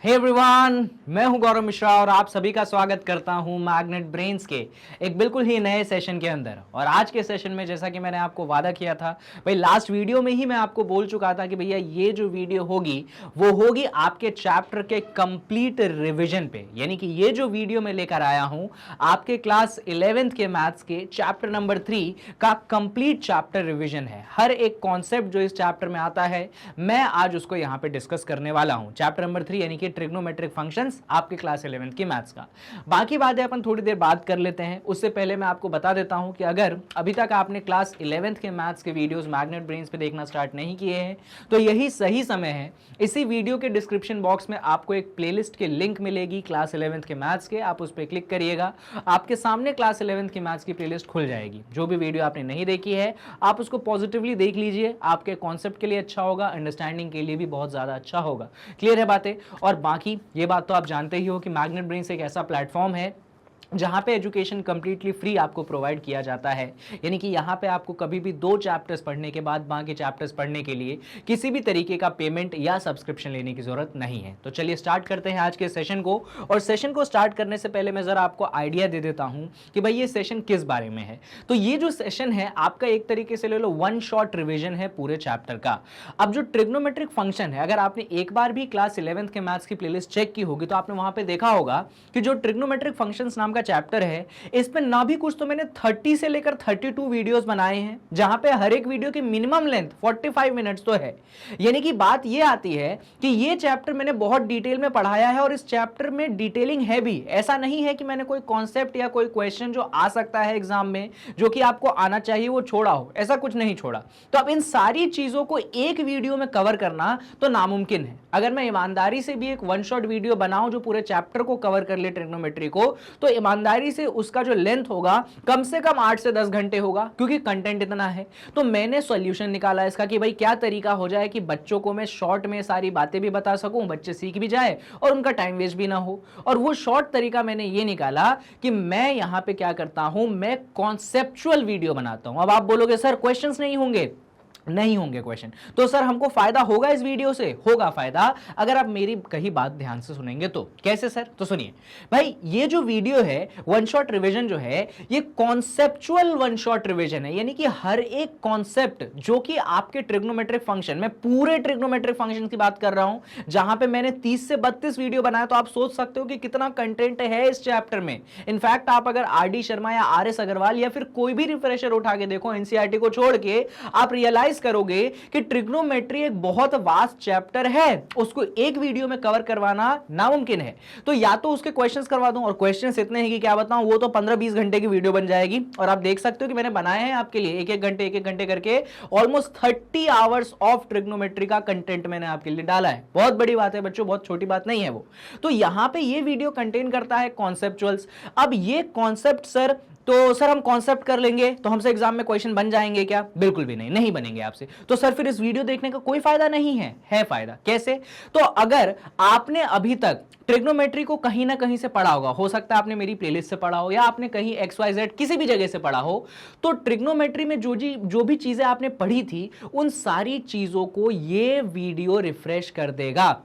Hey everyone, मैं हूं गौरव मिश्रा और आप सभी का स्वागत करता हूं मैग्नेट ब्रेन्स के एक बिल्कुल ही नए सेशन के अंदर। और आज के सेशन में जैसा कि मैंने आपको वादा किया था भाई, लास्ट वीडियो में ही मैं आपको बोल चुका था कि भैया ये जो वीडियो होगी वो होगी आपके चैप्टर के कंप्लीट रिवीजन पे। यानी कि ये जो वीडियो मैं लेकर आया हूं आपके क्लास 11th के मैथ्स के चैप्टर नंबर 3 का कंप्लीट चैप्टर रिवीजन है। हर एक कॉन्सेप्ट जो इस चैप्टर में आता है मैं आज उसको यहां पे डिस्कस करने वाला हूं। चैप्टर नंबर 3 यानी कि ट्रिग्नोमेट्रिक फंक्शंस आपके क्लास 11th की मैथ्स का। बाकी बातें अपन थोड़ी देर बात कर लेते हैं। उससे पहले मैं आपको बता देता हूं कि अगर अभी तक आपने क्लास 11th के मैथ्स के वीडियोस मैग्नेट ब्रेन्स पे देखना स्टार्ट नहीं किए हैं तो यही सही समय है। इसी वीडियो के डिस्क्रिप्शन बॉक्स में आपको एक प्लेलिस्ट के लिंक मिलेगी क्लास 11th के मैथ्स के, आप उस पर क्लिक करिएगा, आपके सामने क्लास 11th की मैथ्स की प्लेलिस्ट खुल जाएगी। जो भी वीडियो आपने नहीं देखी है आप उसको पॉजिटिवली देख लीजिए, आपके कॉन्सेप्ट के लिए अच्छा होगा, अंडरस्टैंडिंग के लिए भी बहुत ज्यादा अच्छा होगा। क्लियर है बातें? और बाकी ये बात तो आप जानते ही हो कि मैग्नेट ब्रेन्स एक ऐसा प्लेटफॉर्म है जहाँ पे एजुकेशन कंप्लीटली फ्री आपको प्रोवाइड किया जाता है। यानी कि यहाँ पे आपको कभी भी 2 चैप्टर्स पढ़ने के बाद बाकी चैप्टर्स पढ़ने के लिए किसी भी तरीके का पेमेंट या सब्सक्रिप्शन लेने की जरूरत नहीं है। तो चलिए स्टार्ट करते हैं आज के सेशन को। और सेशन को स्टार्ट करने से पहले मैं जरा आपको आइडिया दे देता हूँ कि भाई ये सेशन किस बारे में है। तो ये जो सेशन है आपका एक तरीके से ले लो वन शॉट रिविजन है पूरे चैप्टर का। अब जो ट्रिग्नोमेट्रिक फंक्शन है, अगर आपने एक बार भी क्लास 11th के मैथ्स की प्लेलिस्ट चेक की होगी तो आपने वहां पे देखा होगा कि जो ट्रिग्नोमेट्रिक फंक्शंस नाम का चैप्टर है इस पे ना भी कुछ तो मैंने 30 से लेकर 32 वीडियोस बनाए हैं, जहां पे हर एक वीडियो की मिनिमम लेंथ 45 मिनट्स तो है। यानी कि बात ये आती है कि ये चैप्टर मैंने बहुत डिटेल में पढ़ाया है और इस चैप्टर में डिटेलिंग है भी। ऐसा नहीं है कि मैंने कोई कॉन्सेप्ट या कोई क्वेश्चन जो आ सकता है एग्जाम में जो कि आपको आना चाहिए वो छोड़ा हो, ऐसा कुछ नहीं छोड़ा। तो अब इन सारी चीजों को एक वीडियो में कवर करना तो नामुमकिन है। अगर मैं ईमानदारी से भी एक वन शॉट वीडियो बनाऊं जो पूरे चैप्टर को कवर कर ले ट्रिग्नोमेट्री को, तो ईमानदारी से उसका जो लेंथ होगा कम से कम 8 से 10 घंटे होगा, क्योंकि कंटेंट इतना है। तो मैंने सॉल्यूशन निकाला इसका कि भाई क्या तरीका हो जाए कि बच्चों को मैं शॉर्ट में सारी बातें भी बता सकूं, बच्चे सीख भी जाए और उनका टाइम वेस्ट भी ना हो। और वो शॉर्ट तरीका मैंने ये निकाला कि मैं यहां पे क्या करता हूं, मैं कॉन्सेप्चुअल वीडियो बनाता हूं। अब आप बोलोगे सर क्वेश्चंस नहीं होंगे, नहीं होंगे क्वेश्चन। तो सर हमको फायदा होगा इस वीडियो से? होगा फायदा, अगर आप मेरी कही बात ध्यान से सुनेंगे तो। कैसे सर? तो सुनिए भाई, ये जो वीडियो है वन शॉट रिवीजन जो है ये कॉन्सेप्चुअल वन शॉट रिवीजन है। यानी कि हर एक कॉन्सेप्ट जो कि आपके ट्रिग्नोमेट्रिक फंक्शन, मैं पूरे ट्रिग्नोमेट्रिक फंक्शन की बात कर रहा हूं जहां पे मैंने 30 से 32 वीडियो बनाया, तो आप सोच सकते हो कि कितना कंटेंट है इस चैप्टर में। इनफैक्ट आप अगर आर.डी. शर्मा या आर.एस. अग्रवाल या फिर कोई भी रिफ्रेशर उठा के देखो एनसीईआरटी को छोड़ के, आप रियलाइज करोगे कि ट्रिग्नोमेट्री एक बहुत वास्ट चैप्टर है, उसको एक वीडियो में कवर करवाना नामुमकिन है। तो या तो उसके क्वेश्चंस करवा दूं, और क्वेश्चंस इतने हैं कि क्या बताऊं, वो तो 15-20 घंटे की वीडियो बन जाएगी। और आप देख सकते हो कि मैंने बनाए हैं आपके लिए एक एक घंटे करके ऑलमोस्ट 30 आवर्स ऑफ ट्रिग्नोमेट्री का कंटेंट मैंने आपके लिए डाला है। बहुत बड़ी बात है बच्चों, बहुत छोटी बात नहीं है वो। तो यहां पे ये वीडियो कंटेन करता है कॉन्सेप्चुअल्स। अब ये कॉन्सेप्ट सर, तो सर हम कॉन्सेप्ट कर लेंगे तो हमसे एग्जाम में क्वेश्चन बन जाएंगे क्या? बिल्कुल भी नहीं, नहीं बनेंगे आपसे। तो सर फिर इस वीडियो देखने का कोई फायदा नहीं है? है फायदा। कैसे? तो अगर आपने अभी तक ट्रिग्नोमेट्री को कहीं ना कहीं से पढ़ा होगा, हो सकता है आपने मेरी प्लेलिस्ट से पढ़ा हो या आपने कहीं XYZ किसी भी जगह से पढ़ा हो, तो ट्रिग्नोमेट्री में जो भी चीजें आपने पढ़ी थी उन सारी चीजों को ये वीडियो रिफ्रेश कर देगा।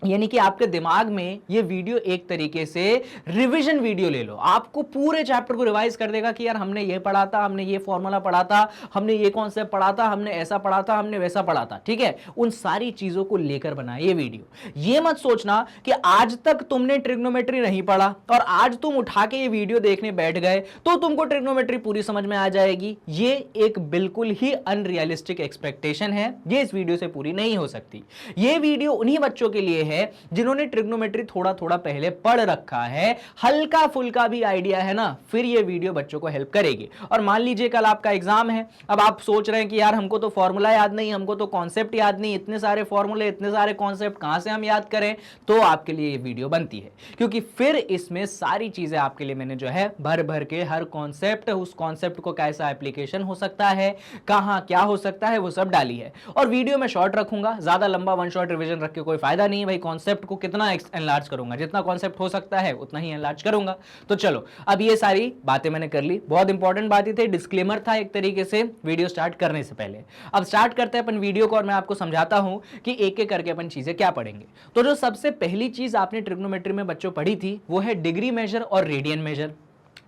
यानी कि आपके दिमाग में ये वीडियो एक तरीके से रिवीजन वीडियो ले लो, आपको पूरे चैप्टर को रिवाइज कर देगा कि यार हमने ये पढ़ा था, हमने ये फॉर्मूला पढ़ा था, हमने ये कॉन्सेप्ट पढ़ा था, हमने ऐसा पढ़ा था, हमने वैसा पढ़ा था। ठीक है, उन सारी चीजों को लेकर बना ये वीडियो। ये मत सोचना कि आज तक तुमने ट्रिग्नोमेट्री नहीं पढ़ा और आज तुम उठा के ये वीडियो देखने बैठ गए तो तुमको ट्रिग्नोमेट्री पूरी समझ में आ जाएगी। ये एक बिल्कुल ही अनरियलिस्टिक एक्सपेक्टेशन है, ये इस वीडियो से पूरी नहीं हो सकती। ये वीडियो उन्हीं बच्चों के लिए है जिन्होंने ट्रिग्नोमेट्री थोड़ा थोड़ा पहले पढ़ रखा है, हल्का फुल्का भी आइडिया है ना, फिर ये वीडियो बच्चों को हेल्प करेगी। और मान लीजिए कल आपका एग्जाम है, अब आप सोच रहे हैं कि यार हमको तो फॉर्मूला याद नहीं, हमको तो कॉन्सेप्ट याद नहीं, इतने सारे फॉर्मूले, इतने सारे कॉन्सेप्ट कहां से हम याद करें? तो आपके लिए ये वीडियो बनती है, क्योंकि फिर इसमें सारी चीजें आपके लिए मैंने जो है भर भर के हर कॉन्सेप्ट, उस कॉन्सेप्ट को कैसा एप्लीकेशन हो सकता है, कहां क्या हो सकता है, वो सब डाली है। और वीडियो में शॉर्ट रखूंगा, ज्यादा लंबा वन शॉट रिवीजन रख के कोई फायदा नहीं है भाई। भाई कॉन्सेप्ट को कितना एनलार्ज करूंगा, जितना कॉन्सेप्ट हो सकता है उतना ही एनलार्ज करूंगा। तो चलो अब ये सारी बातें मैंने कर ली, बहुत इंपॉर्टेंट बातें थी, डिस्क्लेमर था एक तरीके से वीडियो स्टार्ट करने से पहले। अब स्टार्ट करते हैं अपन वीडियो को और मैं आपको समझाता हूं कि एक एक करके अपन चीजें क्या पढ़ेंगे। तो जो सबसे पहली चीज आपने ट्रिग्नोमेट्री में बच्चों पढ़ी थी वो है डिग्री मेजर और रेडियन मेजर।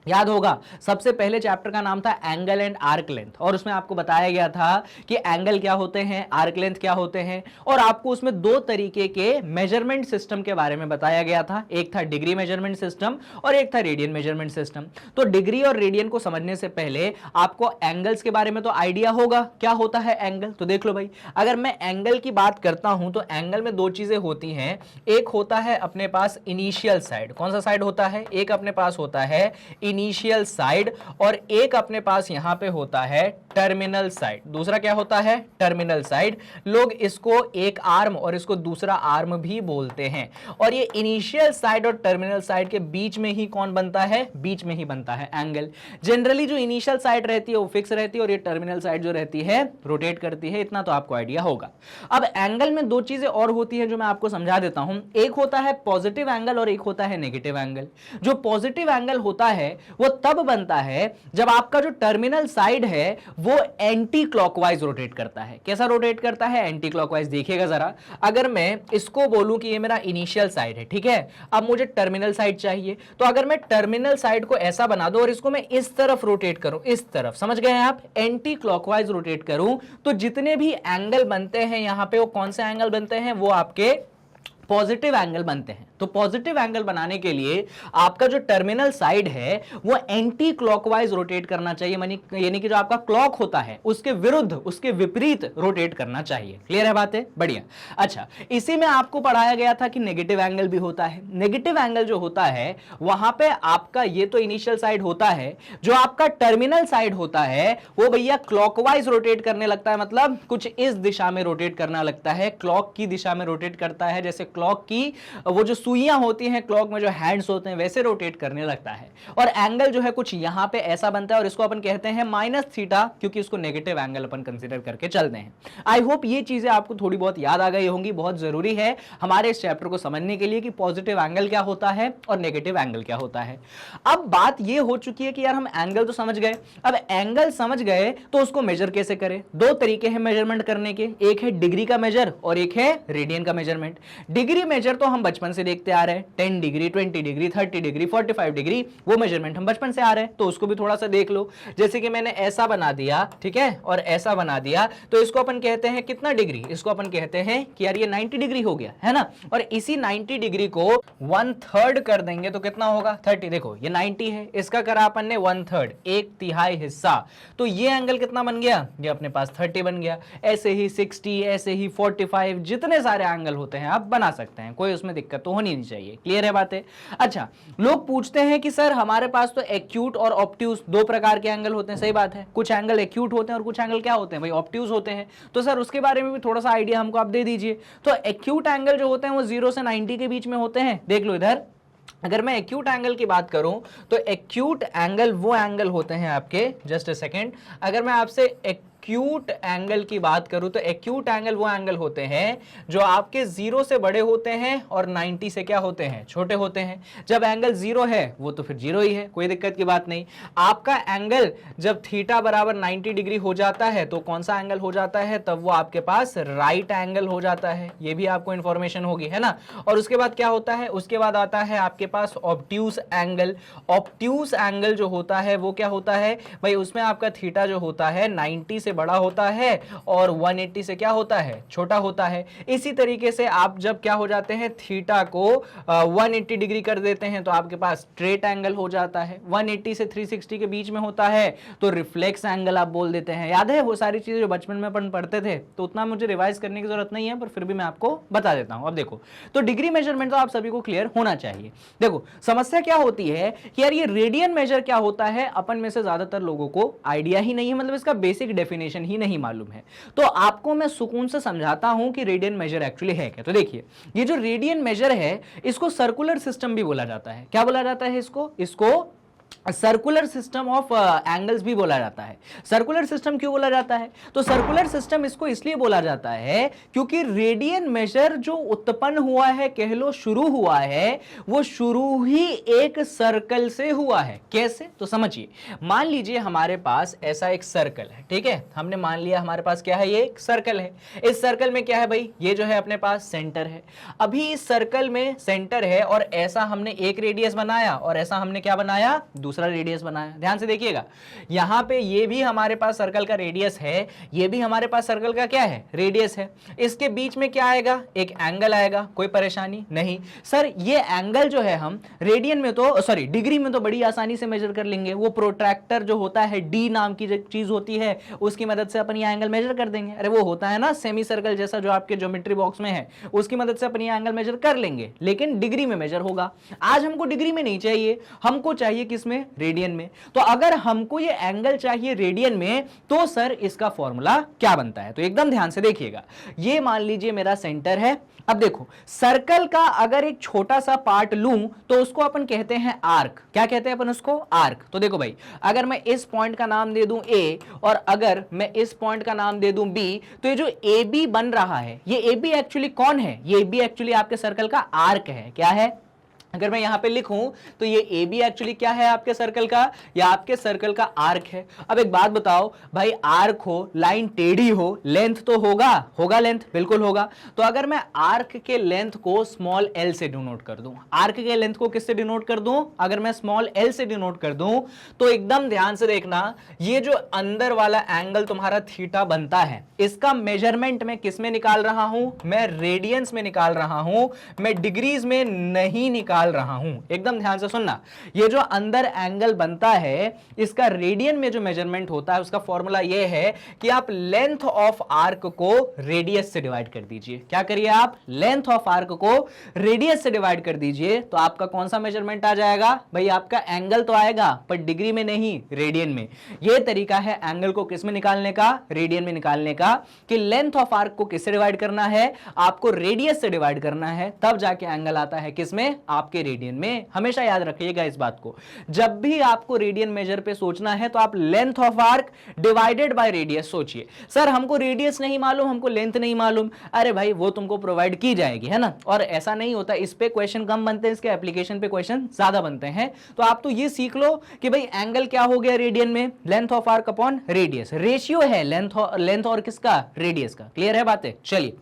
याद होगा सबसे पहले चैप्टर का नाम था एंगल एंड आर्क लेंथ, और उसमें आपको बताया गया था कि एंगल क्या होते हैं, आर्क लेंथ क्या होते हैं, और आपको उसमें दो तरीके के मेजरमेंट सिस्टम के बारे में बताया गया था। एक था डिग्री मेजरमेंट सिस्टम और एक था रेडियन मेजरमेंट सिस्टम। तो डिग्री और रेडियन को समझने से पहले आपको एंगल्स के बारे में तो आइडिया होगा क्या होता है एंगल। तो देख लो भाई, अगर मैं एंगल की बात करता हूं तो एंगल में दो चीजें होती हैं। एक होता है अपने पास इनिशियल साइड, कौन सा साइड होता है, एक अपने पास होता है इनिशियल साइड और एक अपने पास यहां पे होता है टर्मिनल साइड। दूसरा क्या होता है, टर्मिनल साइड। लोग इसको एक आर्म और इसको दूसरा आर्म भी बोलते हैं। और ये इनिशियल साइड और टर्मिनल साइड के बीच में ही कौन बनता है, बीच में ही बनता है एंगल। जनरली जो इनिशियल साइड रहती है वो फिक्स रहती है और ये टर्मिनल साइड जो रहती है रोटेट करती है। इतना तो आपको आइडिया होगा। अब एंगल में दो चीजें और होती है जो मैं आपको समझा देता हूं। एक होता है पॉजिटिव एंगल और एक होता है नेगेटिव एंगल। जो पॉजिटिव एंगल होता है वो तब बनता है जब आपका जो टर्मिनल साइड है वो एंटी क्लॉकवाइज रोटेट करता है। कैसा रोटेट करता है, एंटी क्लॉकवाइज। देखिएगा जरा, अगर मैं इसको बोलूं कि ये मेरा इनिशियल साइड है, ठीक है, अब मुझे टर्मिनल साइड चाहिए, तो अगर मैं टर्मिनल साइड को ऐसा बना दूं और इसको मैं इस तरफ रोटेट करूं, इस तरफ, समझ गए आप, एंटी क्लॉकवाइज रोटेट करूं, तो जितने भी एंगल बनते हैं यहां पे वो कौन से एंगल बनते हैं, वो आपके पॉजिटिव एंगल बनते हैं। तो पॉजिटिव एंगल बनाने के लिए आपका जो टर्मिनल साइड है वो एंटी क्लॉकवाइज रोटेट करना चाहिए, यानी कि जो आपका क्लॉक होता है उसके विरुद्ध, उसके विपरीत रोटेट करना चाहिए। क्लियर है बातें, बढ़िया। अच्छा, इसी में आपको पढ़ाया गया था कि नेगेटिव एंगल भी होता है। नेगेटिव एंगल जो होता है वहां पे आपका ये तो इनिशियल साइड होता है, जो आपका टर्मिनल साइड होता है वो भैया क्लॉकवाइज रोटेट करने लगता है, मतलब कुछ इस दिशा में रोटेट करना लगता है, क्लॉक की दिशा में रोटेट करता है। जैसे क्लॉक की वो जो सुइयां होती हैं, क्लॉक में जो हैंड्स होते हैं, वैसे रोटेट करने लगता है। और एंगल जो है कुछ यहां पे ऐसा बनता है और इसको अपन कहते हैं माइनस थीटा, क्योंकि इसको नेगेटिव एंगल अपन कंसीडर करके चलते हैं। आई होप ये चीजें आपको थोड़ी बहुत याद आ गई होंगी। बहुत जरूरी है हमारे इस चैप्टर को समझने के लिए कि पॉजिटिव एंगल क्या होता है और नेगेटिव एंगल क्या होता है। अब बात ये हो चुकी है कि यार हम एंगल तो समझ गए, अब एंगल समझ गए तो उसको मेजर कैसे करें। दो तरीके हैं मेजरमेंट करने के, एक है डिग्री का मेजर और एक है रेडियन का मेजरमेंट। डिग्री मेजर तो हम बचपन से देखते आ रहे हैं, 10 डिग्री, 20 डिग्री, 30 डिग्री, 45 डिग्री, वो मेजरमेंट हम बचपन से आ रहे हैं, तो उसको भी थोड़ा सा देख लो। जैसे कि मैंने ऐसा बना दिया, ठीक है, और ऐसा बना दिया, तो इसको अपन कहते हैं कितना डिग्री, इसको अपन कहते हैं कि यार ये 90 डिग्री हो गया है ना। और इसी 90 डिग्री को 1/3 कर देंगे तो कितना होगा, 30। देखो ये 90 है, इसका करा अपन ने 1/3, 1/3 हिस्सा, तो ये एंगल कितना बन गया, ये अपने पास 30 बन गया। ऐसे ही 60, ऐसे ही 45, जितने सारे एंगल होते हैं आप बना सकते हैं, कोई उसमें दिक्कत तो होनी नहीं चाहिए। क्लियर है बातें। अच्छा, लोग पूछते हैं कि सर हमारे पास तो एक्यूट और ऑब्ट्यूज दो प्रकार के एंगल होते हैं। सही बात है, कुछ एंगल एक्यूट होते हैं और कुछ एंगल क्या होते हैं भाई, ऑब्ट्यूज होते हैं। तो सर उसके बारे में भी थोड़ा सा आइडिया हमको आप दे दीजिए। तो एक्यूट एंगल जो होते हैं वो 0 से 90 के बीच में होते हैं। देख लो इधर, अगर मैं एक्यूट एंगल की बात करूं तो एक्यूट एंगल वो एंगल होते हैं आपके, जस्ट अ सेकेंड, अगर मैं आपसे एक्यूट एंगल की बात करूं तो एक्यूट एंगल वो एंगल होते हैं जो आपके 0 से बड़े होते हैं और 90 से क्या होते हैं, छोटे होते हैं। जब एंगल 0 है वो तो फिर 0 ही है, कोई दिक्कत की बात नहीं। आपका एंगल जब थीटा बराबर 90 डिग्री हो जाता है तो कौन सा एंगल हो जाता है, तब वो आपके पास राइट एंगल हो जाता है। ये भी आपको इंफॉर्मेशन होगी, है ना। और उसके बाद क्या होता है, उसके बाद आता है आपके पास ऑब्ट्यूज एंगल। ऑब्ट्यूज एंगल जो होता है वो क्या होता है भाई, उसमें आपका थीटा जो होता है 90 से बड़ा होता है और 180 से क्या होता है, छोटा होता है। इसी तरीके से आप जब क्या हो जाते हैं, थीटा को 180 डिग्री कर देते हैं तो आपके पास स्ट्रेट एंगल हो जाता है। 180 से 360 के बीच में होता है तो रिफ्लेक्स एंगल आप बोल देते हैं। याद है वो सारी चीजें जो बचपन में अपन पढ़ते थे, तो उतना मुझे रिवाइज करने की जरूरत नहीं है, पर फिर भी मैं आपको बता देता हूं। अब देखो, तो डिग्री मेजरमेंट तो आप सभी को क्लियर होना चाहिए। देखो समस्या क्या होती है कि यार ये रेडियन मेजर क्या होता है, अपन में से ज्यादातर लोगों को आइडिया ही नहीं है, मतलब इसका बेसिक डेफिनेशन ही नहीं मालूम है। तो आपको मैं सुकून से समझाता हूं कि रेडियन मेजर एक्चुअली है क्या। तो देखिए, ये जो रेडियन मेजर है इसको सर्कुलर सिस्टम भी बोला जाता है। क्या बोला जाता है इसको, इसको सर्कुलर सिस्टम ऑफ एंगल्स भी बोला जाता है। सर्कुलर सिस्टम क्यों बोला जाता है? तो सर्कुलर सिस्टम इसको इसलिए बोला जाता है क्योंकि रेडियन मेजर जो उत्पन्न हुआ है, कह लो शुरू हुआ है, वो शुरू ही एक सर्कल से हुआ है। कैसे? तो समझिए, मान लीजिए हमारे पास ऐसा एक सर्कल है, ठीक है, हमने मान लिया हमारे पास क्या है, ये एक सर्कल है। इस सर्कल में क्या है भाई, ये जो है अपने पास सेंटर है। अभी इस सर्कल में सेंटर है और ऐसा हमने एक रेडियस बनाया और ऐसा हमने क्या बनाया, दूसरा रेडियस बनाया। ध्यान से देखिएगा, यहां पे ये भी हमारे पास सर्कल का रेडियस है, ये भी हमारे पास सर्कल का क्या है, रेडियस है। इसके बीच में क्या आएगा, एक एंगल आएगा। कोई परेशानी नहीं सर, ये एंगल जो है हम रेडियन में तो सॉरी डिग्री में तो बड़ी आसानी से मेजर कर लेंगे। वो प्रोट्रैक्टर जो होता है, डी नाम की जो चीज होती है, उसकी मदद से अपन ये एंगल मेजर कर देंगे। अरे वो होता है ना सेमी सर्कल जैसा जो आपके ज्योमेट्री बॉक्स में है, उसकी मदद से अपन ये एंगल मेजर कर लेंगे, लेकिन डिग्री में मेजर होगा। आज हमको डिग्री में नहीं चाहिए, हमको चाहिए किसमें, रेडियन में। तो अगर हमको ये एंगल चाहिए रेडियन में, तो सर इसका फॉर्मूला क्या बनता है? तो एकदम ध्यान से देखिएगा, ये मान लीजिए मेरा सेंटर है। अब देखो, सर्कल का अगर एक छोटा सा पार्ट लूं तो उसको अपन कहते हैं आर्क। क्या कहते हैं अपन उसको, आर्क। तो देखो भाई, अगर मैं इस पॉइंट का नाम दे दूं ए और अगर मैं इस पॉइंट का नाम दे दूं बी, तो ये जो ए बी बन रहा है, ये ए बी एक्चुअली कौन है, ये ए बी एक्चुअली आपके सर्कल का आर्क है। क्या है? अगर मैं यहां पे लिखूं तो ये ए बी एक्चुअली क्या है, आपके सर्कल का, या आपके सर्कल का आर्क है। अब एक बात बताओ भाई, आर्क हो, लाइन टेढ़ी हो, लेंथ तो होगा लेंथ, बिल्कुल होगा। तो अगर मैं आर्क के लेंथ को स्मॉल एल से डिनोट कर दूं, आर्क के लेंथ को किससे डिनोट कर दूं, अगर मैं स्मॉल एल से डिनोट कर दूं, तो एकदम ध्यान से देखना, ये जो अंदर वाला एंगल तुम्हारा थीटा बनता है, इसका मेजरमेंट मैं किस में निकाल रहा हूं, मैं रेडियंस में निकाल रहा हूं, मैं डिग्रीज में नहीं निकाल रहा हूं। एकदम ध्यान से सुनना, ये जो अंदर एंगल बनता है, इसका रेडियन में जो मेजरमेंट होता है, उसका फॉर्मूला ये है कि आप लेंथ ऑफ आर्क को रेडियस से डिवाइड कर दीजिए। क्या करिए आप, लेंथ ऑफ आर्क को रेडियस से डिवाइड कर दीजिए, तो आपका कौन सा मेजरमेंट आ जाएगा भाई, आपका एंगल तो आएगा पर डिग्री में नहीं, रेडियन में। यह तरीका है एंगल को किस में निकालने का, रेडियन में निकालने का, कि लेंथ ऑफ आर्क को किससे डिवाइड करना है, आपको रेडियस से डिवाइड करना है, तब जाके एंगल आता है किसमें, आपके रेडियन में। हमेशा याद रखिएगा इस बात को, जब भी आपको रेडियन मेजर पे सोचना है तो आप length of arc divided by radius सोचिए। सर हमको रेडियस नहीं मालूम, हमको लेंथ नहीं मालूम, अरे भाई वो तुमको प्रोवाइड की जाएगी, है ना। और ऐसा नहीं होता, इस पे क्वेश्चन कम बनते हैं, इसके एप्लीकेशन पे क्वेश्चन ज्यादा बनते हैं। तो आप तो ये सीख लो कि भाई एंगल क्या हो गया रेडियन में, length of arc upon radius, ratio है लेंथ और किसका, रेडियस का। क्लियर है बातें? चलिए,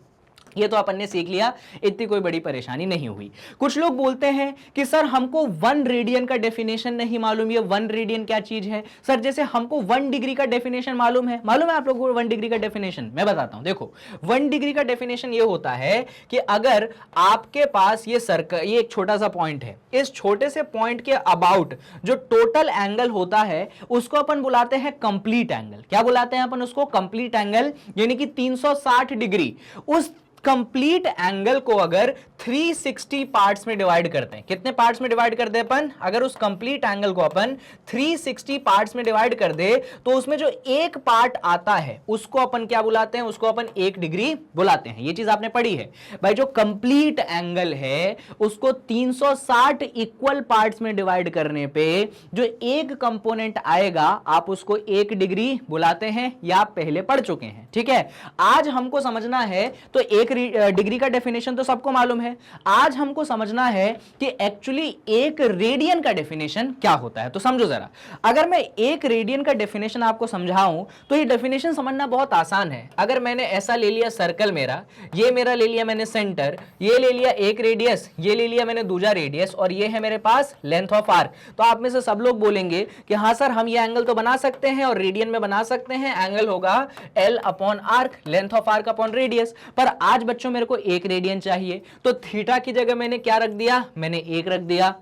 ये तो अपन ने सीख लिया, इतनी कोई बड़ी परेशानी नहीं हुई। कुछ लोग बोलते हैं कि सर हमको 1 रेडियन का डेफिनेशन नहीं मालूम, ये 1 रेडियन क्या चीज है। सर जैसे हमको 1 डिग्री का डेफिनेशन मालूम है आप लोगों को 1 डिग्री का डेफिनेशन? मैं बताता हूं, देखो 1 डिग्री का डेफिनेशन ये होता है कि अगर आपके पास ये सर्कल, ये एक छोटा सा पॉइंट है, इस छोटे से पॉइंट के अबाउट जो टोटल एंगल होता है, उसको अपन बुलाते हैं कंप्लीट एंगल। क्या बुलाते हैं अपन उसको, कंप्लीट एंगल, यानी कि 360 डिग्री। उस कंप्लीट एंगल को अगर 360 पार्ट्स में डिवाइड करते हैं, कितने पार्ट्स में डिवाइड कर दे अपन, अगर उस कंप्लीट एंगल को अपन 360 पार्ट्स में डिवाइड कर दे, तो उसमें जो एक पार्ट आता है उसको अपन क्या बुलाते हैं, उसको अपन 1 डिग्री बुलाते हैं। ये चीज आपने पढ़ी है भाई, जो कंप्लीट एंगल है उसको 360 इक्वल पार्ट्स में डिवाइड करने पे जो एक कंपोनेंट आएगा, आप उसको 1 डिग्री बुलाते हैं, या आप पहले पढ़ चुके हैं, ठीक है। आज हमको समझना है, तो 1 डिग्री का डेफिनेशन तो सबको मालूम है, आज हमको समझना है कि एक्चुअली 1 रेडियन का डेफिनेशन क्या होता है। तो समझो जरा, अगर मैं 1 रेडियन का डेफिनेशन आपको समझाऊं तो ये डेफिनेशन समझना बहुत आसान है। अगर मैंने ऐसा ले लिया सर्कल, ये मेरा ले लिया मैंने सेंटर, ये ले लिया 1 रेडियस, ये ले लिया मैंने दूसरा रेडियस, और ये है मेरे पास लेंथ ऑफ आर्क, तो आप में से सब लोग बोलेंगे कि हाँ सर हम ये एंगल तो बना सकते हैं और रेडियन में बना सकते हैं, एंगल होगा L upon arc, length of arc upon radius. पर आज बच्चों मेरे को 1 रेडियन चाहिए, तो थीटा की जगह मैंने क्या रख दिया, मैंने 1 रख दिया।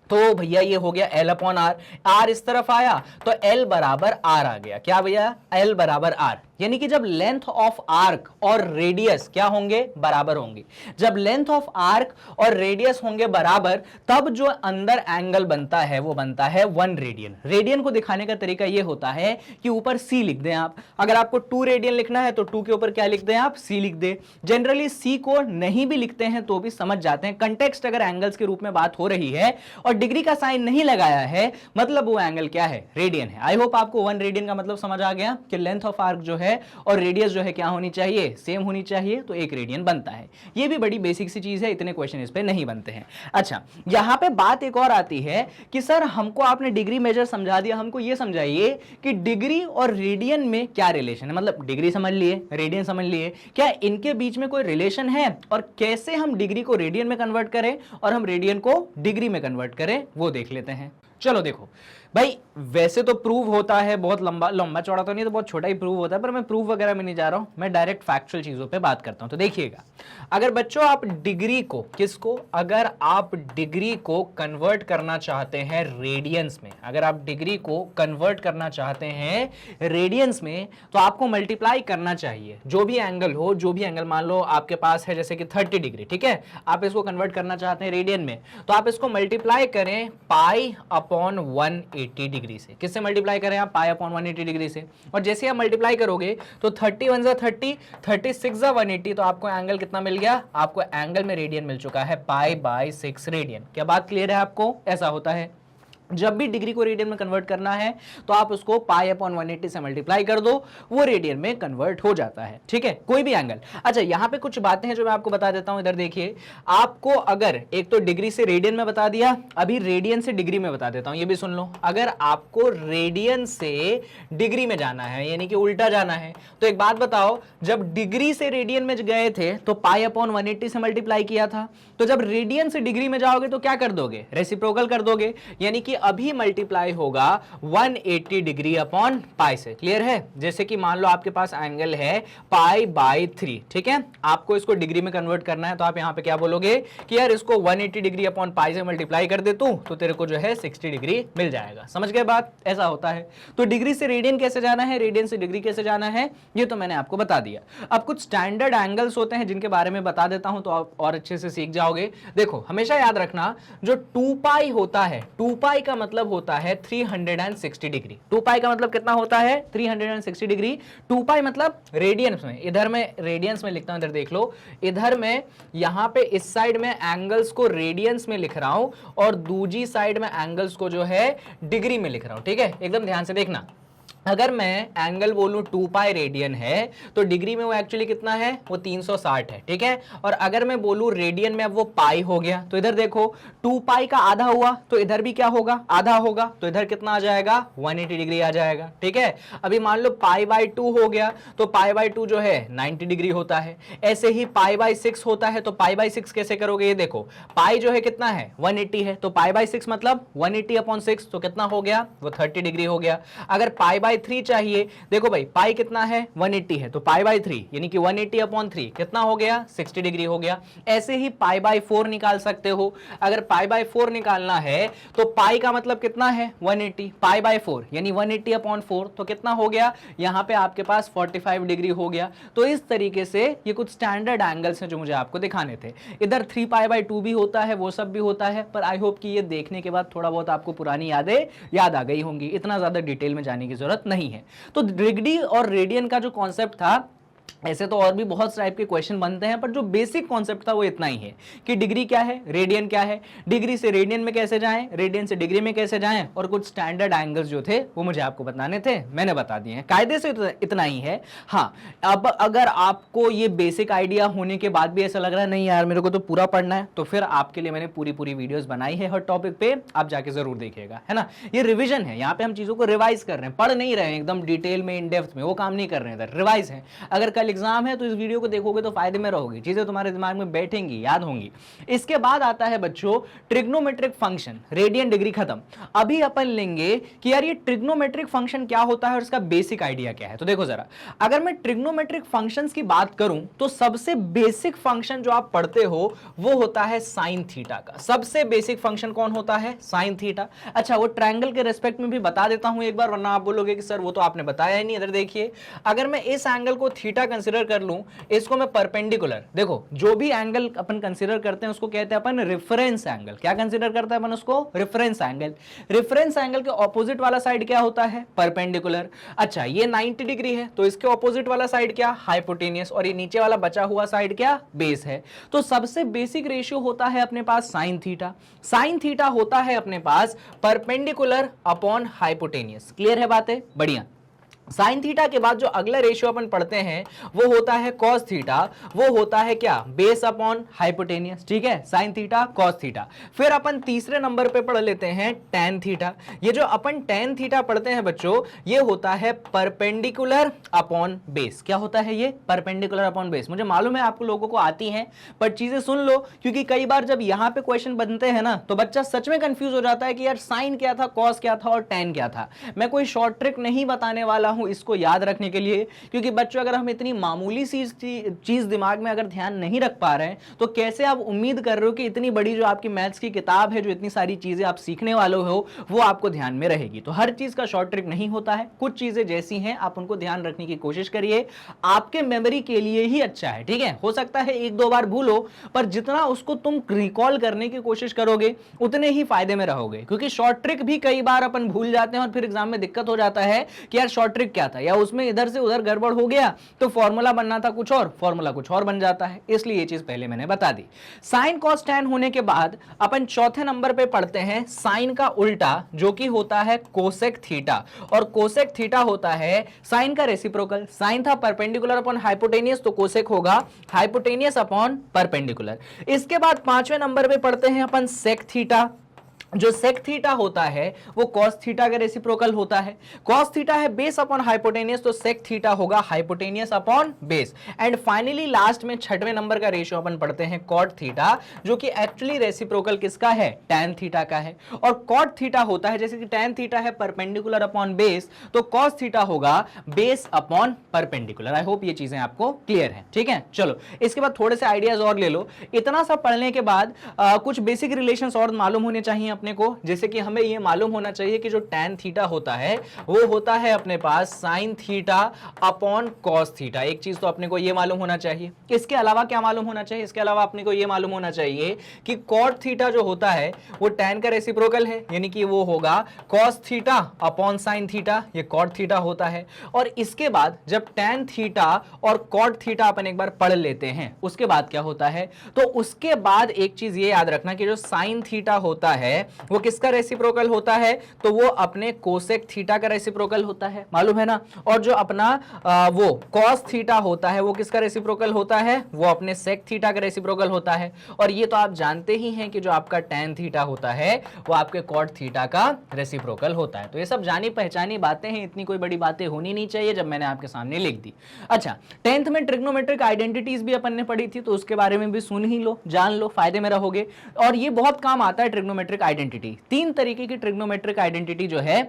तो भैया ये हो गया L अपॉन आर, आर इस तरफ आया तो L बराबर आर आ गया। क्या भैया, L बराबर आर, यानी कि जब लेंथ ऑफ आर्क और रेडियस क्या होंगे, बराबर होंगे। जब लेंथ ऑफ आर्क और रेडियस होंगे बराबर, तब जो अंदर एंगल बनता है वो बनता है 1 रेडियन। रेडियन को दिखाने का तरीका ये होता है कि ऊपर c लिख दें आप। अगर आपको 2 रेडियन लिखना है तो 2 के ऊपर क्या लिख दें आप, c लिख दें। जनरली c को नहीं भी लिखते हैं तो भी समझ जाते हैं। कंटेक्स्ट अगर एंगल्स के रूप में बात हो रही है और डिग्री का साइन नहीं लगाया है, मतलब वो एंगल क्या है, रेडियन है। आई होप आपको 1 रेडियन का मतलब समझ आ गया कि लेंथ ऑफ आर्क जो है और रेडियस जो है क्या होनी चाहिए, सेम होनी चाहिए, तो 1 रेडियन बनता है। ये भी बड़ी बेसिक सी चीज है, इतने क्वेश्चन इस पे नहीं बनते हैं। अच्छा, यहां पे बात एक और आती है कि सर हमको आपने डिग्री मेजर समझा दिया, हमको ये समझाइए कि डिग्री और रेडियन में क्या रिलेशन है। मतलब डिग्री समझ लिए, रेडियन समझ लिए, क्या इनके बीच में कोई रिलेशन है और कैसे हम डिग्री को रेडियन में कन्वर्ट करें और हम रेडियन को डिग्री में कन्वर्ट करें, वो देख लेते हैं। चलो देखो भाई, वैसे तो प्रूव होता है, बहुत लंबा चौड़ा तो नहीं, तो बहुत छोटा ही प्रूव होता है, पर मैं प्रूफ वगैरह में नहीं जा रहा हूं, मैं डायरेक्ट फैक्चुअल चीजों पे बात करता हूं। तो देखिएगा, अगर बच्चों आप डिग्री को, किसको, अगर आप डिग्री को कन्वर्ट करना चाहते हैं रेडियंस में, अगर आप डिग्री को कन्वर्ट करना चाहते हैं रेडियंस में, तो आपको मल्टीप्लाई करना चाहिए। जो भी एंगल हो, जो भी एंगल, मान लो आपके पास है जैसे कि 30 डिग्री, ठीक है, आप इसको कन्वर्ट करना चाहते हैं रेडियन में, तो आप इसको मल्टीप्लाई करें पाई अपॉन 180 डिग्री से। किससे मल्टीप्लाई करें आप, पाई अपॉन 180 डिग्री से। और जैसे आप मल्टीप्लाई करोगे तो 30 1 जा 30, 36 जा 180, तो आपको एंगल कितना मिल गया, आपको एंगल में रेडियन मिल चुका है पाई बाय 6 रेडियन। क्या बात क्लियर है आपको? ऐसा होता है जब भी डिग्री को रेडियन में कन्वर्ट करना है तो आप उसको पाई अपॉन 180 से मल्टीप्लाई कर दो, वो रेडियन में कन्वर्ट हो जाता है, ठीक है, कोई भी एंगल। अच्छा, यहां पे कुछ बातें हैं जो मैं आपको बता देता हूं। इधर देखिए, आपको अगर एक तो डिग्री से रेडियन में बता दिया, अभी रेडियन से डिग्री में बता देता हूं, ये भी सुन लो। अगर आपको रेडियन से डिग्री में जाना है, यानी कि उल्टा जाना है, तो एक बात बताओ, जब डिग्री से रेडियन में गए थे तो पाई अपॉन 180 से मल्टीप्लाई किया था, तो जब रेडियन से डिग्री में जाओगे तो क्या कर दोगे, रेसिप्रोकल कर दोगे, यानी कि अभी मल्टीप्लाई होगा 180 डिग्री अपॉन पाई से। क्लियर है? जैसे कि मान लो आपके पास एंगल है पाई बाय 3, ठीक है, आपको इसको डिग्री में कन्वर्ट करना है, तो आप यहां पे क्या बोलोगे कि यार इसको 180 डिग्री अपॉन पाई से मल्टीप्लाई कर दे तू, तो तेरे को जो है 60 डिग्री मिल जाएगा। समझ गए बात? ऐसा होता है। तो डिग्री से रेडियन कैसे जाना है, रेडियन से डिग्री कैसे जाना है, ये तो मैंने आपको बता दिया। अब कुछ स्टैंडर्ड एंगल्स होते हैं जिनके बारे में बता देता हूं, तो आप और अच्छे से सीख जाओगे। देखो, हमेशा याद रखना, जो 2 पाई होता है, 2 पाई का मतलब होता है 360 डिग्री। 2 पाई का मतलब कितना होता है, 360 डिग्री। 2 पाई मतलब रेडियंस में, इधर मैं रेडियंस में लिखता हूं, इधर देख लो, इधर मैं यहां पे इस साइड में एंगल्स को रेडियंस में लिख रहा हूं और दूसरी साइड में एंगल्स को जो है डिग्री में लिख रहा हूं, ठीक है, एकदम ध्यान से देखना। अगर मैं एंगल बोलूं 2 पाई रेडियन है, तो डिग्री में वो एक्चुअली कितना है, वो 360 है, ठीक है। और अगर मैं बोलूं रेडियन में, अब वो पाई हो गया, तो इधर देखो 2 पाई का आधा हुआ, तो इधर भी क्या होगा, आधा होगा, तो इधर कितना आ जाएगा, 180 डिग्री आ जाएगा, ठीक है। अभी मान लो पाई बाय 2 हो गया, तो पाई बाय 2 जो है 90 डिग्री होता है। ऐसे ही पाई बाय 6 होता है, तो पाई बाय 6 कैसे करोगे, ये देखो, पाई जो है कितना है, 180 है, तो पाई बाय 6 मतलब 180 अपॉन 6, तो कितना हो गया, वो 30 डिग्री हो गया। अगर पाई बाय 3 चाहिए, देखो भाई पाई कितना है, 180 है, तो पाई बाय 3 यानी कि 180 अपॉन 3 कितना हो गया, 60 डिग्री हो गया। ऐसे ही पाई बाय 4 निकाल सकते हो। अगर पाई बाय 4 निकालना है तो पाई का मतलब कितना है, 180, पाई बाय 4 यानी 180 अपॉन 4, तो कितना हो गया, यहां पे आपके पास 45 डिग्री हो गया। तो इस तरीके से ये कुछ स्टैंडर्ड एंगल्स हैं जो मुझे आपको दिखाने थे। इधर 3 पाई बाय 2 भी होता है, वो सब भी होता है, पर आई होप कि ये देखने के बाद थोड़ा बहुत आपको पुरानी यादें याद आ गई होंगी, इतना ज्यादा डिटेल में जाने की जरूरत नहीं है। तो डिग्री और रेडियन का जो कॉन्सेप्ट था, ऐसे तो और भी बहुत टाइप के क्वेश्चन बनते हैं, पर जो बेसिक कॉन्सेप्ट था वो इतना ही है कि डिग्री क्या है, रेडियन क्या है, डिग्री से रेडियन में कैसे जाएं, रेडियन से डिग्री में कैसे जाएं, और कुछ स्टैंडर्ड एंगल्स जो थे वो मुझे आपको बताने थे, मैंने बता दिए हैं। कायदे से इतना ही है। हाँ, अब अगर आपको ये बेसिक आइडिया होने के बाद भी ऐसा लग रहा है नहीं यार मेरे को तो पूरा पढ़ना है, तो फिर आपके लिए मैंने पूरी वीडियोस बनाई है हर टॉपिक पे, आप जाके जरूर देखिएगा, है ना। ये रिविजन है, यहाँ पे हम चीजों को रिवाइज कर रहे हैं, पढ़ नहीं रहे हैं एकदम डिटेल में, इन डेप्थ में, वो काम नहीं कर रहे हैं, इधर रिवाइज है। अगर कल एग्जाम है तो इस वीडियो को देखोगे तो फायदे में रहोगे, चीजें तुम्हारे दिमाग में बैठेंगी, याद होंगी। इसके बाद आता है बच्चों ट्रिग्नोमेट्रिक फंक्शन, रेडियन डिग्री खत्म। अभी अपन लेंगे कि यार ये ट्रिग्नोमेट्रिक फंक्शन क्या होता है और इसका बेसिक आइडिया क्या है। तो देखो जरा, अगर मैं ट्रिग्नोमेट्रिक फंक्शंस की बात करूं तो सबसे बेसिक फंक्शन जो आप पढ़ते हो वो होता है साइन थीटा का। सबसे बेसिक फंक्शन कौन होता है? Sine theta. अच्छा, वो ट्रायंगल के रेस्पेक्ट में भी बता देता हूं एक बार, वरना आप बोलोगे कि सर वो तो आपने बताया ही नहीं। इधर देखिए, अगर मैं इस एंगल को थीटा कंसीडर कर लूं, इसको मैं परपेंडिकुलर, देखो जो भी एंगल अपन कंसीडर करते हैं उसको कहते हैं अपन रेफरेंस एंगल। क्या कंसीडर करता है अपन उसको? Reference angle. रेफरेंस एंगल के ऑपोजिट वाला साइड क्या होता है? परपेंडिकुलर। अच्छा, ये 90 डिग्री है तो इसके ऑपोजिट वाला साइड क्या? हाइपोटेनियस। और ये नीचे वाला बचा हुआ साइड क्या? बेस है। तो सबसे बेसिक रेशियो होता है अपने पास साइन थीटा। साइन थीटा होता है अपने पास परपेंडिकुलर अपॉन हाइपोटेनियस। क्लियर है बातें? बढ़िया। साइन थीटा के बाद जो अगला रेशियो अपन पढ़ते हैं वो होता है कॉस थीटा। वो होता है क्या? Base upon hypotenuse. ठीक है, साइन थीटा कॉस थीटा। फिर अपन तीसरे नंबर पे पढ़ लेते हैं टेन थीटा। ये जो अपन टेन थीटा पढ़ते हैं बच्चों, ये होता है परपेंडिकुलर अपॉन बेस। क्या होता है ये? Perpendicular upon base. मुझे मालूम है आपको लोगों को आती हैं, पर चीजें सुन लो, क्योंकि कई बार जब यहां पे क्वेश्चन बनते हैं ना तो बच्चा सच में कंफ्यूज हो जाता है कि यार साइन क्या था, कॉस क्या था और टेन क्या था। मैं कोई शॉर्ट ट्रिक नहीं बताने वाला हूं इसको याद रखने के लिए, क्योंकि बच्चों अगर हम इतनी मामूली सी चीज दिमाग में अगर ध्यान नहीं रख पा रहे हैं तो कैसे आप उम्मीद कर रहे हो कि इतनी बड़ी जो आपकी मैथ्स की किताब है, जो इतनी सारी चीजें आप सीखने वाले हो, वो आपको ध्यान में रहेगी। तो हर चीज का शॉर्ट ट्रिक नहीं होता है, कुछ चीजें जैसी हैं आप उनको ध्यान रखने की कोशिश करिए, आपके मेमोरी के लिए ही अच्छा है। ठीक है, हो सकता है एक दो बार भूलो, पर जितना उसको तुम रिकॉल करने की कोशिश करोगे उतने ही फायदे में रहोगे, क्योंकि शॉर्ट ट्रिक भी कई बार अपन भूल जाते हैं और फिर एग्जाम में दिक्कत हो जाता है कि यार शॉर्ट ट्रिक क्या था, या उसमें इधर से उधर गड़बड़ हो गया तो फॉर्मूला बनना था कुछ और, फॉर्मूला कुछ और बन जाता है। इसलिए ये चीज पहले मैंने बता दी। साइन कॉस टैन होने के बाद अपन चौथे नंबर पे पढ़ते हैं साइन का उल्टा, जो कि होता है कोसेक थीटा। और कोसेक थीटा होता है साइन का रेसिप्रोकल। साइन था परपेंडिकुलर अपॉन हाइपोटेनियस, तो कोसेक होगा हाइपोटेनियस अपॉन परपेंडिकुलर। इसके बाद पांचवें नंबर पे पढ़ते हैं अपन सेक थीटा। जो सेक थीटा होता है वो कॉस थीटा का रेसिप्रोकल होता है। कॉस थीटा है बेस अपॉन हाइपोटेनियस, तो सेक थीटा होगा hypotenuse upon base. And finally last में छठवें नंबर का रेशियो अपन पढ़ते हैं कॉट थीटा, जो कि एक्चुअली रेसिप्रोकल किसका है? टैन थीटा का है। और कॉट थीटा होता है, जैसे कि टैन थीटा है परपेंडिकुलर अपॉन बेस, तो कॉस थीटा होगा base upon perpendicular. I hope ये चीजें आपको क्लियर है। ठीक है, चलो इसके बाद थोड़े से आइडियाज और ले लो। इतना सब पढ़ने के बाद कुछ बेसिक रिलेशंस और मालूम होने चाहिए अपने को, जैसे कि हमें यह मालूम होना चाहिए कि जो tan थीटा होता है वो होता है अपने पास sin theta upon cos theta. एक चीज तो अपने को यह मालूम होना चाहिए। इसके अलावा क्या मालूम होना चाहिए? इसके अलावा अपने को यह मालूम होना चाहिए कि cot थीटा जो होता है वो tan का रेसिप्रोकल है, यानी कि वो होगा cos theta upon sin theta, ये cot थीटा होता है। और इसके बाद जब tan थीटा और cot थीटा अपन एक बार पढ़ लेते हैं, उसके बाद क्या होता है? तो उसके बाद एक चीज ये याद रखना कि जो sin थीटा होता है वो किसका रेसिप्रोकल होता है? तो वो अपने कोसेक थीटा का रेसिप्रोकल होता है, मालूम है ना। और जो अपना वो कॉस थीटा होता है वो किसका रेसिप्रोकल होता है? वो अपने सेक थीटा का रेसिप्रोकल होता है। और ये तो आप जानते ही हैं कि जो आपका टैन थीटा होता है वो आपके कॉट थीटा का रेसिप्रोकल होता है। तो ये सब जानी पहचानी बातें हैं, इतनी कोई बड़ी बातें होनी नहीं चाहिए जब मैंने आपके सामने लिख दी। अच्छा, 10th में ट्रिग्नोमेट्रिक आइडेंटिटीज भी अपन ने पढ़ी थी, तो उसके बारे में भी सुन ही लो, जान लो, फायदे में रहोगे। और ये बहुत काम आता है ट्रिग्नोमेट्रिक आइडेंटिटी। तीन तरीके की ट्रिग्नोमेट्रिक आइडेंटिटी जो है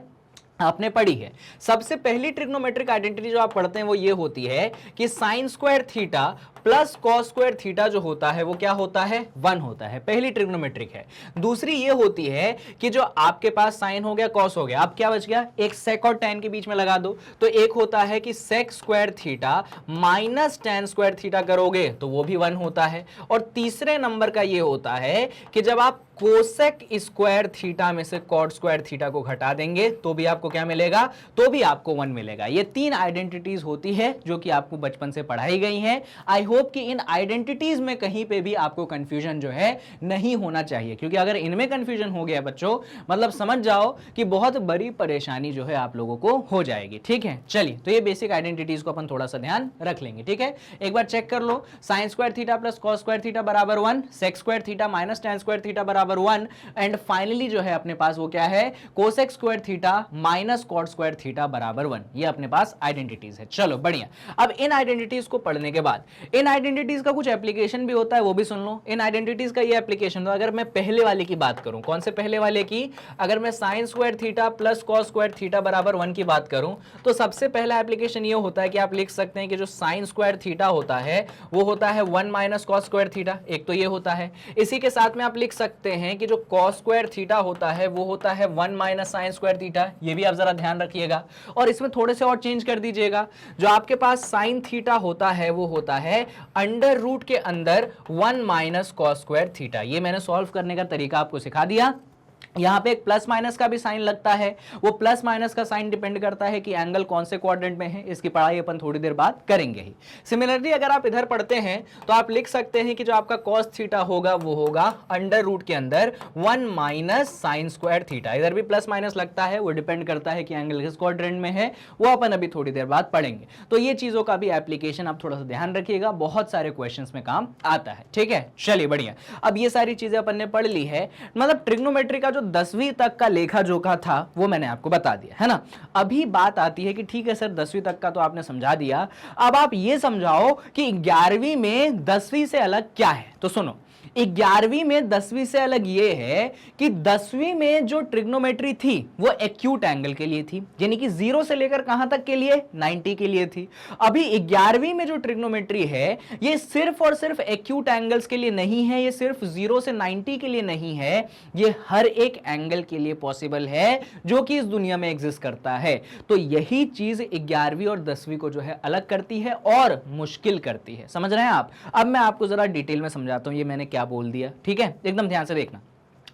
आपने पढ़ी है। सबसे पहली ट्रिग्नोमेट्रिक आइडेंटिटी जो आप पढ़ते हैं वो ये होती है कि sign square theta plus cos square theta जो होता है वो क्या होता है? 1 होता है। पहली ट्रिग्नोमेट्रिक है। दूसरी ये होती है कि जो आपके पास साइन हो गया, कॉस हो गया, अब क्या बच गया? एक सेक और टैन के बीच में लगा दो, तो एक होता है कि sec square theta minus tan square theta करोगे तो वो भी 1 होता है। और तीसरे नंबर का ये होता है कि जब आप कोसेक स्क्वायर थीटा में से कॉट स्क्वायर थीटा को घटा देंगे तो भी आपको क्या मिलेगा? तो भी आपको 1 मिलेगा। ये तीन आइडेंटिटीज होती है जो कि आपको बचपन से पढ़ाई गई हैं। आई होप कि इन आइडेंटिटीज में कहीं पे भी आपको कंफ्यूजन जो है नहीं होना चाहिए, क्योंकि अगर इनमें कंफ्यूजन हो गया बच्चों, मतलब समझ जाओ कि बहुत बड़ी परेशानी जो है आप लोगों को हो जाएगी। ठीक है, चलिए, तो ये बेसिक आइडेंटिटीज को अपन थोड़ा सा ध्यान रख लेंगे। ठीक है, एक बार चेक कर लो। Sine square theta plus cos square theta बराबर 1, sec square theta minus tan square theta बराबर 1, एंड फाइनली जो है अपने पास वो क्या है? Cosec square theta minus cot square theta बराबर 1। ये अपने पास आइडेंटिटीज है। चलो बढ़िया। अब इन आइडेंटिटीज को पढ़ने के बाद इन आइडेंटिटीज का कुछ एप्लीकेशन भी होता है, वो भी सुन लो। इन आइडेंटिटीज का ये एप्लीकेशन, तो अगर मैं पहले वाले की बात करूं, कौन से पहले वाले की, अगर मैं sign square theta plus cos square theta बराबर 1 की बात करूं, तो सबसे पहला एप्लीकेशन ये होता है कि आप लिख सकते हैं कि जो साइन स्क्वायर थीटा होता है वो होता है 1 माइनस कॉस स्क्वायर थीटा। एक तो ये होता है। इसी के साथ में आप लिख सकते हैं कि जो कॉस स्क्वायर थीटा होता है वो होता है 1 माइनस साइन स्क्वायर थीटा। ये भी आप जरा ध्यान रखिएगा। और इसमें थोड़े से और चेंज कर दीजिएगा। जो आपके पास साइन थीटा होता है वो होता है अंडर रूट के अंदर 1 माइनस कॉस स्क्वायर थीटा। ये मैंने सॉल्व करने का तरीका आपको सिखा दिया। यहां पे एक प्लस माइनस का भी साइन लगता है। वो प्लस माइनस का साइन डिपेंड करता है कि एंगल कौन से क्वाड्रेंट में है। इसकी पढ़ाई अपन थोड़ी देर बाद करेंगे ही। सिमिलरली अगर आप इधर पढ़ते हैं तो आप लिख सकते हैं कि जो आपका कॉस थीटा होगा वो होगा अंडर रूट के अंदर 1 माइनस साइन स्क्वायर थीटा। इधर भी प्लस माइनस लगता है, वो डिपेंड करता है कि एंगल किस क्वाड्रेंट में है, वो अपन अभी थोड़ी देर बाद पढ़ेंगे। तो ये चीजों का भी एप्लीकेशन आप थोड़ा सा ध्यान रखिएगा, बहुत सारे क्वेश्चन में काम आता है। ठीक है, चलिए बढ़िया। अब ये सारी चीजें अपन ने पढ़ ली है। मतलब ट्रिग्नोमेट्री का जो 10वीं तक का लेखा जोखा था वो मैंने आपको बता दिया है ना। अभी बात आती है कि ठीक है सर 10वीं तक का तो आपने समझा दिया, अब आप ये समझाओ कि 11वीं में 10वीं से अलग क्या है। तो सुनो, 11वीं में 10वीं से अलग ये है कि 10वीं में जो ट्रिग्नोमेट्री थी वो एक्यूट एंगल के लिए थी, यानी कि 0 से लेकर कहां तक के लिए, 90 के लिए थी। अभी 11वीं में जो ट्रिग्नोमेट्री है ये सिर्फ और सिर्फ एक्यूट एंगल्स के लिए नहीं है, ये सिर्फ 0 से 90 के लिए नहीं है, ये हर एक एंगल के लिए पॉसिबल है जो कि इस दुनिया में एग्जिस्ट करता है। तो यही चीज 11वीं और 10वीं को जो है अलग करती है और मुश्किल करती है। समझ रहे हैं आप? अब मैं आपको जरा डिटेल में समझाता हूं ये मैंने क्या बोल दिया। ठीक है, एकदम ध्यान से देखना।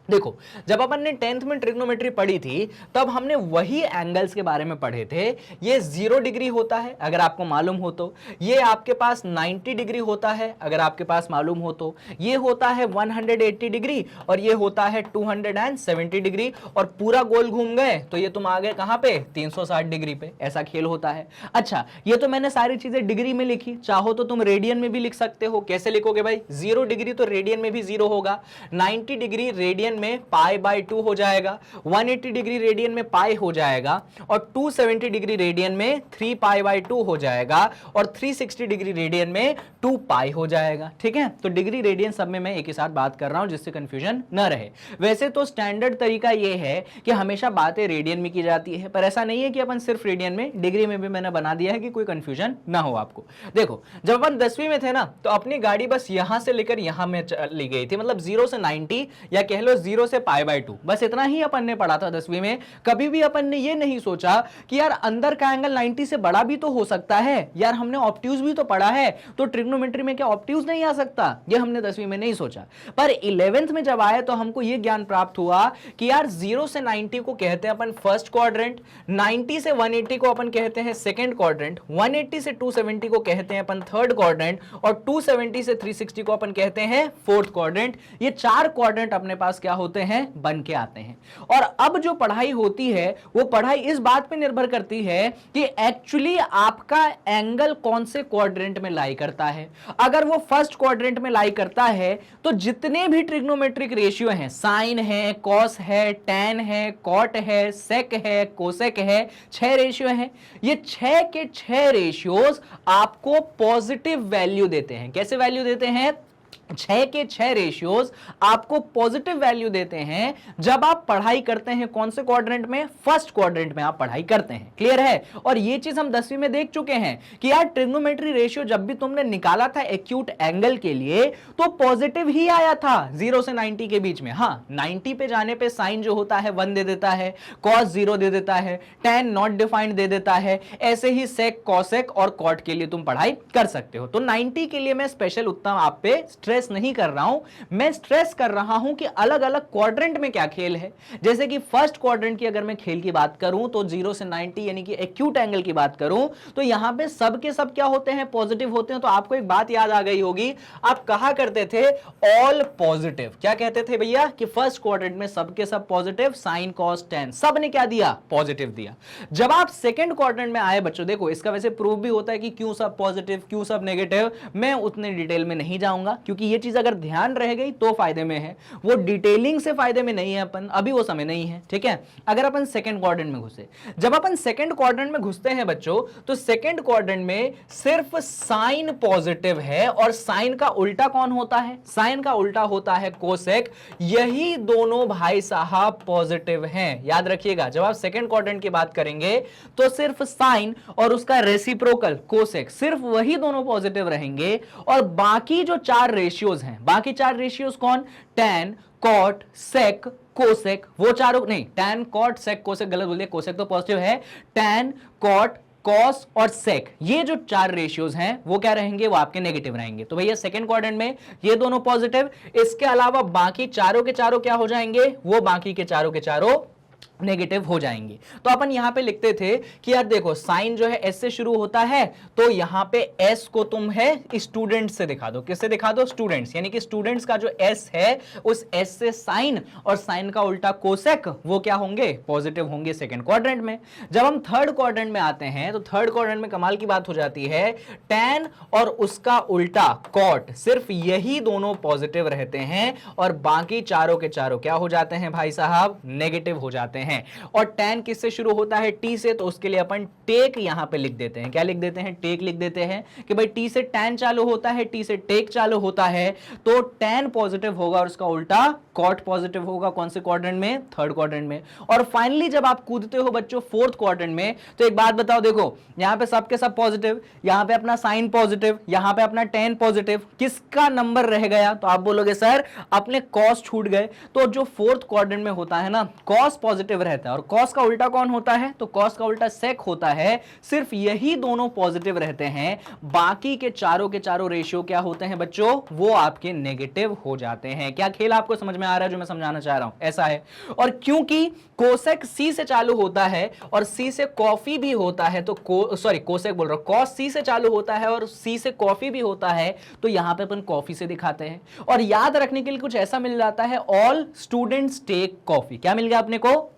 देखो, जब अपन ने 10th में ट्रिग्नोमेट्री पढ़ी थी तब हमने वही एंगल्स के बारे में पढ़े थे। ये 0 डिग्री होता है अगर आपको मालूम हो तो, ये आपके पास 90 डिग्री होता है अगर आपके पास मालूम हो तो, ये होता है 180 डिग्री और ये होता है 270 डिग्री, और पूरा गोल घूम गए तो ये तुम आ गए कहां पे, 360 डिग्री पे। ऐसा खेल होता है। अच्छा, ये तो मैंने सारी चीजें डिग्री में लिखी, चाहो तो तुम रेडियन में भी लिख सकते हो। कैसे लिखोगे भाई? 0 डिग्री तो रेडियन में भी 0 होगा, 90 डिग्री रेडियन में पाई बाय 2 हो जाएगा, 180 डिग्री रेडियन में पाई हो जाएगा, और 270 डिग्री रेडियन में 3 पाई बाय 2 हो जाएगा, और 360 डिग्री रेडियन में 2 पाई हो जाएगा। ठीक है, तो डिग्री रेडियन सब में मैं एक ही साथ बात कर रहा हूं जिससे कंफ्यूजन न रहे। वैसे तो स्टैंडर्ड तरीका यह है कि हमेशा बातें रेडियन में की जाती है, पर ऐसा नहीं है कि अपन सिर्फ रेडियन में, डिग्री में भी मैंने बना दिया है कि कोई कंफ्यूजन ना हो आपको। देखो, जब अपन 10वीं में थे ना तो अपनी गाड़ी बस यहां से लेकर यहां में ली गई थी, मतलब 0 से 90 या कह लो 0 से पाई बाय 2, बस इतना ही अपन ने पढ़ा था 10वीं में। कभी भी अपन ने ये नहीं सोचा कि यार अंदर का एंगल 90 से बड़ा भी तो हो सकता है। यार हमने ऑब्ट्यूज भी तो पढ़ा है, तो ट्रिग्नोमेट्री में क्या ऑब्ट्यूज नहीं आ सकता, ये हमने 10वीं में नहीं सोचा। पर 11th में जब आए तो हमको ये ज्ञान प्राप्त हुआ कि यार 0 से 90 को कहते हैं अपन फर्स्ट क्वाड्रेंट, 90 से 180 को अपन कहते हैं सेकंड क्वाड्रेंट, 180 से 270 को कहते हैं अपन थर्ड क्वाड्रेंट, और 270 से 360 को अपन कहते हैं फोर्थ क्वाड्रेंट। ये 4 क्वाड्रेंट अपने पास क्या होते हैं, बन के आते हैं। और अब जो पढ़ाई होती है वो पढ़ाई इस बात पे निर्भर करती है कि एक्चुअली आपका एंगल कौन से क्वाड्रेंट में लाई करता है। अगर वो फर्स्ट क्वाड्रेंट में लाई करता है तो जितने भी ट्रिग्नोमेट्रिक रेशियो हैं, साइन है, कॉस है, टैन है, कॉट है, सेक है, कोसेक है, 6 रेशियो हैं। ये 6 के 6 रेशियोज आपको पॉजिटिव वैल्यू देते हैं। कैसे वैल्यू देते हैं? 6 के 6 रेशियोज आपको पॉजिटिव वैल्यू देते हैं जब आप पढ़ाई करते हैं कौन से क्वाड्रेंट में, फर्स्ट क्वाड्रेंट में आप पढ़ाई करते हैं। क्लियर है? और ये चीज हम 10वीं में देख चुके हैं कि यार ट्रिग्नोमेट्री रेशियो जब भी तुमने निकाला था एक्यूट एंगल के लिए तो पॉजिटिव ही आया था 0 से 90 के बीच में। हाँ, 90 पे जाने पे साइन जो होता है 1 दे देता है, कॉस 0 दे देता है, टैन नॉट डिफाइंड दे देता है, ऐसे ही सेक, कॉसेक और कॉट के लिए तुम पढ़ाई कर सकते हो। तो 90 के लिए मैं स्पेशल उतना आप पे स्ट्रेस नहीं कर रहा हूं, मैं स्ट्रेस कर रहा हूं कि अलग अलग क्वाड्रेंट में क्या खेल है। जैसे कि फर्स्ट क्वाड्रेंट की अगर मैं खेल की बात करूं तो 0 से 90 यानी कि एक्यूट एंगल की बात करूं तो यहां पे सब के सब क्या होते हैं, पॉजिटिव होते हैं। तो आपको एक बात याद आ गई होगी, आप कहा करते थे ऑल पॉजिटिव। क्या कहते थे भैया कि फर्स्ट क्वाड्रेंट में सब के सब पॉजिटिव, साइन कॉस टैन सब ने क्या दिया, पॉजिटिव दिया। जब आप सेकंड क्वाड्रेंट में आए बच्चों, देखो इसका वैसे प्रूफ भी होता है कि क्यों सब पॉजिटिव, क्यों सब नेगेटिव, मैं उतने डिटेल में नहीं जाऊंगा क्योंकि ये चीज अगर ध्यान रह गई तो फायदे में है, वो डिटेलिंग से फायदे में नहीं है अपन, अभी वो समय नहीं है, ठीक है। अगर अपन सेकंड क्वाड्रेंट में घुसे, जब अपन सेकंड क्वाड्रेंट में घुसते हैं बच्चों, तो सेकंड क्वाड्रेंट में सिर्फ साइन पॉजिटिव है, और साइन का उल्टा कौन होता है? साइन का उल्टा होता है कोसेक। यही दोनों भाई साहब पॉजिटिव हैं, याद रखिएगा। जब आप सेकंड क्वाड्रेंट की बात करेंगे तो सिर्फ साइन और उसका रेसिप्रोकल कोसेक, सिर्फ वही दोनों पॉजिटिव रहेंगे, और बाकी जो चार रेशियोज हैं, बाकी चार रेशियोज कौन? टैन, कॉट, सेक, कोसेक, वो चारों नहीं, टैन, कॉट, सेक, कोसेक गलत बोल दिया, कोसेक तो पॉजिटिव है। टैन, कॉट, कॉस और सेक, ये जो चार रेशियोज हैं वो क्या रहेंगे? वो आपके नेगेटिव रहेंगे। तो भैया सेकंड क्वाड्रेंट में ये दोनों पॉजिटिव, इसके अलावा बाकी चारों के चारों क्या हो जाएंगे? वो बाकी के चारों नेगेटिव हो जाएंगे। तो अपन यहां पे लिखते थे कि यार देखो, साइन जो है एस से शुरू होता है, तो यहां पे एस को तुम है स्टूडेंट से दिखा दो। किससे दिखा दो? स्टूडेंट्स, यानी कि स्टूडेंट्स का जो एस है, उस एस से साइन और साइन का उल्टा कोसेक, वो क्या होंगे? पॉजिटिव होंगे सेकंड क्वाड्रेंट में। जब हम थर्ड क्वाड्रेंट में आते हैं तो थर्ड क्वाड्रेंट में कमाल की बात हो जाती है, टैन और उसका उल्टा कॉट, सिर्फ यही दोनों पॉजिटिव रहते हैं, और बाकी चारों के चारों क्या हो जाते हैं भाई साहब? नेगेटिव हो जाते हैं। और टैन किससे शुरू होता है? टी से, तो उसके लिए अपन टेक यहां पे लिख देते हैं। क्या लिख देते हैं? टेक लिख देते हैं कि भाई टी से टैन चालू होता है, टी से टेक चालू होता है, तो टैन पॉजिटिव होगा और उसका उल्टा कॉट पॉजिटिव होगा। कौन से क्वाड्रेंट में? थर्ड क्वाड्रेंट में। और फाइनली जब आप कूदते हो बच्चों फोर्थ क्वाड्रेंट में, तो एक बात बताओ, देखो यहां पे सबके सब पॉजिटिव, यहां पे अपना साइन पॉजिटिव, यहां पे अपना टैन पॉजिटिव, किसका नंबर रह गया? तो आप बोलोगे सर अपने कॉस छूट गए। तो जो फोर्थ क्वाड्रेंट में होता है ना, कॉस पॉजिटिव रहता है, और कॉस का उल्टा कौन होता है? तो कॉस का उल्टा सेक होता है। सिर्फ यही दोनों पॉजिटिव रहते हैं, बाकी के चारों रेशियो क्या होते हैं बच्चों? वो आपके नेगेटिव हो जाते हैं। क्या खेल आपको समझ में आ रहा है जो मैं समझाना चाह रहा हूं? ऐसा है। और क्योंकि कोसेक सी से चालू होता है और सी से कॉफी भी होता है, तो कोसेक बोल रहा हूं, कॉस सी से चालू होता है और सी से कॉफी भी होता है, तो यहां पे अपन कॉफी से दिखाते हैं। और याद रखने के लिए कुछ ऐसा मिल जाता है, ऑल स्टूडेंट्स टेक कॉफी। क्या मिल गया अपने को?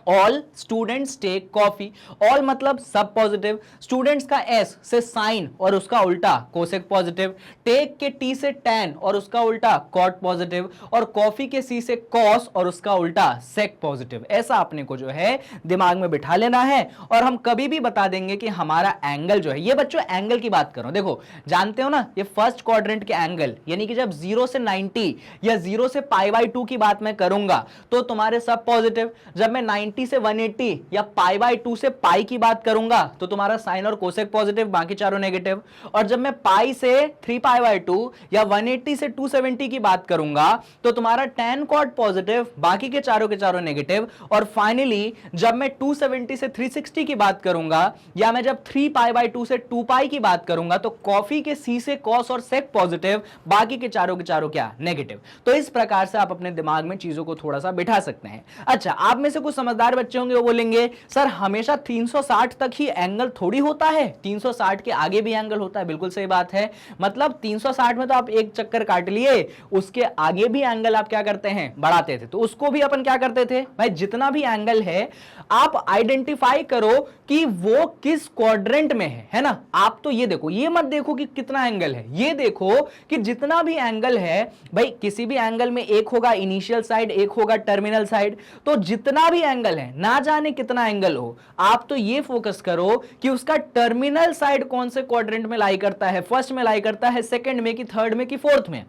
All students take coffee. All मतलब सब पॉजिटिव, स्टूडेंट्स का एस से साइन और उसका उल्टा कोसेक पॉजिटिव, टेक के टी से टैन और उसका उल्टा कॉट पॉजिटिव, और कॉफी के सी से कॉस और उसका उल्टा सेक पॉजिटिव। ऐसा अपने को जो है दिमाग में बिठा लेना है। और हम कभी भी बता देंगे कि हमारा एंगल जो है, ये बच्चों एंगल की बात करो, देखो जानते हो ना, ये फर्स्ट क्वाड्रेंट के एंगल, यानी कि जब 0 से 90 या 0 से π/2 की बात मैं करूंगा तो तुम्हारे सब पॉजिटिव, जब मैं 90 से 180 या π/2 से पाई की बात करूंगा तो तुम्हारा साइन और कोसेक पॉजिटिव, बाकी चारों नेगेटिव। और जब मैं पाई से 3π/2 या 180 से 270 की बात करूंगा तो तुम्हारा टैन कॉट पॉजिटिव, बाकी के चारों नेगेटिव। और फाइनली जब मैं 270 से 360 की बात करूंगा, या मैं जब 3π/2 से 2π की बात करूंगा, तो कॉफी के सी से कॉस और सेक पॉजिटिव, बाकी के चारों क्या? नेगेटिव। तो इस प्रकार से आप अपने दिमाग में चीजों को थोड़ा सा बिठा सकते हैं। अच्छा, आप में से कुछ समझदार बच्चे होंगे, वो बोलेंगे सर हमेशा 360 तक ही एंगल थोड़ी होता है, 360 के आगे भी एंगल होता है। बिल्कुल सही बात है, मतलब 360 में तो आप एक चक्कर काट लिए, उसके आगे भी एंगल आप क्या करते हैं? बढ़ाते थे। तो उसको भी अपन क्या करते थे भाई, जितना भी एंगल है आप आइडेंटिफाई करो कि वो किस क्वाड्रेंट में है ना। आप तो ये देखो, ये मत देखो कि कितना एंगल है, ये देखो कि जितना भी एंगल है भाई, किसी भी एंगल में एक होगा इनिशियल साइड, एक होगा टर्मिनल साइड, तो जितना भी एंगल है, ना जाने कितना एंगल हो, आप तो ये फोकस करो कि उसका टर्मिनल साइड कौन से क्वाड्रेंट में लाई करता है, फर्स्ट में लाई करता है, सेकंड में कि थर्ड में कि फोर्थ में।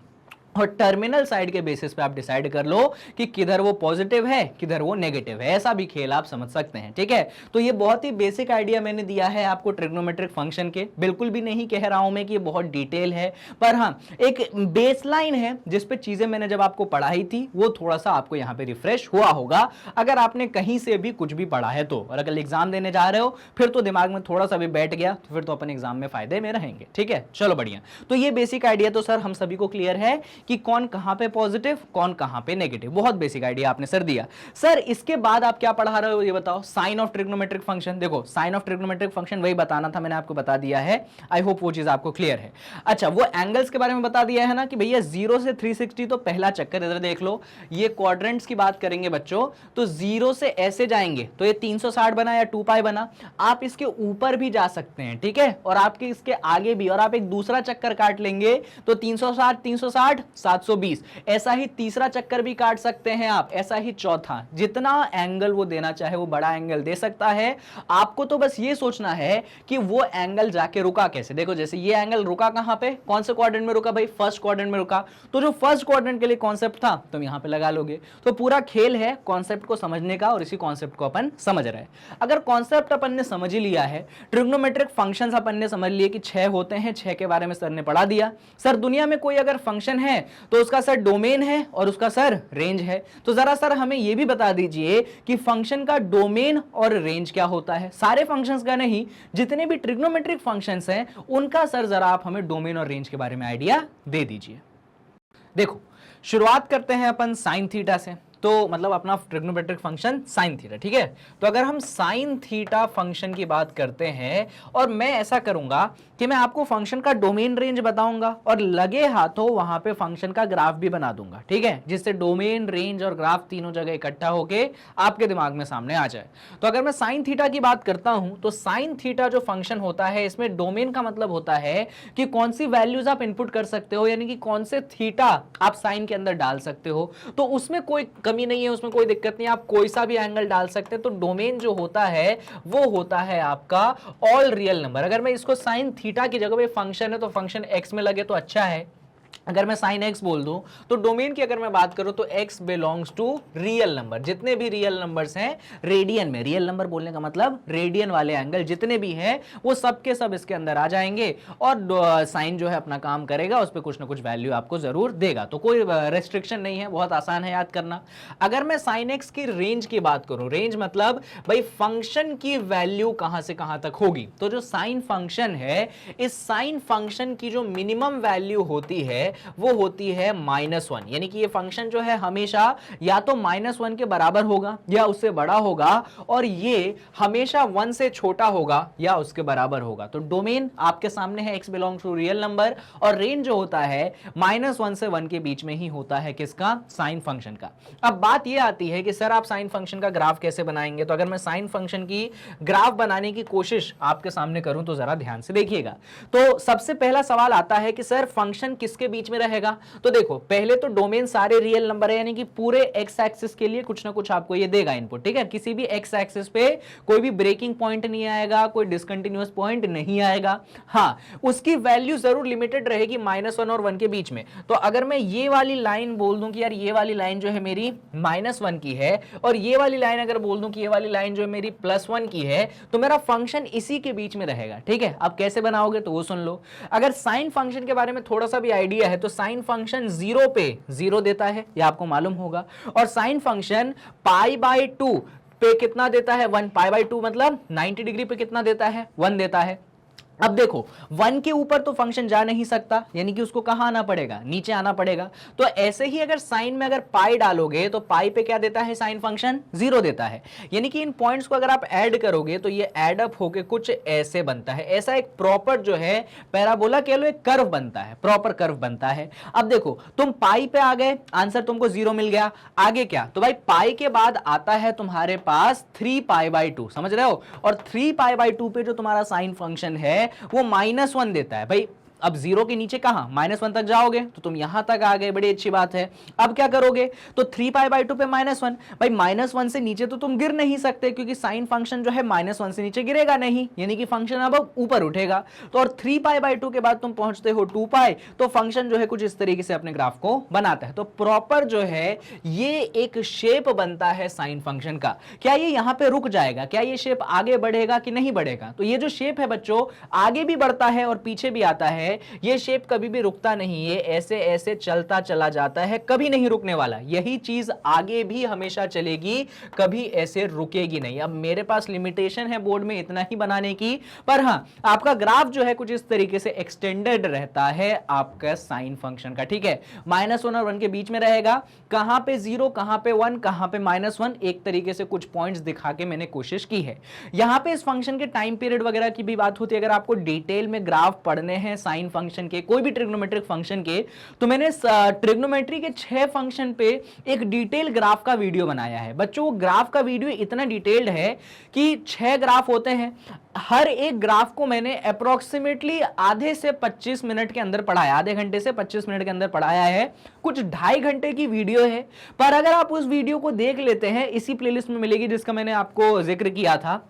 और टर्मिनल साइड के बेसिस पे आप डिसाइड कर लो कि किधर वो पॉजिटिव है, किधर वो नेगेटिव है। ऐसा भी खेल आप समझ सकते हैं, ठीक है। तो ये बहुत ही बेसिक आइडिया मैंने दिया है आपको ट्रिग्नोमेट्रिक फंक्शन के। बिल्कुल भी नहीं कह रहा हूं मैं कि ये बहुत डिटेल है, पर हाँ एक बेसलाइन है जिस पे चीजें मैंने जब आपको पढ़ाई थी वो थोड़ा सा आपको यहाँ पे रिफ्रेश हुआ होगा, अगर आपने कहीं से भी कुछ भी पढ़ा है तो। और अगर एग्जाम देने जा रहे हो फिर तो दिमाग में थोड़ा सा भी बैठ गया तो फिर तो अपन एग्जाम में फायदे में रहेंगे, ठीक है। चलो बढ़िया। तो ये बेसिक आइडिया तो सर हम सभी को क्लियर है कि कौन कहां पे पॉजिटिव कौन कहां पे नेगेटिव। बहुत बेसिक आइडिया आपने सर दिया। सर इसके बाद आप क्या पढ़ा रहे हो ये बताओ। साइन ऑफ ट्रिग्नोमेट्रिक फंक्शन, देखो साइन ऑफ ट्रिग्नोमेट्रिक फंक्शन वही बताना था, मैंने आपको बता दिया है। आई होप वो चीज आपको क्लियर है। अच्छा वो एंगल्स के बारे में बता दिया है ना कि भैया 0 से 360 तो पहला चक्कर, इधर देख लो, ये क्वाड्रेंट्स की बात करेंगे बच्चों, तो 0 से ऐसे जाएंगे तो ये 360 बना या 2 पाई बना। आप इसके ऊपर भी जा सकते हैं, ठीक है, और आपके इसके आगे भी, और आप एक दूसरा चक्कर काट लेंगे तो 360 360 720, ऐसा ही तीसरा चक्कर भी काट सकते हैं आप, ऐसा ही चौथा। जितना एंगल वो देना चाहे वो बड़ा एंगल दे सकता है। आपको तो बस ये सोचना है कि वो एंगल जाके रुका कैसे। देखो जैसे ये एंगल रुका कहां पे, कौन से क्वाड्रेंट में रुका भाई, फर्स्ट क्वाड्रेंट में रुका, तो जो फर्स्ट क्वाड्रेंट के लिए कॉन्सेप्ट था तुम यहां पे लगा लोगे। तो पूरा खेल है कॉन्सेप्ट को समझने का, और इसी कॉन्सेप्ट को अपन समझ रहे हैं। अगर कॉन्सेप्ट अपन ने समझ ही लिया है, ट्रिग्नोमेट्रिक फंक्शंस अपन ने समझ लिए कि 6 होते हैं, 6 के बारे में सर ने पढ़ा दिया। सर दुनिया में कोई अगर फंक्शन है तो उसका सर डोमेन है और उसका सर रेंज है, तो जरा सर हमें यह भी बता दीजिए कि फंक्शन का डोमेन और रेंज क्या होता है। सारे फंक्शंस का नहीं, जितने भी ट्रिग्नोमेट्रिक फंक्शंस हैं उनका सर जरा आप हमें डोमेन और रेंज के बारे में आइडिया दे दीजिए। देखो शुरुआत करते हैं अपन साइन थीटा से, तो मतलब अपना ट्रिग्नोमेट्रिक फंक्शन साइन थीटा, ठीक है। तो अगर हम साइन थीटा फंक्शन की बात करते हैं, और मैं ऐसा करूंगा कि मैं आपको फंक्शन का डोमेन रेंज बताऊंगा और लगे हाथों वहां पे फंक्शन का ग्राफ भी बना दूंगा, ठीक है, जिससे डोमेन रेंज और ग्राफ तीनों जगह इकट्ठा होके आपके दिमाग में सामने आ जाए। तो अगर मैं साइन थीटा की बात करता हूं, तो साइन थीटा जो फंक्शन होता है, इसमें डोमेन का मतलब होता है कि कौन सी वैल्यूज आप इनपुट कर सकते हो, यानी कि कौन से थीटा आप साइन के अंदर डाल सकते हो। तो उसमें कोई कमी नहीं है, उसमें कोई दिक्कत नहीं, आप कोई सा भी एंगल डाल सकते हैं। तो डोमेन जो होता है वो होता है आपका ऑल रियल नंबर। अगर मैं इसको साइन थीटा की जगह पे फंक्शन है तो फंक्शन एक्स में लगे तो अच्छा है। अगर मैं साइन एक्स बोल दूं तो डोमेन की अगर मैं बात करूं तो X belongs to real number. जितने भी रियल नंबर्स हैं रेडियन में, रियल नंबर बोलने का मतलब रेडियन वाले एंगल जितने भी हैं वो सब के सब इसके अंदर आ जाएंगे, और साइन जो है अपना काम करेगा, उस पर कुछ ना कुछ वैल्यू आपको जरूर देगा। तो कोई रेस्ट्रिक्शन नहीं है, बहुत आसान है याद करना। अगर मैं साइन एक्स की रेंज की बात करूं, रेंज मतलब भाई फंक्शन की वैल्यू कहां से कहां तक होगी, तो जो साइन फंक्शन है, इस साइन फंक्शन की जो मिनिमम वैल्यू होती है वो होती है -1, यानी कि ये फंक्शन जो है हमेशा या तो -1 के बराबर होगा या उससे बड़ा होगा, और ये हमेशा 1 से छोटा होगा या उसके बराबर होगा। तो डोमेन आपके सामने है, x belongs to real number, और रेंज जो होता है -1 से 1 के बीच में ही होता है, किसका, साइन फंक्शन का। अब बात ये आती है कि सर आप साइन फंक्शन का ग्राफ कैसे बनाएंगे। तो अगर मैं साइन फंक्शन की ग्राफ बनाने की कोशिश आपके सामने करूं तो जरा ध्यान से देखिएगा। तो सबसे पहला सवाल आता है कि सर फंक्शन किसके बीच में रहेगा। तो देखो पहले तो डोमेन सारे रियल नंबर है, यानी कि पूरे एक्स एक्सिस के लिए कुछ ना कुछ आपको ये देगा इनपुट, ठीक है। किसी भी एक्स एक्सिस पे कोई भी ब्रेकिंग पॉइंट नहीं आएगा, कोई डिसकंटिन्यूअस पॉइंट नहीं आएगा। हाँ, उसकी वैल्यू जरूर लिमिटेड रहेगी -1 और 1 के बीच में। तो अगर मैं ये वाली लाइन बोल दूं कि यार ये वाली लाइन जो है मेरी -1 की है, और ये वाली लाइन अगर बोल दूं कि ये वाली लाइन जो है मेरी +1 की है, तो मेरा फंक्शन इसी के बीच में रहेगा, ठीक है। अब कैसे बनाओगे तो वो सुन लो। अगर साइन फंक्शन के बारे में थोड़ा सा भी आइडिया है तो साइन फंक्शन 0 पे 0 देता है, ये आपको मालूम होगा, और साइन फंक्शन π/2 पे कितना देता है, 1। π/2 मतलब 90 डिग्री पे कितना देता है, 1 देता है। अब देखो 1 के ऊपर तो फंक्शन जा नहीं सकता, यानी कि उसको कहां आना पड़ेगा, नीचे आना पड़ेगा। तो ऐसे ही अगर साइन में अगर पाई डालोगे तो पाई पे क्या देता है, साइन फंक्शन 0 देता है। यानी कि इन पॉइंट्स को अगर आप ऐड करोगे तो ये ऐड अप होके कुछ ऐसे बनता है। ऐसा एक प्रॉपर जो है पैराबोला कह लो, एक कर्व बनता है, प्रॉपर कर्व बनता है। अब देखो तुम पाई पे आ गए, आंसर तुमको 0 मिल गया। आगे क्या, तो भाई पाई के बाद आता है तुम्हारे पास 3π/2, समझ रहे हो, और 3π/2 पे जो तुम्हारा साइन फंक्शन है वो -1 देता है। भाई अब 0 के नीचे कहां, -1 तक जाओगे तो तुम यहां तक आ गए, बड़ी अच्छी बात है। अब क्या करोगे, तो 3π/2 पे -1, भाई -1 से नीचे तो तुम गिर नहीं सकते, क्योंकि साइन फंक्शन जो है -1 से नीचे गिरेगा नहीं, यानी कि फंक्शन अब ऊपर उठेगा। तो और 3π/2 के बाद तुम पहुंचते हो 2π, तो फंक्शन जो है कुछ इस तरीके से अपने ग्राफ को बनाता है। तो प्रॉपर जो है ये एक शेप बनता है साइन फंक्शन का। क्या ये यहां पे रुक जाएगा, क्या ये शेप आगे बढ़ेगा कि नहीं बढ़ेगा, तो ये जो शेप है बच्चों आगे भी बढ़ता है और पीछे भी आता है। है ये शेप कभी भी रुकता नहीं, ये ऐसे ऐसे चलता चला जाता है, कभी नहीं रुकने वाला। यही चीज आगे भी हमेशा चलेगी, कभी ऐसे रुकेगी नहीं। अब मेरे पास लिमिटेशन है बोर्ड में इतना ही बनाने की, पर हां आपका ग्राफ जो है कुछ इस तरीके से एक्सटेंडेड रहता है आपका साइन फंक्शन का, ठीक है। -1 और 1 के बीच में रहेगा, कहां पे 0 कहां पे 1 कहां पे -1, एक तरीके से कुछ पॉइंट्स दिखा के मैंने कोशिश की है। यहां पे इस फंक्शन के टाइम पीरियड वगैरह की भी बात होती है। अगर आपको डिटेल में ग्राफ पढ़ने हैं साइन फंक्शन के, कोई भी ट्रिग्नोमेट्रिक फंक्शन के, तो मैंने ट्रिग्नोमेट्री के 6 फंक्शन पे एक डिटेल ग्राफ का वीडियो बनाया है। बच्चों वो ग्राफ का वीडियो इतना डिटेल्ड है कि 6 ग्राफ होते हैं, हर एक ग्राफ को मैंने अप्रोक्सीमेटली आधे से 25 मिनट के अंदर पढ़ाया, आधे घंटे से 25 मिनट के अंदर पढ़ाया है। कुछ 2.5 घंटे की वीडियो है, पर अगर आप उस वीडियो को देख लेते हैं, इसी प्लेलिस्ट में मिलेगी जिसका मैंने आपको जिक्र किया था,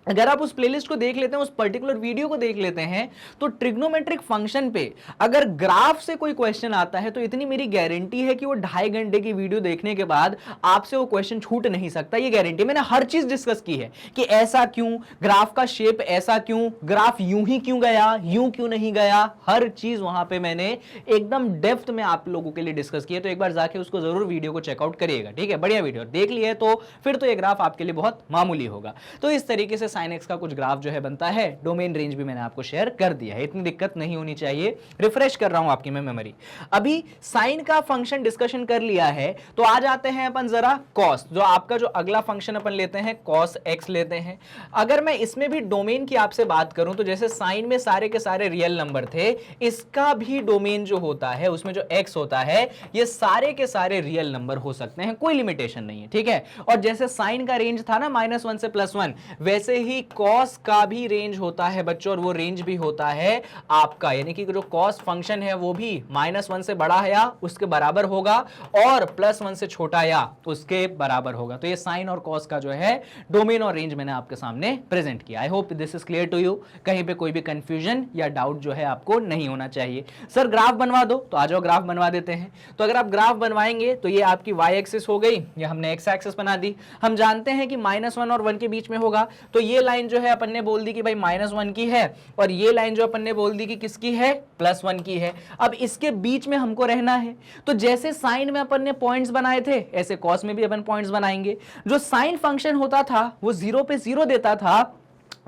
अगर आप उस प्लेलिस्ट को देख लेते हैं, उस पर्टिकुलर वीडियो को देख लेते हैं, तो ट्रिग्नोमेट्रिक फंक्शन पे अगर ग्राफ से कोई क्वेश्चन आता है तो इतनी मेरी गारंटी है कि वो 2.5 घंटे की वीडियो देखने के बाद आपसे वो क्वेश्चन छूट नहीं सकता। ये गारंटी, मैंने हर चीज डिस्कस की है कि ऐसा क्यों, ग्राफ का शेप ऐसा क्यों, ग्राफ यूं ही क्यों गया, यूं क्यों नहीं गया, हर चीज वहां पे मैंने एकदम डेप्थ में आप लोगों के लिए डिस्कस की है। तो एक बार जाके उसको जरूर वीडियो को चेकआउट करिएगा, ठीक है। बढ़िया वीडियो देख लिए तो फिर तो ये ग्राफ आपके लिए बहुत मामूली होगा। तो इस तरीके से sin x का कुछ ग्राफ जो है बनता है। डोमेन रेंज भी मैंने आपको शेयर कर दिया है, इतनी दिक्कत नहीं होनी चाहिए। रिफ्रेश कर रहा हूं आपकी मैं मेमोरी। अभी साइन का फंक्शन डिस्कशन कर लिया है, तो आ जाते हैं अपन जरा कॉस, जो आपका जो अगला फंक्शन अपन लेते हैं कॉस x लेते हैं। अगर मैं इसमें भी डोमेन की आपसे बात करूं तो जैसे साइन में सारे के सारे रियल नंबर थे, इसका भी डोमेन जो होता है उसमें जो x होता है ये सारे के सारे रियल नंबर हो सकते हैं, कोई लिमिटेशन नहीं है, ठीक है। और जैसे साइन का रेंज था ना -1 से +1, वैसे ही कॉस का भी रेंज होता है बच्चों, और वो रेंज भी होता है आपका, यानी कि जो कॉस फंक्शन है वो भी -1 से बड़ा है या उसके बराबर होगा, और +1 से छोटा या उसके बराबर होगा। तो ये साइन और कॉस का जो है डोमेन और रेंज मैंने आपके सामने प्रेजेंट किया। I hope this is clear to you. कहीं पे कोई भी कंफ्यूजन या डाउट जो है आपको नहीं होना चाहिए। सर ग्राफ बनवा दो, तो आ जाओ ग्राफ बनवा देते हैं। तो अगर आप ग्राफ बनवाएंगे तो ये आपकी y एक्सिस हो गई, या हमने x एक्सिस बना दी। हम जानते हैं कि -1 और 1 के बीच में होगा, तो ये लाइन जो है अपन ने बोल दी कि भाई -1 की है, और ये लाइन जो अपन ने बोल दी कि किसकी है, +1 की है। अब इसके बीच में हमको रहना है, तो जैसे साइन में अपन ने पॉइंट्स बनाए थे ऐसे कॉस में भी अपन पॉइंट्स बनाएंगे। जो साइन फंक्शन होता था वो 0 पे 0 देता था,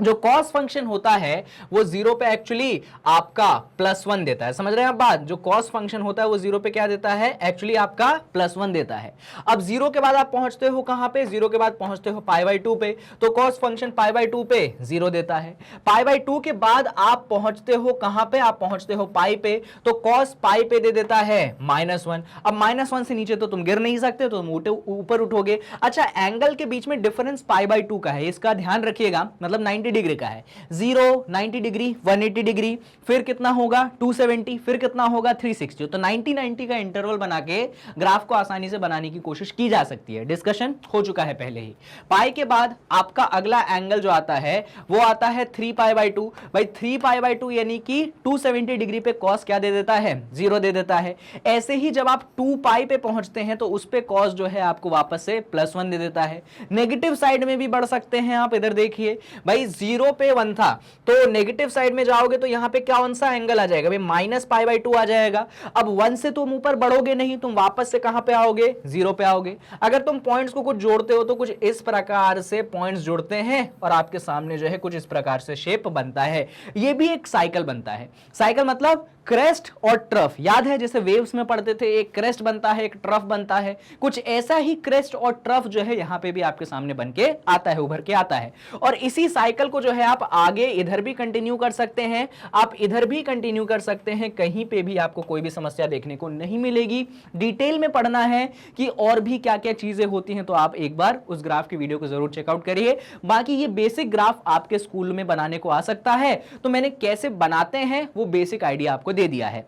जो कॉस फंक्शन होता है वो 0 पे एक्चुअली आपका +1 देता है। समझ रहे हैं आप बात? जो कॉस फंक्शन होता है वो 0 पे क्या देता है, एक्चुअली आपका +1 देता है। अब 0 के बाद आप पहुंचते हो कहां पे, 0 के बाद पहुंचते हो π/2 पे, तो कॉस फंक्शन π/2 पे 0 देता है। π/2 के बाद आप पहुंचते हो कहां पे, आप पहुंचते हो पाई पे, तो कॉस पाई पे दे देता है -1। अब -1 से नीचे तो तुम गिर नहीं सकते, तो तुम ऊपर उठोगे। अच्छा, एंगल के बीच में डिफरेंस π/2 का है, इसका ध्यान रखिएगा, मतलब 90 डिग्री का है। 0 90 डिग्री, 180 डिग्री, फिर कितना होगा 270, फिर कितना होगा 360। तो 90 का इंटरवल बना के ग्राफ को आसानी से बनाने की कोशिश की जा सकती है, डिस्कशन हो चुका है पहले ही। पाई के बाद आपका अगला एंगल जो आता है वो आता है 3π/2। भाई 3π/2 यानी कि 270 डिग्री पे कॉस क्या दे देता है, 0 दे देता है। ऐसे ही जब आप 2π पे पहुंचते हैं तो उस पे कॉस जो है आपको वापस से +1 दे देता है। नेगेटिव साइड में भी बढ़ सकते हैं आप, इधर देखिए भाई 0 पे 1 था, तो नेगेटिव साइड में जाओगे तो यहां पे कौन सा एंगल आ जाएगा, भाई -π/2 आ जाएगा। अब 1 से तुम ऊपर बढ़ोगे नहीं, तुम वापस से कहां पे आओगे, 0 पे आओगे। अगर तुम पॉइंट्स को कुछ जोड़ते हो तो कुछ इस प्रकार से पॉइंट्स जुड़ते हैं और आपके सामने जो है कुछ इस प्रकार से शेप बनता है। ये भी एक साइकिल बनता है। साइकिल मतलब क्रेस्ट और ट्रफ, याद है जैसे वेव्स में पढ़ते थे, एक क्रेस्ट बनता है एक ट्रफ बनता है, कुछ ऐसा ही क्रेस्ट और ट्रफ जो है यहां पे भी आपके सामने बन के आता है, उभर के आता है। और इसी साइकिल को जो है आप आगे इधर भी कंटिन्यू कर सकते हैं, आप इधर भी कंटिन्यू कर सकते हैं, कहीं पे भी आपको कोई भी समस्या देखने को नहीं मिलेगी। डिटेल में पढ़ना है कि और भी क्या क्या चीजें होती हैं तो आप एक बार उस ग्राफ की वीडियो को जरूर चेकआउट करिए। बाकी ये बेसिक ग्राफ आपके स्कूल में बनाने को आ सकता है, तो मैंने कैसे बनाते हैं वो बेसिक आइडिया आपको दे दिया है।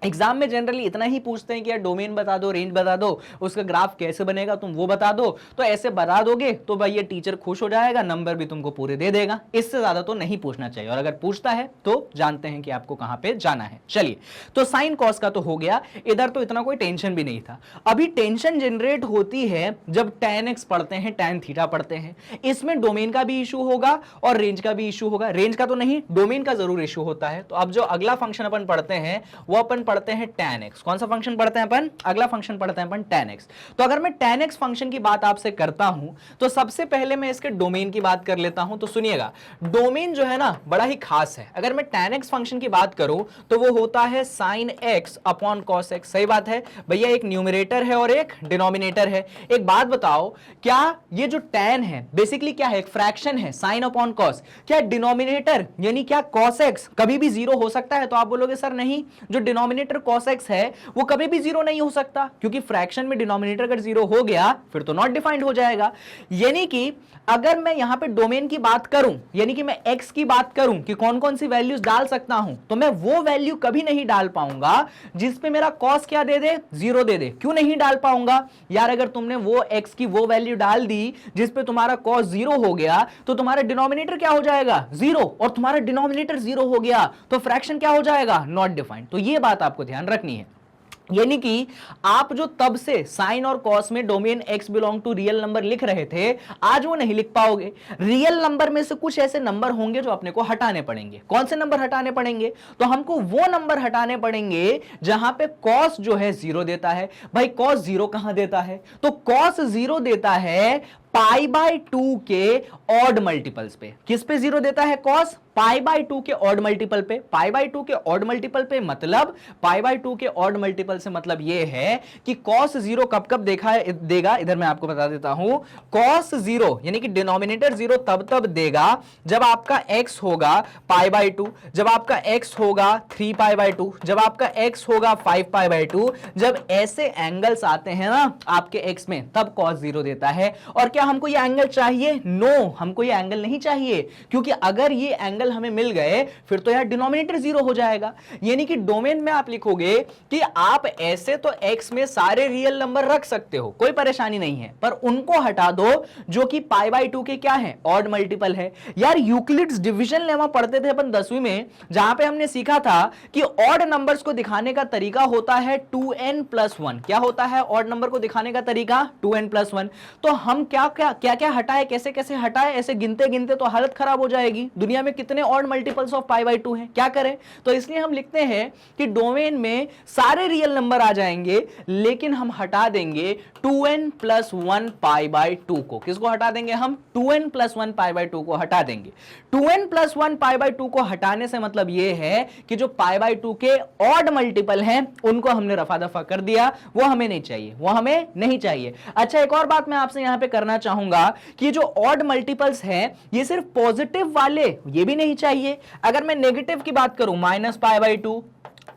एग्जाम में जनरली इतना ही पूछते हैं कि यार डोमेन बता दो, रेंज बता दो, उसका ग्राफ कैसे बनेगा तुम वो बता दो। तो ऐसे बता दोगे तो भाई ये टीचर खुश हो जाएगा, नंबर भी तुमको पूरे दे देगा। इससे ज्यादा तो नहीं पूछना चाहिए, और अगर पूछता है तो जानते हैं कि आपको कहां पे जाना है। चलिए, तो साइन कॉस का तो हो गया, इधर तो इतना कोई टेंशन भी नहीं था। अभी टेंशन जनरेट होती है जब tan x पढ़ते हैं, tan थीटा पढ़ते हैं। इसमें डोमेन का भी इशू होगा और रेंज का भी इशू होगा। रेंज का तो नहीं, डोमेन का जरूर इशू होता है। तो अब जो अगला फंक्शन अपन पढ़ते हैं वो अपन पढ़ते हैं tan x। कौन सा फंक्शन पढ़ते हैं अपन? अगला फंक्शन पढ़ते हैं अपन tan x। तो अगर मैं tan x फंक्शन की बात आपसे करता हूं तो सबसे पहले मैं इसके डोमेन की बात कर लेता हूं। तो सुनिएगा, डोमेन जो है ना बड़ा ही खास है। अगर मैं tan x फंक्शन की बात करूं तो वो होता है sin x upon cos x। सही बात है भैया, एक न्यूमरेटर है और एक डिनोमिनेटर है। एक बात बताओ, क्या ये जो tan है बेसिकली क्या है? एक फ्रैक्शन है, sin अपॉन cos। क्या डिनोमिनेटर यानी क्या cos x कभी भी जीरो हो सकता है? तो आप बोलोगे सर नहीं, जो डिनोमिनेटर cos x है वो कभी भी जीरो नहीं हो सकता, क्योंकि फ्रैक्शन में डिनोमिनेटर अगर जीरो हो गया फिर तो नॉट डिफाइंड हो जाएगा। यानी कि अगर मैं यहां पे डोमेन की बात करूं, यानी कि मैं x की बात करूं कि कौन कौन सी वैल्यूज डाल सकता हूं, तो मैं वो वैल्यू कभी नहीं डाल पाऊंगा जिस पे मेरा cos क्या दे दे? जीरो दे दे। क्यों नहीं डाल पाऊंगा यार? अगर तुमने वो x की वो वैल्यू डाल दी जिस पे तुम्हारा cos जीरो हो गया तो तुम्हारा डिनोमिनेटर क्या हो जाएगा? जीरो। और तुम्हारा डिनोमिनेटर जीरो हो गया तो फ्रैक्शन क्या हो जाएगा? Not defined. तो ये बात आपको ध्यान रखनी है। यानी कि आप जो तब से साइन और कॉस में domain x belong to real number लिख रहे थे, आज वो नहीं लिख पाओगे। रियल नंबर में से कुछ ऐसे नंबर होंगे जो अपने को हटाने पड़ेंगे। कौन से नंबर हटाने पड़ेंगे? तो हमको वो नंबर हटाने पड़ेंगे जहां पे कॉस जो है जीरो देता है। भाई कॉस जीरो कहां देता है? तो कॉस जीरो देता है पाई बाय 2 के ऑड मल्टीपल्स पे। किस पे जीरो देता है कॉस? पाई बाय 2 के ऑड मल्टीपल पे। पाई बाय 2 के ऑड मल्टीपल पे मतलब पाई बाय 2 के ऑड मल्टीपल से मतलब ये है कि कॉस जीरो कब कब देगा, इधर मैं आपको बता देता हूं। कॉस जीरो यानी कि डिनोमिनेटर जीरो तब तब देगा जब आपका x होगा पाई बाय 2, जब आपका x होगा 3 पाई बाय 2, जब आपका x होगा 5 पाई बाय 2। जब ऐसे एंगल्स आते हैं ना आपके x में तब कॉस जीरो देता है। और क्या हमको ये एंगल चाहिए? नो, हमको ये एंगल नहीं चाहिए, क्योंकि अगर ये एंगल हमें मिल गए फिर तो यार डिनोमिनेटर जीरो हो जाएगा। यानी कि डोमेन में आप लिखोगे कि आप ऐसे तो x में सारे रियल नंबर रख सकते हो, कोई परेशानी नहीं है, पर उनको हटा दो जो कि पाई बाय 2 के क्या है? ऑड मल्टीपल है। यार यूक्लिड्स डिवीजन लेमा पढ़ते थे अपन 10वीं में, जहां पे हमने सीखा था कि ऑड नंबर्स को दिखाने का तरीका होता है 2n+1। क्या होता है ऑड नंबर को दिखाने का तरीका? 2n+1। तो हम क्या क्या हटाए, कैसे कैसे हटाए, ऐसे गिनते गिनते तो हालत खराब हो जाएगी। दुनिया में कितने odd multiples of pi by 2 हैं, क्या करें? तो इसलिए हम लिखते हैं कि डोमेन में सारे रियल नंबर आ जाएंगे, लेकिन हम हटा देंगे 2n+1 पाई बाय 2 को। किसको हटा देंगे हम? 2n+1 पाई बाय 2 को हटा देंगे। 2n+1 पाई बाय 2 को हटाने से मतलब यह है कि जो पाई बाय 2 के ऑड मल्टीपल हैं उनको हमने रफा दफा कर दिया, वो हमें नहीं चाहिए, वो हमें नहीं चाहिए। अच्छा, एक और बात मैं आपसे यहां पे करना चाहूंगा कि जो ऑड मल्टीपल्स हैं ये सिर्फ पॉजिटिव वाले ये भी नहीं चाहिए। अगर मैं नेगेटिव की बात करूं -π/2,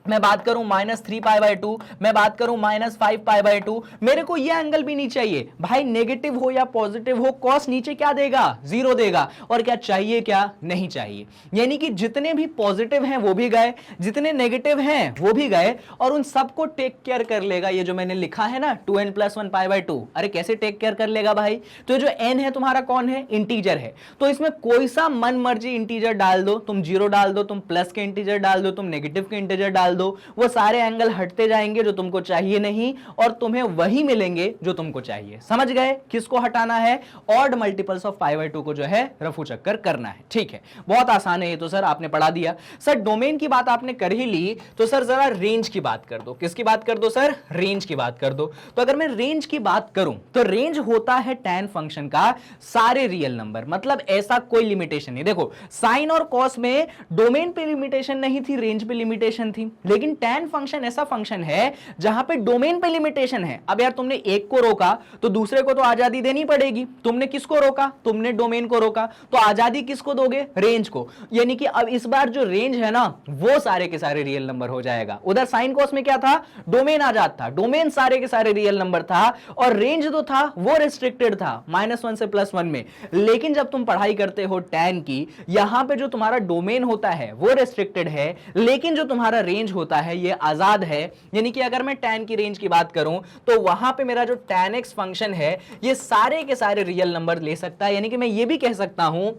मैं बात करूं -3π/2, मैं बात करूं -5π/2, मेरे को यह एंगल भी नहीं चाहिए। भाई नेगेटिव हो या पॉजिटिव हो, कॉस नीचे क्या देगा? जीरो देगा। और क्या चाहिए? क्या नहीं चाहिए। यानी कि जितने भी पॉजिटिव हैं वो भी गए, जितने नेगेटिव हैं वो भी गए, और उन सबको टेक केयर कर लेगा ये जो मैंने लिखा है ना 2n+1 π/2। अरे कैसे टेक केयर कर लेगा भाई? तो जो n है तुम्हारा कौन है? इंटीजर है। तो इसमें कोई सा मन मर्जी इंटीजर डाल दो, तुम जीरो डाल दो, तुम प्लस के इंटीजर डाल दो, तुम नेगेटिव के इंटीजर डाल दो, वो सारे एंगल हटते जाएंगे जो तुमको चाहिए नहीं, और तुम्हें वही मिलेंगे जो तुमको चाहिए। समझ गए किसको हटाना है? Odd multiples of pi by 2 को जो है रफू चक्कर करना है। ठीक है, बहुत आसान है ये तो सर, आपने पढ़ा दिया। सर डोमेन की बात आपने कर ही ली, तो सर जरा रेंज की बात कर दो। किसकी बात कर दो सर? रेंज की बात कर दो। तो अगर मैं रेंज की बात करूं तो रेंज होता है tan फंक्शन का सारे रियल नंबर, मतलब ऐसा कोई लिमिटेशन नहीं। देखो साइन और कॉस में डोमेन पे लिमिटेशन नहीं थी, रेंज पे लिमिटेशन थी, लेकिन tan फंक्शन ऐसा फंक्शन है जहां पे डोमेन पे लिमिटेशन है। अब यार तुमने एक को रोका तो दूसरे को तो आजादी देनी पड़ेगी। तुमने किसको रोका? तुमने डोमेन को रोका, तो आजादी किसको दोगे? रेंज को। यानी कि अब इस बार जो रेंज है ना वो सारे के सारे रियल नंबर हो जाएगा। उधर साइन कॉस में क्या था? डोमेन आजाद था, डोमेन सारे के सारे रियल नंबर था, और रेंज जो था वो रिस्ट्रिक्टेड था -1 से +1 में। लेकिन जब तुम पढ़ाई करते हो tan की, यहां पे जो तुम्हारा डोमेन होता है वो रिस्ट्रिक्टेड है, लेकिन जो तुम्हारा रेंज होता है ये आजाद है, यानी कि अगर मैं tan की रेंज की बात करूं तो वहां पे मेरा जो tan x फंक्शन है ये सारे के सारे रियल नंबर ले सकता है, यानी कि मैं ये भी कह सकता हूं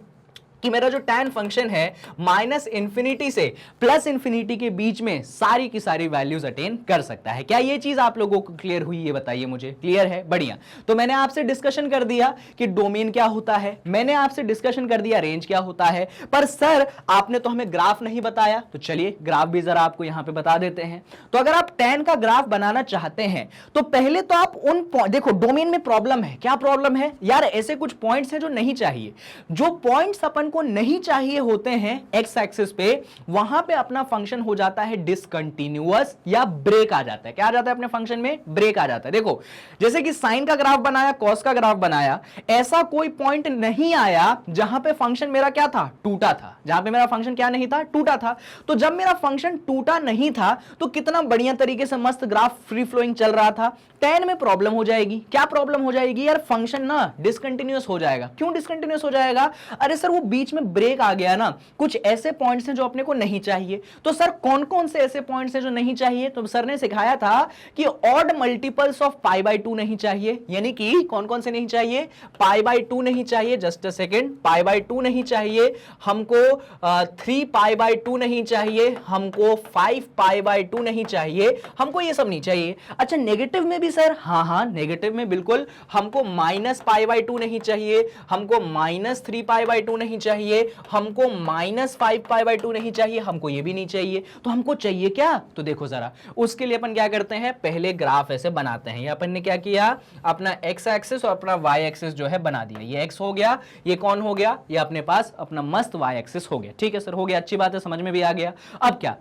कि मेरा जो tan फंक्शन है माइनस इंफिनिटी से प्लस इंफिनिटी के बीच में सारी की सारी वैल्यूज अटेन कर सकता है। क्या ये चीज आप लोगों को क्लियर हुई, ये बताइए मुझे। क्लियर है, बढ़िया। तो मैंने आपसे डिस्कशन कर दिया कि डोमेन क्या होता है, मैंने आपसे डिस्कशन कर दिया रेंज क्या होता है, पर सर आपने तो हमें ग्राफ नहीं बताया, तो चलिए ग्राफ भी जरा आपको यहां पे बता देते हैं। तो अगर आप tan का ग्राफ बनाना चाहते हैं तो पहले तो आप देखो डोमेन में प्रॉब्लम है। क्या प्रॉब्लम है यार? ऐसे कुछ पॉइंट्स हैं जो नहीं चाहिए। जो पॉइंट्स अपन को नहीं चाहिए होते हैं एक्स एक्सिस पे, वहां पे अपना फंक्शन हो जाता है डिसकंटीन्यूअस या ब्रेक आ जाता है। क्या आ जाता है अपने फंक्शन में? ब्रेक आ जाता है। देखो जैसे कि साइन का ग्राफ बनाया, कॉस का ग्राफ बनाया, ऐसा कोई पॉइंट नहीं आया जहां पे फंक्शन मेरा क्या था? टूटा था। जहां पे मेरा फंक्शन क्या नहीं था? टूटा था। तो जब मेरा फंक्शन टूटा नहीं था तो कितना बढ़िया तरीके से मस्त ग्राफ फ्री फ्लोइंग चल रहा था। tan में प्रॉब्लम हो जाएगी। क्या प्रॉब्लम हो जाएगी यार? फंक्शन ना डिसकंटिन्यूअस हो जाएगा। क्यों डिसकंटिन्यूअस हो जाएगा? अरे सर वो बीच में ब्रेक आ गया ना, कुछ ऐसे पॉइंट्स हैं जो अपने को नहीं चाहिए। तो सर कौन कौन से ऐसे पॉइंट्स हैं जो नहीं चाहिए? तो सर ने सिखाया था कि ऑड मल्टीपल्स ऑफ π/2 नहीं चाहिए, यानी कि कौन कौन से नहीं चाहिए? π/2 नहीं चाहिए, जस्ट अ सेकेंड, π/2 नहीं चाहिए हमको, 3π/2 नहीं चाहिए हमको, 5π/2 नहीं चाहिए हमको, ये सब नहीं चाहिए। अच्छा नेगेटिव में भी सर? हाँ नेगेटिव में बिल्कुल, हमको -π/2 नहीं चाहिए, हमको -3π/2 नहीं चाहिए, हमको -5π/2 नहीं चाहिए, हमको ये भी नहीं चाहिए। तो हमको चाहिए क्या? तो देखो जरा, उसके लिए अपन क्या करते हैं, पहले ग्राफ ऐसे बनाते हैं। ये अपन ने क्या किया, अपना x एक्सिस और अपना y एक्सिस जो है बना दिया। ये x हो गया, ये कौन हो गया? ये अपने पास अपना मस्त y एक्सिस हो गया। ठीक है सर, हो गया, अच्छी बात है, समझ में भी आ गया। अब क्या,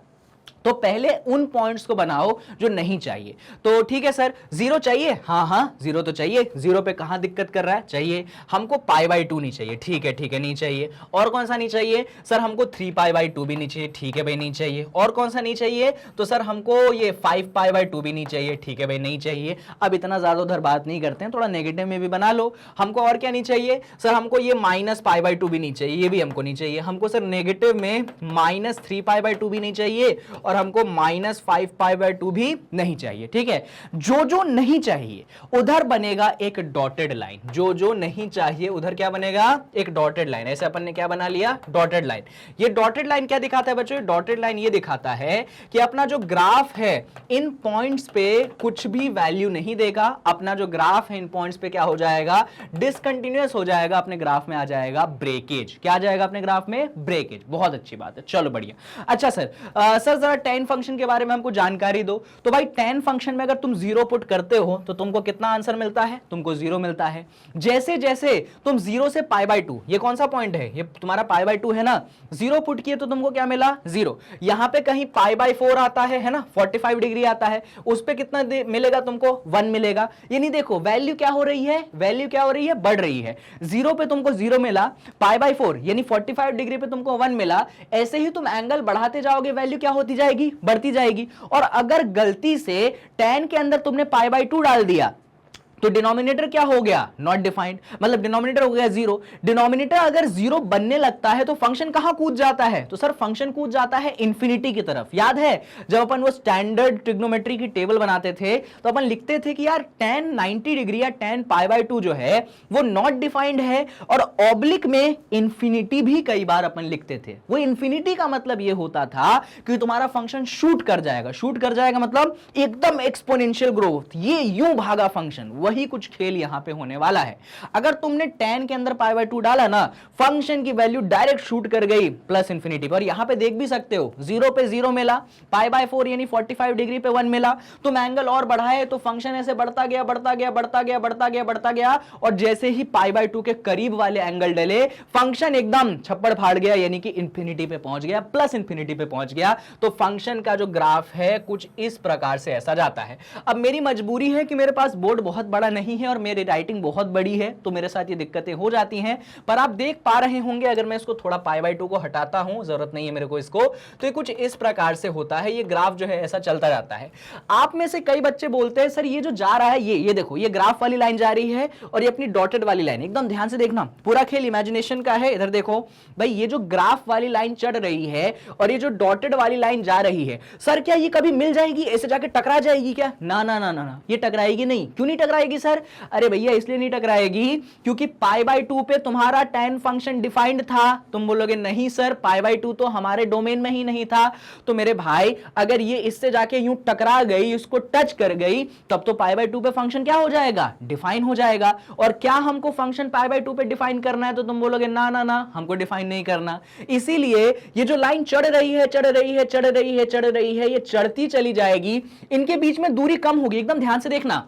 तो पहले उन पॉइंट्स को बनाओ जो नहीं चाहिए। तो ठीक है सर, जीरो चाहिए? हाँ जीरो तो चाहिए। जीरो पे कहां दिक्कत कर रहा है? चाहिए। हमको π/2 नहीं चाहिए। ठीक है नहीं चाहिए। और कौन सा नहीं चाहिए? सर हमको 3π/2 भी नहीं चाहिए। ठीक है भाई नहीं चाहिए। और कौन सा नहीं चाहिए? तो सर हमको ये 5π/2 भी नहीं चाहिए। ठीक है भाई नहीं चाहिए। अब इतना ज्यादा उधर बात नहीं करते हैं, थोड़ा नेगेटिव में भी बना लो। हमको और क्या नहीं चाहिए? सर हमको ये -π/2 भी नहीं चाहिए, ये भी हमको नहीं चाहिए। हमको सर नेगेटिव में -3π/2 भी नहीं चाहिए और हमको -5π/2 भी नहीं चाहिए। ठीक है, जो जो नहीं चाहिए उधर बनेगा एक डॉटेड लाइन। जो जो नहीं चाहिए उधर क्या बनेगा? एक डॉटेड लाइन। ऐसे अपन ने क्या बना लिया? Dotted line. ये डॉटेड लाइन क्या दिखाता है बच्चों? डॉटेड लाइन ये दिखाता है कि अपना जो ग्राफ है इन पॉइंट्स पे कुछ भी वैल्यू नहीं देगा। अपना जो ग्राफ है इन पॉइंट्स पे क्या हो जाएगा? डिसकंटिन्यूअस हो जाएगा। अपने ग्राफ में आ जाएगा ब्रेकेज। क्या आ जाएगा अपने ग्राफ में? ब्रेकेज। बहुत अच्छी बात है, चलो बढ़िया। अच्छा सर, सर जरा tan फंक्शन के बारे में हमको जानकारी दो। तो भाई tan फंक्शन में अगर तुम जीरो पुट करते हो तो तुमको कितना आंसर मिलता है? तुमको जीरो मिलता है। जैसे जैसे तुम जीरो से π/2, ये कौन सा पॉइंट है? ये तुम्हारा π/2 है ना, जीरो पुट किए तो तुमको क्या मिला? जीरो। यहां पे कहीं π/4 आता है ना, 45 डिग्री आता है, उस पे कितना मिलेगा तुमको? 1 मिलेगा। यानी देखो वैल्यू क्या हो रही है? वैल्यू क्या हो रही है? बढ़ रही है। जीरो पे तुमको जीरो मिला, π/4 यानी 45 डिग्री पे तुमको 1 मिला। ऐसे ही तुम एंगल बढ़ाते जाओगे, वैल्यू क्या होती जाएगी? बढ़ती जाएगी। और अगर गलती से tan के अंदर तुमने π/2 डाल दिया तो डिनोमिनेटर क्या हो गया? नॉट डिफाइंड, मतलब डिनोमिनेटर हो गया जीरो। डिनोमिनेटर अगर जीरो बनने लगता है तो फंक्शन कहां कूद जाता है? तो सर फंक्शन कूद जाता है इंफिनिटी की तरफ। याद है जब अपन वो स्टैंडर्ड ट्रिग्नोमेट्री की टेबल बनाते थे तो अपन लिखते थे कि यार tan 90 डिग्री या tan π/2 जो है वो नॉट डिफाइंड है, और ऑब्लिक में इंफिनिटी भी कई बार अपन लिखते थे। वो इंफिनिटी का मतलब ये होता था कि तुम्हारा फंक्शन शूट कर जाएगा। शूट कर जाएगा मतलब एकदम एक्सपोनेंशियल ग्रोथ, ये यूं भागा फंक्शन। वही कुछ खेल यहां पे होने वाला है। अगर तुमने tan के अंदर π/2 डाला ना, फंक्शन की वैल्यू डायरेक्ट शूट कर गई प्लस इंफिनिटी पर। यहां पे देख भी सकते हो, जीरो पे जीरो मिला, π/4 यानी 45 डिग्री पे 1 मिला। तुम एंगल और बढ़ाए तो फंक्शन ऐसे बढ़ता गया बढ़ता गया बढ़ता गया बढ़ता गया बढ़ता गया, और जैसे ही π/2 के करीब वाले एंगल डले फंक्शन एकदम छप्पड़ फाड़ गया, यानी कि इंफिनिटी पे पहुंच गया, प्लस इंफिनिटी पे पहुंच गया। तो फंक्शन का जो ग्राफ है कुछ इस प्रकार से ऐसा जाता है। अब मेरी मजबूरी है कि मेरे पास बोर्ड बहुत बड़ा नहीं है और मेरी राइटिंग बहुत बड़ी है, तो मेरे साथ ये दिक्कतें हो जाती हैं। पर आप देख पा रहे होंगे, अगर मैं इसको थोड़ा π/2 को हटाता हूं, जरूरत नहीं है मेरे को इसको, तो ये कुछ इस प्रकार से होता है। ये ग्राफ जो है ऐसा चलता जाता है। आप में से कई बच्चे बोलते हैं सर ये जो जा रहा है, ये देखो, ये ग्राफ वाली लाइन जा रही है और ये अपनी डॉटेड वाली लाइन, एकदम ध्यान से देखना, पूरा खेल इमेजिनेशन का है। इधर देखो भाई, ये जो ग्राफ वाली लाइन चढ़ रही है और ये जो डॉटेड वाली लाइन जा रही है, सर क्या ये कभी मिल जाएगी, ऐसे जाके टकरा जाएगी क्या? ना ना ना ना, ये टकराएगी नहीं। क्यों नहीं टकराएगी सर? अरे भैया इसलिए नहीं टकराएगी क्योंकि π/2 पे तुम्हारा tan फंक्शन डिफाइंड था। तुम बोलोगे नहीं सर, π/2 तो हमारे डोमेन में ही नहीं था। तो मेरे भाई, अगर ये इससे जाके यूं टकरा गई, इसको टच कर गई, तब तो π/2 पे फंक्शन क्या हो जाएगा? डिफाइन हो जाएगा। और क्या हमको फंक्शन π/2 पे डिफाइन करना है? तो तुम बोलोगे ना ना ना, हमको डिफाइन नहीं करना। इसीलिए ये जो लाइन चढ़ रही है, चढ़ रही है, चढ़ रही है, चढ़ रही है, ये चढ़ती चली जाएगी। इनके बीच में दूरी कम होगी, एकदम ध्यान से देखना।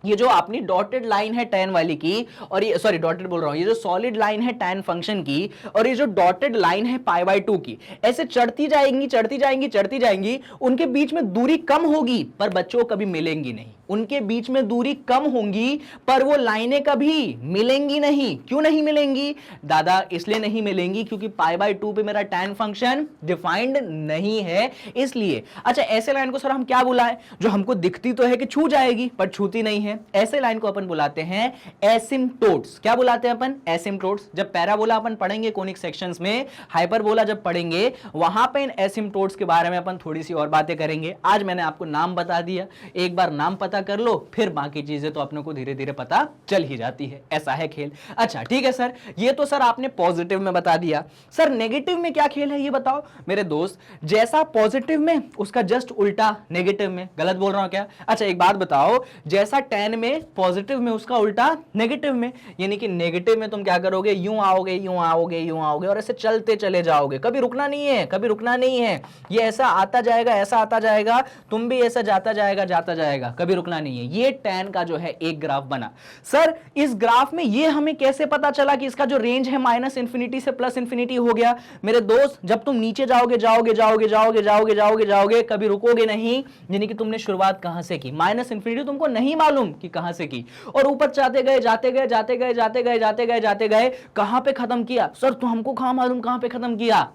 ये जो अपनी डॉटेड लाइन है tan वाली की, और ये सॉरी डॉटेड बोल रहा हूं, ये जो सॉलिड लाइन है tan फंक्शन की, और ये जो डॉटेड लाइन है π/2 की, ऐसे चढ़ती जाएंगी, चढ़ती जाएंगी, चढ़ती जाएंगी। उनके बीच में दूरी कम होगी पर बच्चों कभी मिलेंगी नहीं। उनके बीच में दूरी कम होंगी पर वो लाइनें कभी मिलेंगी नहीं। क्यों नहीं मिलेंगी दादा? इसलिए नहीं मिलेंगी क्योंकि π/2 पे मेरा tan फंक्शन डिफाइंड नहीं है, इसलिए। अच्छा, ऐसे लाइन को सर हम क्या बुलाएं? जो हमको दिखती तो है कि छू जाएगी पर छूती नहीं है, ऐसे लाइन को अपन बुलाते हैं एसिम्प्टोट्स। क्या बुलाते हैं अपन? एसिम्प्टोट्स। जब पैराबोला अपन पढ़ेंगे कोनिक सेक्शंस में, हाइपरबोला जब पढ़ेंगे, वहां पे इन एसिम्प्टोट्स के बारे में अपन थोड़ी सी और बातें करेंगे। आज मैंने आपको नाम बता दिया, एक बार नाम पता कर लो, फिर बाकी चीजें तो अपने को धीरे धीरे पता चल ही जाती है। ऐसा है खेल। अच्छा ठीक है सर, ये तो सर आपने पॉजिटिव में बता दिया। सर नेगेटिव में क्या खेल है ये बताओ मेरे दोस्त। जैसा पॉजिटिव में उसका जस्ट उल्टा नेगेटिव में। गलत बोल रहा हूं क्या? अच्छा एक बात बताओ, जैसा tan में पॉजिटिव में उसका उल्टा नेगेटिव में। यानी कि नेगेटिव में तुम क्या करोगे? यूं आओगे, यूं आओगे, यूं आओगे और ऐसे चलते चले जाओगे। कभी रुकना नहीं है, कभी रुकना नहीं है। ये ऐसा आता जाएगा, ऐसा आता जाएगा, तुम भी ऐसा जाता जाएगा, जाता जाएगा, कभी रुकना नहीं है। ये tan का जो है एक ग्राफ बना। सर इस ग्राफ में ये हमें कैसे पता चला कि इसका जो रेंज है -∞ से +∞ हो गया? मेरे दोस्त, जब तुम नीचे जाओगे जाओगे जाओगे जाओगे जाओगे जाओगे जाओगे, कभी रुकोगे नहीं। यानी कि तुमने शुरुआत कहां से की? -∞ तुमको नहीं मालूम कि कहां से की, और ऊपर जाते गए जाते गए जाते गए जाते गए जाते गए जाते गए, कहां पे खत्म किया? सर तो हमको कहां मालूम कहां पे खत्म किया?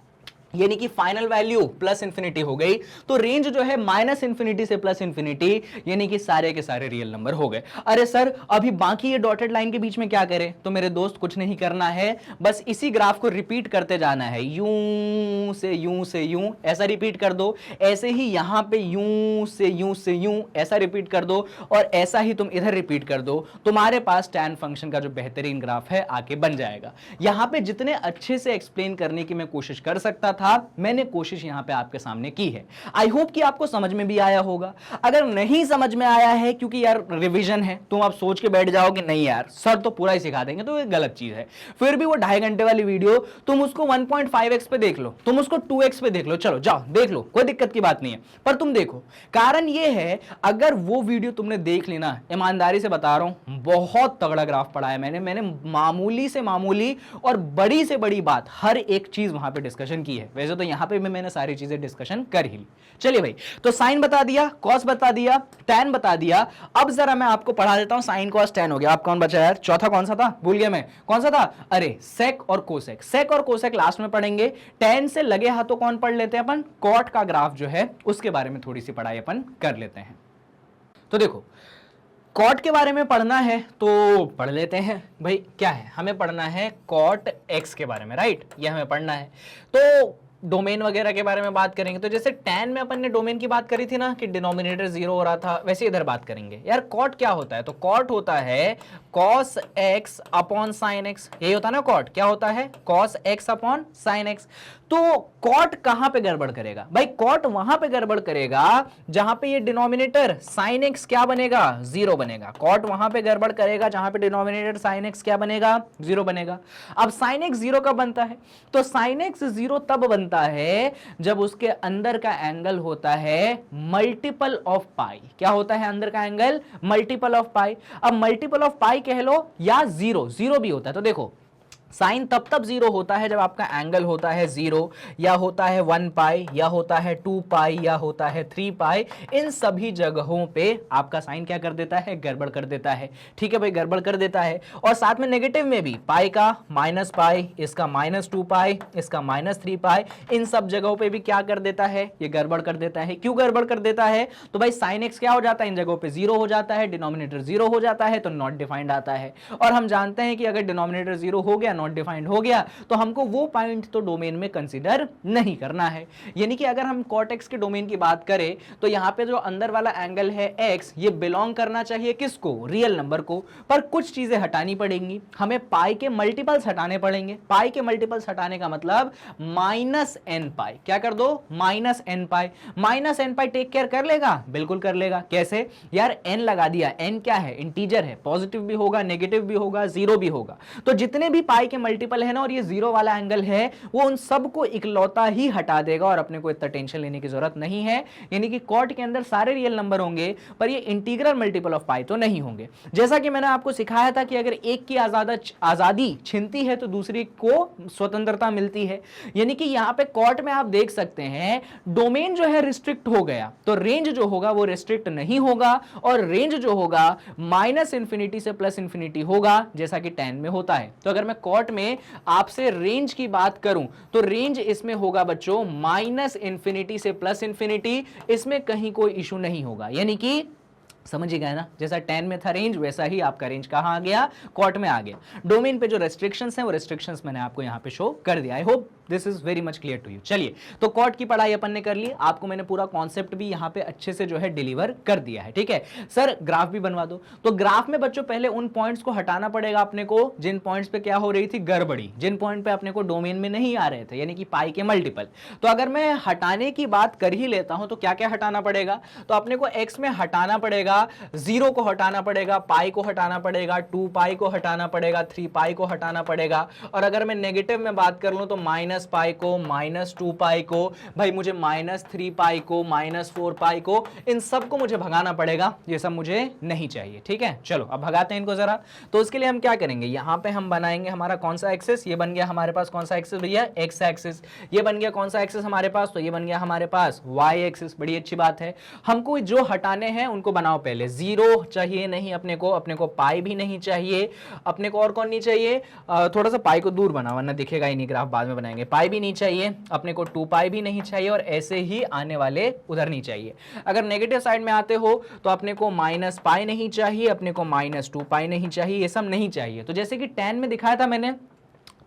यानी कि फाइनल वैल्यू +∞ हो गई। तो रेंज जो है -∞ से +∞, यानी कि सारे के सारे रियल नंबर हो गए। अरे सर अभी बाकी ये डॉटेड लाइन के बीच में क्या करें? तो मेरे दोस्त कुछ नहीं करना है, बस इसी ग्राफ को रिपीट करते जाना है। यूं से यूं से यूं, ऐसा रिपीट कर दो। ऐसे ही यहां पे यूं से यूं, ऐसा रिपीट कर दो, और ऐसा ही तुम इधर रिपीट कर दो। तुम्हारे पास tan फंक्शन का जो बेहतरीन ग्राफ है आके बन जाएगा। यहां पे जितने अच्छे से एक्सप्लेन करने की मैं कोशिश कर सकता था, मैंने कोशिश यहां पे आपके सामने की है। आई होप कि आपको समझ में भी आया होगा। अगर नहीं समझ में आया है, क्योंकि यार रिवीजन है, तुम आप सोच के बैठ जाओगे नहीं यार सर तो पूरा ही सिखा देंगे, तो ये गलत चीज है। फिर भी वो 2.5 घंटे वाली वीडियो तुम उसको 1.5x पे देख लो, तुम उसको 2x पे देख लो, चलो जाओ देख लो, कोई दिक्कत की बात नहीं है। पर तुम देखो, कारण ये है, अगर वो वीडियो तुमने देख लेना, ईमानदारी से बता रहा हूं, बहुत तगड़ा ग्राफ पढ़ा है मैंने मामूली से मामूली और बड़ी से बड़ी बात, हर एक चीज वहां पे डिस्कशन की है। वैसे तो यहां पे भी मैंने सारी चीजें डिस्कशन कर ही ली। चलिए भाई, तो साइन बता दिया, कॉस बता दिया, tan बता दिया। अब जरा मैं आपको पढ़ा देता हूं, साइन कॉस tan हो गया। आप कौन बचा यार? चौथा कौन सा था? भूल गया मैं, कौन सा था? अरे सेक और कोसेक। सेक और कोसेक लास्ट में पढ़ेंगे। tan से लगे हाथों कौन पढ़ लेते हैं अपन? कॉट का ग्राफ जो है उसके बारे में थोड़ी सी पढ़ाई अपन कर लेते हैं। तो देखो, कॉट के बारे में पढ़ना है तो पढ़ लेते हैं भाई। क्या है हमें पढ़ना है? कॉट x के बारे में, राइट? ये हमें पढ़ना है। तो डोमेन वगैरह के बारे में बात करेंगे। तो जैसे tan में अपन ने डोमेन की बात करी थी ना कि डिनोमिनेटर 0 हो रहा था, वैसे इधर बात करेंगे। यार कॉट क्या होता है? तो कॉट होता है cos x upon sin x। यही होता है ना कॉट? क्या होता है? cos x upon sin x। तो कॉट कहां पे गड़बड़ करेगा भाई? कॉट वहां पे गड़बड़ करेगा जहां पे ये डिनोमिनेटर sin x क्या बनेगा? 0 बनेगा। कॉट वहां पे गड़बड़ करेगा जहां पे डिनोमिनेटर sin x क्या बनेगा? 0 बनेगा। अब sin x 0 कब बनता है? तो sin x 0 तब बनता है जब उसके अंदर का एंगल होता है मल्टीपल ऑफ पाई। क्या होता है अंदर का एंगल? मल्टीपल ऑफ पाई। अब मल्टीपल ऑफ पाई कह लो या 0 भी होता है। तो देखो साइन तब जीरो होता है जब आपका एंगल होता है जीरो, या होता है 1 पाई, या होता है 2 पाई, या होता है 3 पाई। इन सभी जगहों पे आपका साइन क्या कर देता है, गड़बड़ कर देता है। ठीक है भाई, गड़बड़ कर देता है। और साथ में नेगेटिव में भी पाई का माइनस पाई, इसका -2 पाई, इसका -3 पाई, इन सब जगहों पे भी क्या कर देता है, ये गड़बड़ कर देता है। क्यों गड़बड़ कर देता है, तो भाई साइन एक्स क्या हो जाता है, इन जगहों पे जीरो हो जाता है, डिनोमिनेटर जीरो हो जाता है, तो नॉट डिफाइंड आता है। और हम जानते हैं कि अगर डिनोमिनेटर जीरो हो गया, नॉट डिफाइंड हो गया, तो हमको वो पॉइंट तो डोमेन में कंसीडर नहीं करना है। यानी कि अगर हम कॉट एक्स के डोमेन की बात करें तो यहां पे जो अंदर वाला एंगल है एक्स, ये बिलोंग करना चाहिए किसको, रियल नंबर को। पर कुछ चीजें हटानी पड़ेंगी, हमें पाई के मल्टीपल्स हटाने पड़ेंगे। पाई के मल्टीपल्स हटाने का मतलब -n पाई, क्या कर दो, -n पाई। -n पाई टेक केयर कर लेगा, बिल्कुल कर लेगा। कैसे यार, n लगा दिया, n क्या है, इंटीजर है, पॉजिटिव भी होगा, नेगेटिव भी होगा, जीरो भी होगा। तो जितने भी पाई के मल्टीपल है ना, और ये जीरो वाला एंगल है, वो उन सबको इकलौता ही हटा देगा, और अपने को इतना टेंशन लेने की जरूरत नहीं है। यानी कि कॉट के अंदर सारे रियल नंबर होंगे, पर ये इंटीग्रल मल्टीपल ऑफ पाई तो नहीं होंगे। जैसा कि मैंने आपको सिखाया था कि अगर एक की आजादी छिनती है तो दूसरी को स्वतंत्रता मिलती है। यानी कि यहां पे कॉट में आप देख सकते हैं डोमेन जो है रिस्ट्रिक्ट हो गया, तो रेंज जो होगा वो रिस्ट्रिक्ट नहीं होगा, और रेंज जो होगा -इंफिनिटी से +इंफिनिटी होगा, जैसा कि tan में होता है। तो अगर मैं कॉट में आपसे रेंज की बात करूं तो रेंज इसमें होगा बच्चों -इंफिनिटी से +इंफिनिटी, इसमें कहीं कोई इशू नहीं होगा। यानी कि समझ ही गए ना, जैसा tan में था रेंज, वैसा ही आपका रेंज कहां आ गया, कॉट में आ गया। डोमेन पे जो रेस्ट्रिक्शंस हैं वो रेस्ट्रिक्शंस मैंने आपको यहां पे शो कर दिया। I hope this is very much clear to you. चलिए, तो कॉट की पढ़ाई अपन ने कर ली, आपको मैंने पूरा कॉन्सेप्ट भी यहां पे अच्छे से जो है डिलीवर कर दिया है। ठीक है सर, ग्राफ भी बनवा दो। तो ग्राफ में बच्चों पहले उन पॉइंट्स को हटाना पड़ेगा अपने को जिन पॉइंट्स पे क्या हो रही थी, गड़बड़ी, जिन पॉइंट पे अपने को डोमेन में नहीं आ रहे थे, यानी कि पाई के मल्टीपल। तो अगर मैं हटाने की बात कर ही लेता हूं तो क्या क्या हटाना पड़ेगा, तो अपने को एक्स में हटाना पड़ेगा, जीरो को हटाना पड़ेगा, पाई को हटाना पड़ेगा, 2 पाई को हटाना पड़ेगा, 3 पाई को हटाना पड़ेगा। और अगर मैं नेगेटिव में बात कर लूं तो माइनस पाई को, -2 पाई को, भाई मुझे -3 पाई को, -4 पाई को, इन सब को मुझे भगाना पड़ेगा। ये सब मुझे नहीं चाहिए। ठीक है, चलो अब भगाते हैं इनको जरा। तो उसके लिए हम क्या करेंगे, यहां पे हम बनाएंगे हमारा कौन सा एक्सिस, ये बन गया हमारे पास कौन सा एक्सिस भैया, एक्स एक्सिस। ये बन गया कौन सा एक्सिस हमारे पास, तो ये बन गया हमारे पास वाई एक्सिस। बड़ी अच्छी बात है। हमको जो हटाने हैं उनको बनाओ पहले। जीरो चाहिए नहीं अपने को पाई भी नहीं चाहिए, अपने को और कौन नहीं चाहिए, थोड़ा सा पाई को दूर बनाओ वरना दिखेगा ही नहीं ग्राफ, बाद में बनाएंगे। पाई भी नहीं चाहिए अपने को, 2 पाई भी नहीं चाहिए, और ऐसे ही आने वाले उधर नहीं चाहिए। अगर नेगेटिव साइड में आते हो तो अपने को माइनस पाई नहीं चाहिए, अपने को -2 पाई नहीं चाहिए, ये सब नहीं चाहिए। तो जैसे कि tan में दिखाया था मैंने,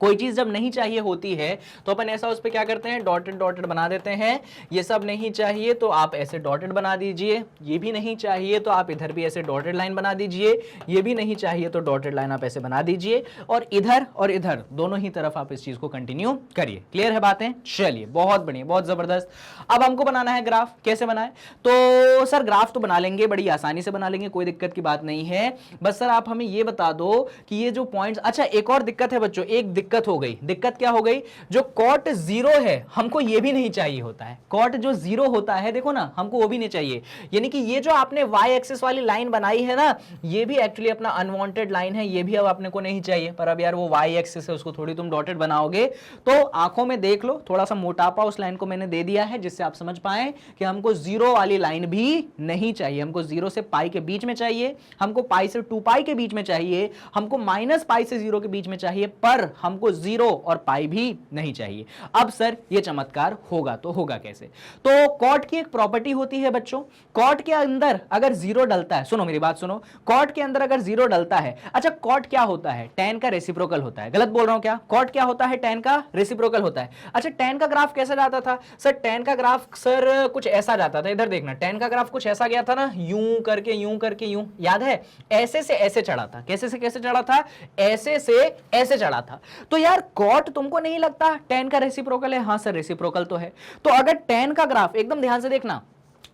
कोई चीज जब नहीं चाहिए होती है तो अपन ऐसा उस पर क्या करते हैं, डॉटेड डॉटेड बना देते हैं। ये सब नहीं चाहिए तो आप ऐसे डॉटेड बना दीजिए, ये भी नहीं चाहिए तो आप इधर भी ऐसे डॉटेड लाइन बना दीजिए, ये भी नहीं चाहिए तो डॉटेड लाइन आप ऐसे बना दीजिए, और इधर दोनों ही तरफ आप इस चीज को कंटिन्यू करिए। क्लियर है बातें, चलिए बहुत बढ़िया, बहुत जबरदस्त। अब हमको बनाना है ग्राफ, कैसे बनाए, तो सर ग्राफ तो बना लेंगे, बड़ी आसानी से बना लेंगे, कोई दिक्कत की बात नहीं है। बस सर आप हमें ये बता दो कि ये जो पॉइंट्स, अच्छा एक और दिक्कत है बच्चों, एक दिक्कत हो गई। दिक्कत क्या हो गई, जो कॉट जीरो है हमको ये भी नहीं चाहिए होता है। कॉट जो जीरो होता है देखो ना, हमको वो भी नहीं चाहिए। यानी कि ये जो आपने वाई एक्सिस वाली लाइन बनाई है ना, ये भी एक्चुअली अपना अनवांटेड लाइन है, ये भी अब अपने को नहीं चाहिए। पर अब यार वो वाई एक्सिस है, उसको थोड़ी तुम डॉटेड बनाओगे तो आंखों में देख लो, थोड़ा सा मोटापा उस लाइन को मैंने दे दिया है जिससे आप समझ पाए कि हमको जीरो वाली लाइन भी नहीं चाहिए। हमको जीरो से पाई के बीच में चाहिए, हमको पाई से 2 पाई के बीच में चाहिए, हमको माइनस पाई से जीरो के बीच में चाहिए, पर हमको जीरो और पाई भी नहीं चाहिए। अब सर ये चमत्कार होगा तो होगा कैसे, तो कॉट की एक प्रॉपर्टी होती है बच्चों, कॉट के अंदर अगर जीरो डलता है, सुनो मेरी बात सुनो, कॉट के अंदर अगर जीरो डलता है, अच्छा कॉट क्या होता है, tan का रेसिप्रोकल होता है। गलत बोल रहा हूं क्या, कॉट क्या होता है, tan का रेसिप्रोकल होता है। अच्छा tan का ग्राफ कैसे जाता था सर, tan का ग्राफ सर कुछ ऐसा जाता था, इधर देखना, tan का ग्राफ कुछ ऐसा गया था ना, यूं करके यूं, याद है, ऐसे से ऐसे चढ़ा था, कैसे से कैसे चढ़ा था, ऐसे से ऐसे चढ़ा था। तो यार कॉट तुमको नहीं लगता tan का रेसिप्रोकल है, हां सर रेसिप्रोकल तो है। तो अगर tan का ग्राफ, एकदम ध्यान से देखना,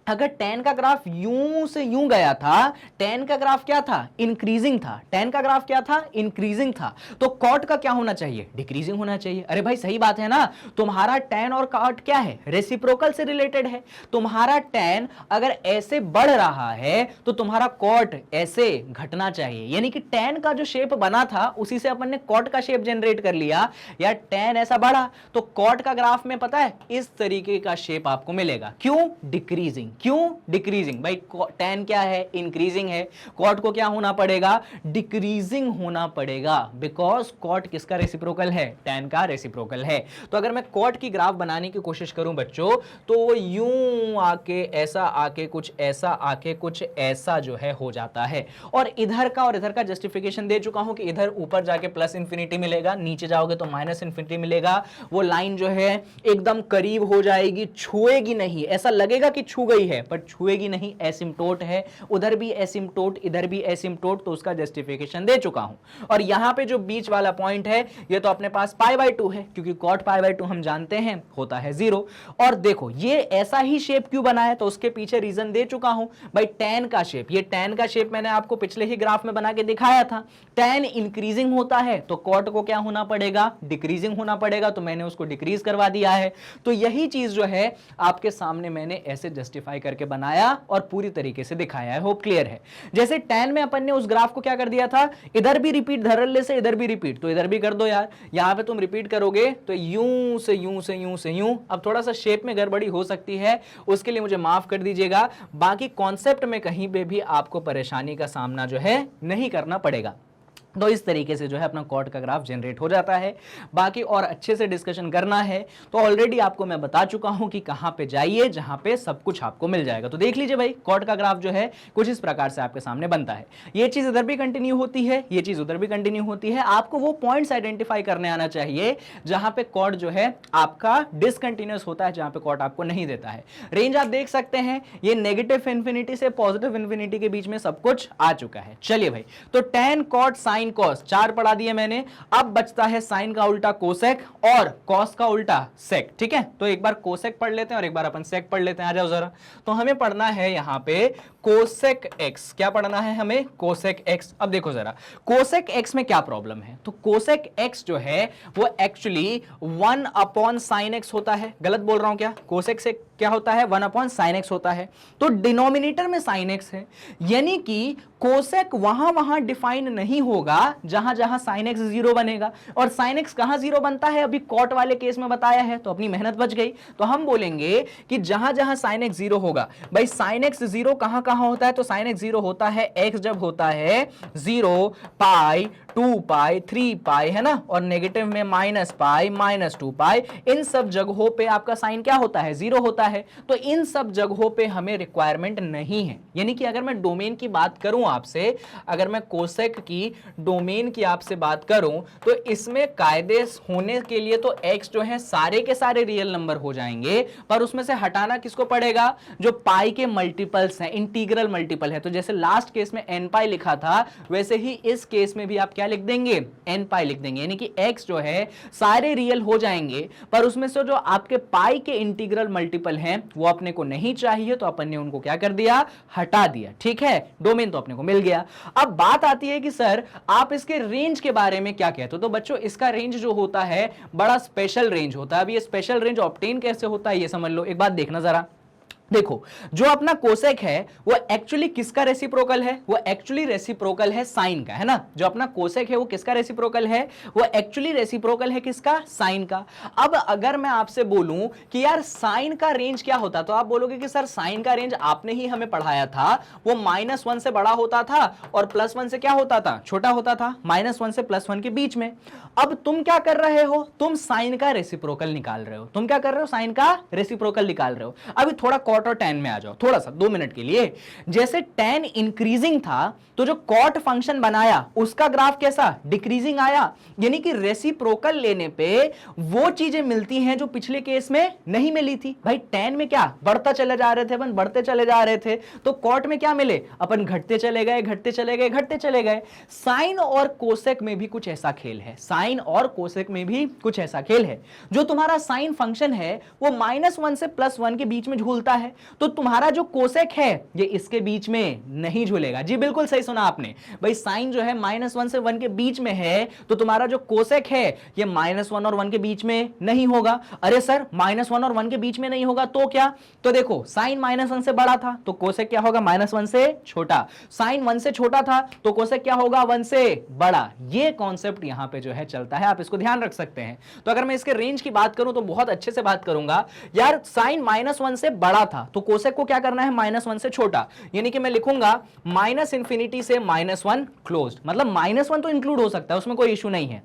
अगर tan का ग्राफ यूं से यूं गया था, tan का ग्राफ क्या था, इंक्रीजिंग था, tan का ग्राफ क्या था, इंक्रीजिंग था, तो cot का क्या होना चाहिए, डिक्रीजिंग होना चाहिए। अरे भाई सही बात है ना, तुम्हारा tan और cot क्या है, रेसिप्रोकल से रिलेटेड है। तुम्हारा tan अगर ऐसे बढ़ रहा है तो तुम्हारा cot ऐसे घटना चाहिए, यानी कि tan का जो शेप बना था उसी से अपन ने cot का शेप जनरेट कर लिया, या tan ऐसा बढ़ा तो cot का ग्राफ में पता है इस तरीके का शेप आपको मिलेगा। क्यों, डिक्रीजिंग। क्यों डिक्रीजिंग, भाई tan क्या है, इंक्रीजिंग है, cot को क्या होना पड़ेगा, डिक्रीजिंग होना पड़ेगा, बिकॉज cot किसका रेसिप्रोकल है, tan का रेसिप्रोकल है। तो अगर मैं cot की ग्राफ बनाने की कोशिश करूं बच्चों, तो वो यूं आके ऐसा आके कुछ ऐसा आके कुछ ऐसा जो है हो जाता है। और इधर का जस्टिफिकेशन दे चुका हूं कि इधर ऊपर जाके प्लस इंफिनिटी मिलेगा, नीचे जाओगे तो माइनस इंफिनिटी मिलेगा। वो लाइन जो है एकदम करीब हो जाएगी, छुएगी नहीं, ऐसा लगेगा कि छू गई है पर छुएगी नहीं, एसिम्प्टोट है, उधर भी एसिम्प्टोट इधर भी एसिम्प्टोट, तो उसका जस्टिफिकेशन दे चुका हूं। और यहां पे जो बीच वाला पॉइंट है ये तो अपने पास π/2 है, क्योंकि cot π/2 हम जानते हैं होता है 0। और देखो ये ऐसा ही शेप क्यों बना है, तो उसके पीछे रीजन दे चुका हूं भाई। tan का शेप, ये tan का शेप मैंने आपको पिछले ही ग्राफ में बना के दिखाया था। tan इंक्रीजिंग होता है तो cot को क्या होना पड़ेगा, डिक्रीजिंग होना पड़ेगा, तो मैंने उसको डिक्रीज करवा दिया है। तो यही चीज जो है आपके सामने मैंने ऐसे जस्टिफाई करके बनाया और पूरी तरीके से दिखाया है। होप क्लियर है। जैसे tan में अपन ने उस ग्राफ को क्या कर दिया था, इधर भी रिपीट धरल्ले से इधर भी रिपीट, तो इधर भी कर दो यार। यहां पे तुम रिपीट करोगे तो यूं से यूं से यूं से यूं, अब थोड़ा सा शेप में गड़बड़ी हो सकती है, उसके लिए मुझे माफ कर दीजिएगा। बाकी कॉन्सेप्ट में कहीं पे भी आपको परेशानी का सामना जो है नहीं करना पड़ेगा। तो इस तरीके से जो है अपना cot का ग्राफ जनरेट हो जाता है। बाकी और अच्छे से डिस्कशन करना है तो ऑलरेडी आपको मैं बता चुका हूं कि कहां पे जाइए जहां पे सब कुछ आपको मिल जाएगा। तो देख लीजिए भाई, cot का ग्राफ जो है कुछ इस प्रकार से आपके सामने बनता है। ये चीज इधर भी कंटिन्यू होती है, ये चीज उधर भी कंटिन्यू होती है। आपको वो पॉइंट्स आइडेंटिफाई करने आना चाहिए जहां पे cot जो है आपका डिसकंटिन्यूअस होता है, जहां पे cot आपको नहीं देता है। रेंज आप देख सकते हैं, ये नेगेटिव इंफिनिटी से पॉजिटिव इंफिनिटी के बीच में सब कुछ आ चुका है। चलिए भाई, तो tan cot sin cos 4 पढ़ा दिए मैंने। अब बचता है साइन का उल्टा कोसेक और कॉस का उल्टा सेक। ठीक है, तो एक बार कोसेक पढ़ लेते हैं और एक बार अपन सेक पढ़ लेते हैं। आ जाओ जरा। तो हमें पढ़ना है यहां पे कोसेक एक्स। क्या पढ़ना है हमें, कोसेक एक्स। अब देखो जरा कोसेक एक्स में क्या प्रॉब्लम है, तो कोसेक एक्स जो है वो एक्चुअली 1/sin x होता है। गलत बोल रहा हूं क्या, कोसेक से क्या होता है, 1/sin x होता है। तो डिनोमिनेटर में sin x है, यानी कि कोसेक वहां डिफाइन नहीं होगा जहां जहां sin x 0 बनेगा। और sin x कहां 0 बनता है, अभी cot वाले केस में बताया है, तो अपनी मेहनत बच गई। तो हम बोलेंगे कि जहां जहां sin x 0 होगा, भाई sin x 0 कहां कहां होता है, तो sin x 0 होता है x जब होता है 0, पाई, 2 पाई, 3 पाई, है ना, और नेगेटिव में माइनस पाई, -2 पाई, इन सब जगहों पे आपका साइन क्या होता है, 0 होता है। तो इन सब जगहों पे हमें रिक्वायरमेंट नहीं है। यानी कि अगर मैं डोमेन की बात करूं आपसे, अगर मैं कोसेक की डोमेन की आपसे बात करूं, तो इसमें कायदे होने के लिए तो x जो है सारे के सारे रियल नंबर हो जाएंगे, पर उसमें से हटाना किसको पड़ेगा, जो पाई के मल्टीपल्स हैं, इंटीग्रल मल्टीपल है। तो जैसे लास्ट केस में n पाई लिखा था, वैसे ही इस केस में भी आप क्या लिख देंगे, n पाई लिख देंगे। यानी कि x जो है सारे रियल हो जाएंगे, पर उसमें से जो आपके पाई के इंटीग्रल मल्टीपल हैं वो अपने को नहीं चाहिए, तो अपन ने उनको क्या कर दिया, हटा दिया। ठीक है, डोमेन तो अपने को मिल गया। अब बात आती है कि सर आप इसके रेंज के बारे में क्या कहते हो। तो बच्चों इसका रेंज जो होता है बड़ा स्पेशल रेंज होता है। अब ये स्पेशल रेंज ऑब्टेन कैसे होता है ये समझ लो। एक बात देखना जरा, देखो जो अपना कोसेक है वो एक्चुअली किसका रेसिप्रोकल है, वो एक्चुअली रेसिप्रोकल है साइन का, है ना। जो अपना कोसेक है वो किसका रेसिप्रोकल है, वो एक्चुअली रेसिप्रोकल है किसका, साइन का। अब अगर मैं आपसे बोलूं कि यार साइन का रेंज क्या होता, तो आप बोलोगे कि सर साइन का रेंज आपने ही हमें पढ़ाया था, वो -1 से बड़ा होता था और +1 से क्या होता था, छोटा होता था, -1 से +1 के बीच में। अब तुम क्या कर रहे हो, तुम साइन का रेसिप्रोकल निकाल रहे हो। तुम क्या कर रहे हो, साइन का रेसिप्रोकल निकाल रहे हो। अभी थोड़ा कॉट और टैन में आ जाओ, थोड़ा सा 2 मिनट के लिए। जैसे टैन इंक्रीजिंग था तो जो कॉट फंक्शन बनाया उसका ग्राफ कैसा, डिक्रीजिंग आया। यानी कि रेसिप्रोकल लेने पे वो चीजें मिलती हैं जो पिछले केस में नहीं मिली थी। भाई टैन में क्या बढ़ता चले जा रहे थे, अपन बढ़ते चले जा रहे थे, तो कॉट में क्या मिले, अपन घटते चले गए, घटते चले गए, घटते चले गए। साइन और कोसेक में भी कुछ ऐसा खेल है, साइन और कोसेक में भी कुछ ऐसा खेल है। जो तुम्हारा साइन फंक्शन है वो -1 से +1 के बीच में झूलता है। है, तो तुम्हारा जो कोसेक है ये इसके बीच में नहीं झूलेगा। जी बिल्कुल सही सुना आपने भाई, साइन जो है -1 से 1 के बीच में है, तो तुम्हारा जो कोसेक है ये -1 और 1 के बीच में नहीं होगा। अरे सर -1 और 1 के बीच में नहीं होगा तो क्या? तो देखो साइन -1 से बड़ा था तो कोसेक क्या होगा? -1 से छोटा। साइन 1 से छोटा था तो कोसेक क्या होगा? 1 से बड़ा। ये कॉन्सेप्ट यहां पे जो है चलता है, आप इसको ध्यान रख सकते हैं। तो अगर मैं इसके रेंज की बात करूं तो बहुत अच्छे से बात करूंगा यार। साइन -1 से बड़ा था तो कोसेक को क्या करना है? -1 से छोटा, यानी कि मैं लिखूंगा -∞ से -1 क्लोज्ड, मतलब -1 तो इंक्लूड हो सकता है, उसमें कोई इशू नहीं है।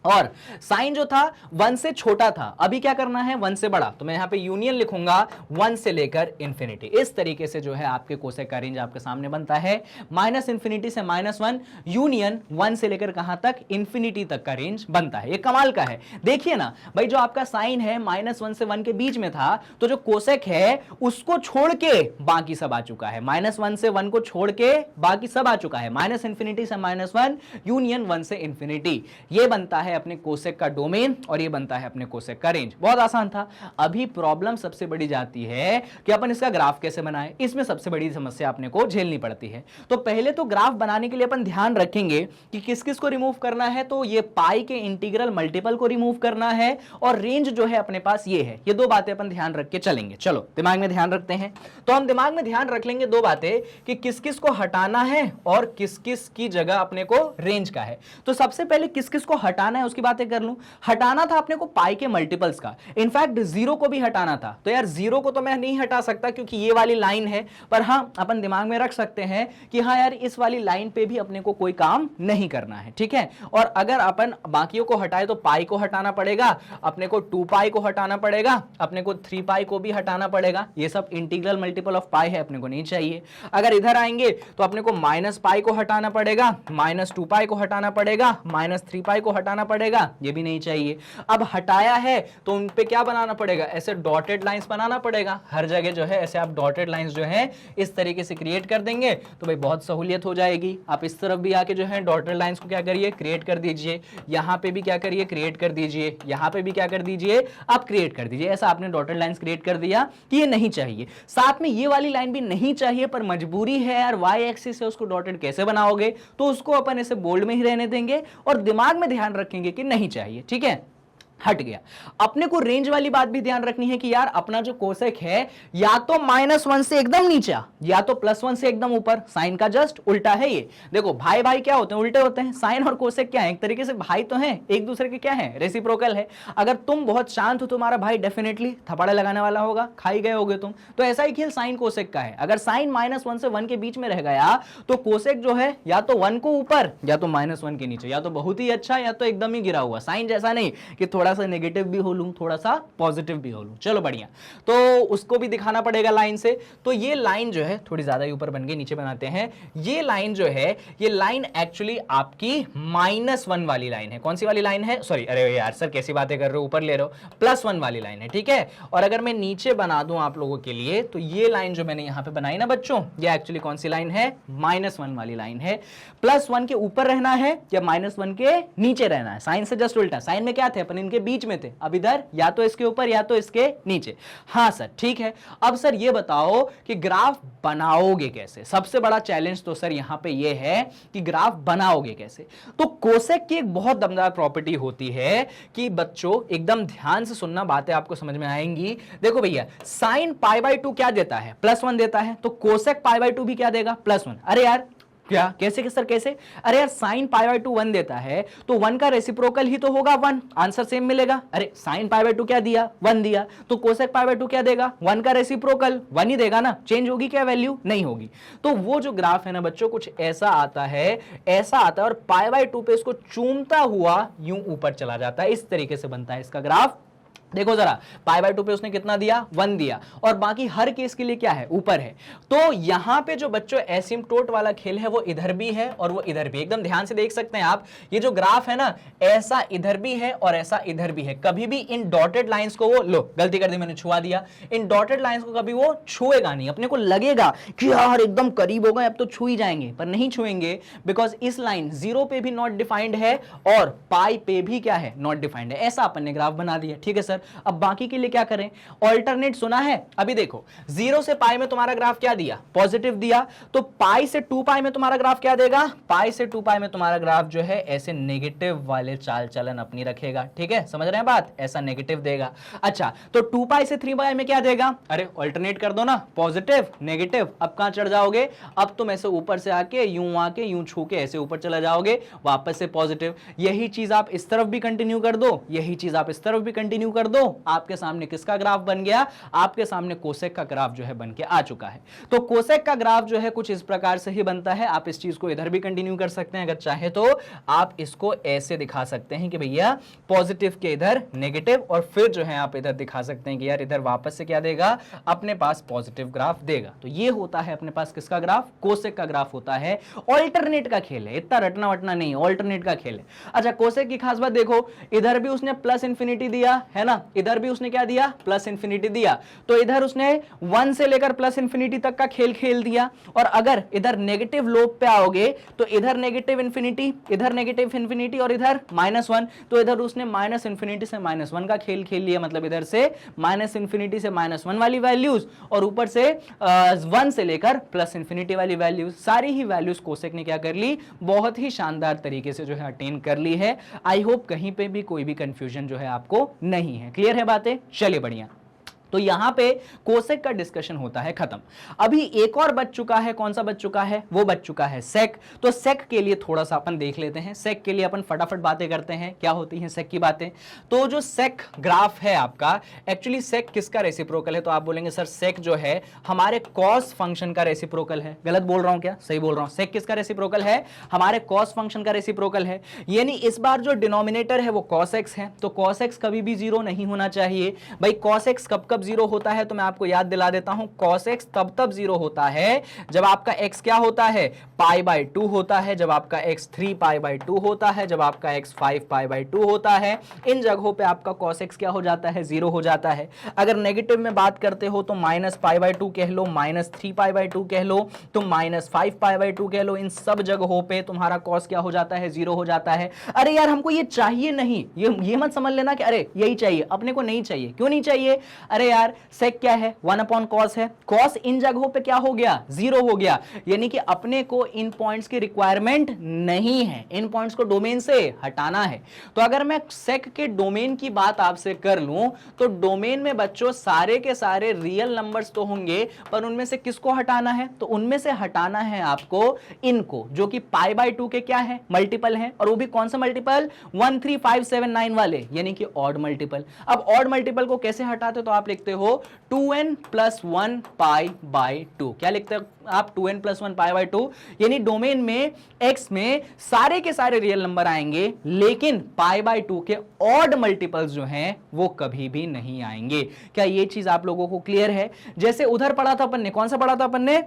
और साइन जो था 1 से छोटा था, अभी क्या करना है? 1 से बड़ा, तो मैं यहां पे यूनियन लिखूंगा 1 से लेकर इंफिनिटी। इस तरीके से जो है आपके कोसेक का रेंज आपके सामने बनता है, -∞ से -1 यूनियन 1 से लेकर कहां तक? इंफिनिटी तक का रेंज बनता है। ये कमाल का है। देखिए ना भाई, जो आपका साइन है -1 से 1 के बीच में था, तो जो कोसेक है उसको छोड़ के बाकी सब आ चुका है। -1 से 1 को छोड़ के बाकी सब आ चुका है। -∞ से -1 यूनियन 1 से इंफिनिटी, ये बनता है अपने कोसेक का डोमेन और ये बनता है अपने कोसेक का रेंज। बहुत आसान था। अभी प्रॉब्लम सबसे बड़ी जाती है कि अपन इसका ग्राफ कैसे बनाएं। इसमें सबसे बड़ी समस्या अपने को झेलनी पड़ती है। तो पहले तो ग्राफ बनाने के लिए अपन ध्यान रखेंगे कि किस किस को रिमूव करना है। तो ये पाई के इंटीग्रल मल्टीपल को रिमूव करना है और रेंज जो है अपने पास ये है। ये दो बातें अपन ध्यान रख के चलेंगे। चलो दिमाग में ध्यान रखते हैं। तो हम दिमाग में ध्यान रख लेंगे दो बातें कि किस किस को हटाना है और किस किस की जगह अपने को रेंज का है। तो सबसे पहले किस किस को हटाना है उसकी बातें कर लूं। हटाना था अपने को पाई के मल्टीपल्स का, इनफैक्ट जीरो को भी हटाना था। तो यार जीरो को तो मैं नहीं हटा सकता क्योंकि ये वाली लाइन है, पर हां अपन दिमाग में रख सकते हैं कि हां यार इस वाली लाइन पे भी अपने को कोई काम नहीं करना है, ठीक है। और अगर अपन बाकियों को हटाए तो पाई को हटाना पड़ेगा, अपने को 2 पाई को हटाना पड़ेगा, अपने को 3 पाई को भी हटाना पड़ेगा। ये सब इंटीग्रल मल्टीपल ऑफ पाई है, अपने को नहीं चाहिए। अगर इधर आएंगे तो अपने को माइनस पाई को हटाना पड़ेगा, -2 पाई को हटाना पड़ेगा, -3 पाई को हटाना पड़ेगा, ये भी नहीं चाहिए। अब हटाया है तो उन पे क्या बनाना पड़ेगा? ऐसे डॉटेड लाइंस बनाना पड़ेगा। हर जगह जो है ऐसे आप डॉटेड लाइंस जो है इस तरीके से क्रिएट कर देंगे तो भाई बहुत सहूलियत हो जाएगी। आप इस तरफ भी आके जो है डॉटेड लाइंस को क्या करिए? क्रिएट कर दीजिए। यहां पे भी क्या करिए? क्रिएट कर दीजिए। यहां पे भी क्या कर दीजिए? आप क्रिएट कर दीजिए। ऐसा आपने डॉटेड लाइंस क्रिएट कर दिया कि ये नहीं चाहिए। साथ में ये वाली लाइन भी नहीं चाहिए, पर मजबूरी है यार, वाई एक्सिस से उसको डॉटेड कैसे बनाओगे? तो उसको अपन ऐसे बोल्ड में ही रहने देंगे और दिमाग में ध्यान रखेंगे कि नहीं चाहिए, ठीक है। हट गया। अपने को रेंज वाली बात भी ध्यान रखनी है कि यार अपना जो कोसेक है या तो -1 से एकदम नीचे या तो +1 से एकदम ऊपर। साइन का जस्ट उल्टा है ये। देखो भाई भाई क्या होते हैं? उल्टे होते हैं। साइन और कोसेक क्या है? एक तरीके से भाई तो हैं, एक दूसरे के क्या है? रेसिप्रोकल है। अगर तुम बहुत शांत हो तुम्हारा भाई डेफिनेटली थप्पड़ लगाने वाला होगा, खाई गए होगे तुम। तो ऐसा ही खेल साइन कोसेक का है। अगर साइन -1 से 1 के बीच में रह गया तो कोसेक जो है या तो 1 को ऊपर या तो -1 के नीचे, या तो बहुत ही अच्छा या तो एकदम ही गिरा हुआ। साइन जैसा नहीं कि थोड़ा सा नेगेटिव भी हो लूं, थोड़ा सा पॉजिटिव भी हो लूं। चलो बढ़िया। तो उसको भी दिखाना पड़ेगा लाइन से। तो ये लाइन जो है थोड़ी ज्यादा ही ऊपर बन गई, नीचे बनाते हैं। ये लाइन जो है, ये लाइन एक्चुअली आपकी -1 वाली लाइन है। कौन सी वाली लाइन है? सॉरी, अरे यार सर कैसी बातें कर रहे हो, ऊपर ले रहे हो। +1 वाली लाइन है, ठीक है। और अगर मैं नीचे बना दूं आप लोगों के लिए तो ये लाइन जो मैंने यहां पे बनाई ना बच्चों, ये एक्चुअली कौन सी लाइन है? -1 वाली लाइन है। +1 के ऊपर रहना है या -1 के नीचे रहना है? साइन से जस्ट उल्टा। साइन में क्या थे अपन? इनके बीच में थे। अब इधर या तो इसके ऊपर या तो इसके नीचे। हाँ सर ठीक है। अब सर ये बताओ कि ग्राफ बनाओगे कैसे? सबसे बड़ा चैलेंज तो सर यहां पे ये है कि ग्राफ बनाओगे कैसे। तो कोसेक की एक बहुत दमदार प्रॉपर्टी होती है कि बच्चों एकदम ध्यान से सुनना, बातें आपको समझ में आएंगी। देखो भैया, साइन π/2 क्या देता है? +1 देता है। तो कोसेक π/2 भी क्या देगा? +1। अरे यार क्या? कैसे सर कैसे? अरे यार साइन π/2 1 देता है तो 1 का रेसिप्रोकल ही तो होगा 1, आंसर सेम मिलेगा। अरे साइन π/2 क्या दिया? 1 दिया। तो कोसेक π/2 क्या देगा? 1 का रेसिप्रोकल 1 ही देगा ना। चेंज होगी क्या वैल्यू? नहीं होगी। तो वो जो ग्राफ है ना बच्चों, कुछ ऐसा आता है, ऐसा आता है और π/2 पे इसको चूमता हुआ यूं ऊपर चला जाता है। इस तरीके से बनता है इसका ग्राफ। देखो जरा, π/2 पे उसने कितना दिया? 1 दिया। और बाकी हर केस के लिए क्या है? ऊपर है। तो यहां पे जो बच्चों एसिम्पटोट वाला खेल है वो इधर भी है और वो इधर भी। एकदम ध्यान से देख सकते हैं आप, ये जो ग्राफ है ना, ऐसा इधर भी है और ऐसा इधर भी है। कभी भी इन डॉटेड लाइंस को वो, लो गलती कर दी मैंने, छुआ दिया। इन डॉटेड लाइंस को कभी वो छुएगा नहीं। अपने को लगेगा कि यार एकदम करीब हो गए, अब तो छू ही जाएंगे, पर नहीं छुएंगे। बिकॉज इस लाइन 0 पे भी नॉट डिफाइंड है और पाई पे भी क्या है? नॉट डिफाइंड है। ऐसा अपन ने ग्राफ बना दिया, ठीक है सर। आंसर। अब बाकी के लिए क्या करें, ऑल्टरनेट सुना है। अभी देखो 0 से पाई में तुम्हारा ग्राफ क्या दिया, पॉजिटिव दिया, तो पाई से 2 पाई में तुम्हारा ग्राफ क्या देगा, पाई से 2 पाई में तुम्हारा ग्राफ जो है ऐसे नेगेटिव वाले चाल चलन अपनी रखेगा। ठीक है, समझ रहे हैं बात, ऐसा नेगेटिव देगा। अच्छा, तो 2 पाई से 3 पाई में क्या देगा, अरे ऑल्टरनेट कर दो ना, पॉजिटिव नेगेटिव। अब कहां चढ़ जाओगे, अब तुम ऐसे ऊपर से आके यूं छू के ऐसे ऊपर चला जाओगे, वापस से पॉजिटिव। यही चीज आप इस तरफ भी कंटिन्यू कर दो, यही चीज आप इस तरफ भी कंटिन्यू कर दो, आपके सामने किसका ग्राफ बन गया, आपके सामने कोसेक का ग्राफ जो है बन के आ चुका है। तो कोसेक का ग्राफ जो है कुछ इस प्रकार से ही बनता है। आप इस चीज को इधर भी कंटिन्यू कर सकते हैं, अगर चाहे तो आप इसको ऐसे दिखा सकते हैं कि भैया पॉजिटिव के इधर नेगेटिव, और फिर जो है आप इधर दिखा सकते हैं कि यार इधर वापस से क्या देगा, अपने पास पॉजिटिव ग्राफ देगा। तो ये होता है अपने पास किसका ग्राफ, कोसेक का ग्राफ होता है। ऑल्टरनेट का खेल है, इतना रटना वटना नहीं, ऑल्टरनेट का खेल है। अच्छा, कोसेक की खास बात देखो, इधर भी उसने प्लस इंफिनिटी दिया है ना, इधर भी उसने क्या दिया, प्लस इंफिनिटी दिया। तो इधर उसने 1 से लेकर प्लस इंफिनिटी तक का खेल खेल दिया। और अगर इधर नेगेटिव लोब पे आओगे तो इधर नेगेटिव इंफिनिटी, इधर नेगेटिव इंफिनिटी और इधर -1, तो इधर उसने माइनस इंफिनिटी से -1 का खेल खेल लिया। मतलब इधर से माइनस इंफिनिटी से -1 वाली वैल्यूज और ऊपर से 1 से लेकर प्लस इंफिनिटी वाली वैल्यूज, सारी ही वैल्यूज कोसेक ने क्या कर ली, बहुत ही शानदार तरीके से जो है अटेन कर ली है। आई होप कहीं पे भी कोई भी कंफ्यूजन जो है आपको नहीं है। क्लियर है बातें, चलिए बढ़िया। तो यहां पे कोसेक का डिस्कशन होता है खत्म। अभी एक और बच चुका है, कौन सा बच चुका है, वो बच चुका है सेक। तो सेक के लिए थोड़ा सा अपन देख लेते हैं, सेक के लिए अपन फटाफट बातें करते हैं, क्या होती हैं सेक की बातें। तो जो सेक ग्राफ है आपका, एक्चुअली सेक किसका रेसिप्रोकल है, तो आप बोलेंगे सर सेक जो है हमारे कॉस फंक्शन का रेसिप्रोकल है। गलत बोल रहा हूं क्या, सही बोल रहा हूं। सेक किसका रेसिप्रोकल है, हमारे कॉस फंक्शन का रेसिप्रोकल है। यानी इस बार जो डिनोमिनेटर है वो कॉस एक्स है, तो कॉस एक्स कभी भी 0 नहीं होना चाहिए। भाई कॉस एक्स कब 0 होता है, तो मैं आपको याद दिला देता हूं, cos x तब 0 होता है जब आपका x क्या होता है, π/2 होता है, जब आपका x 3π/2 होता है, जब आपका x 5π/2 होता है। इन जगहों पे आपका cos x क्या हो जाता है, 0 हो जाता है। अगर नेगेटिव में बात करते हो तो -π/2 कह लो, -3π/2 कह लो, तो -5π/2 कह लो, इन सब जगहों पे तुम्हारा cos क्या हो जाता है, 0 हो जाता है। अरे यार हमको ये चाहिए नहीं, ये मत समझ लेना कि अरे यही चाहिए, अपने को नहीं चाहिए। क्यों नहीं चाहिए, अरे यार सेक क्या है, 1/cos है, cos इन जगहों पे क्या हो गया, 0 हो गया। यानी कि अपने को इन पॉइंट्स की रिक्वायरमेंट नहीं है, इन पॉइंट्स को डोमेन से हटाना है। तो अगर मैं सेक के डोमेन की बात आपसे कर लूं तो डोमेन में बच्चों सारे के सारे रियल नंबर्स तो होंगे, पर उनमें से किसको हटाना है, तो उनमें से हटाना है आपको इनको, जो कि π/2 के क्या है, मल्टीपल है। और वो भी कौन सा मल्टीपल, 1 3 5 7 9 वाले, यानी कि ऑड मल्टीपल। अब ऑड मल्टीपल को कैसे हटाते, तो आप लिखते हो 2n + 1 π/2। क्या लिखते हो आप, 2n + 1 π/2। यानी डोमेन में x में सारे के सारे रियल नंबर आएंगे, लेकिन π/2 के ऑड मल्टीपल्स जो हैं वो कभी भी नहीं आएंगे। क्या ये चीज आप लोगों को क्लियर है। जैसे उधर पढ़ा था अपन ने, कौन सा पढ़ा था अपन ने,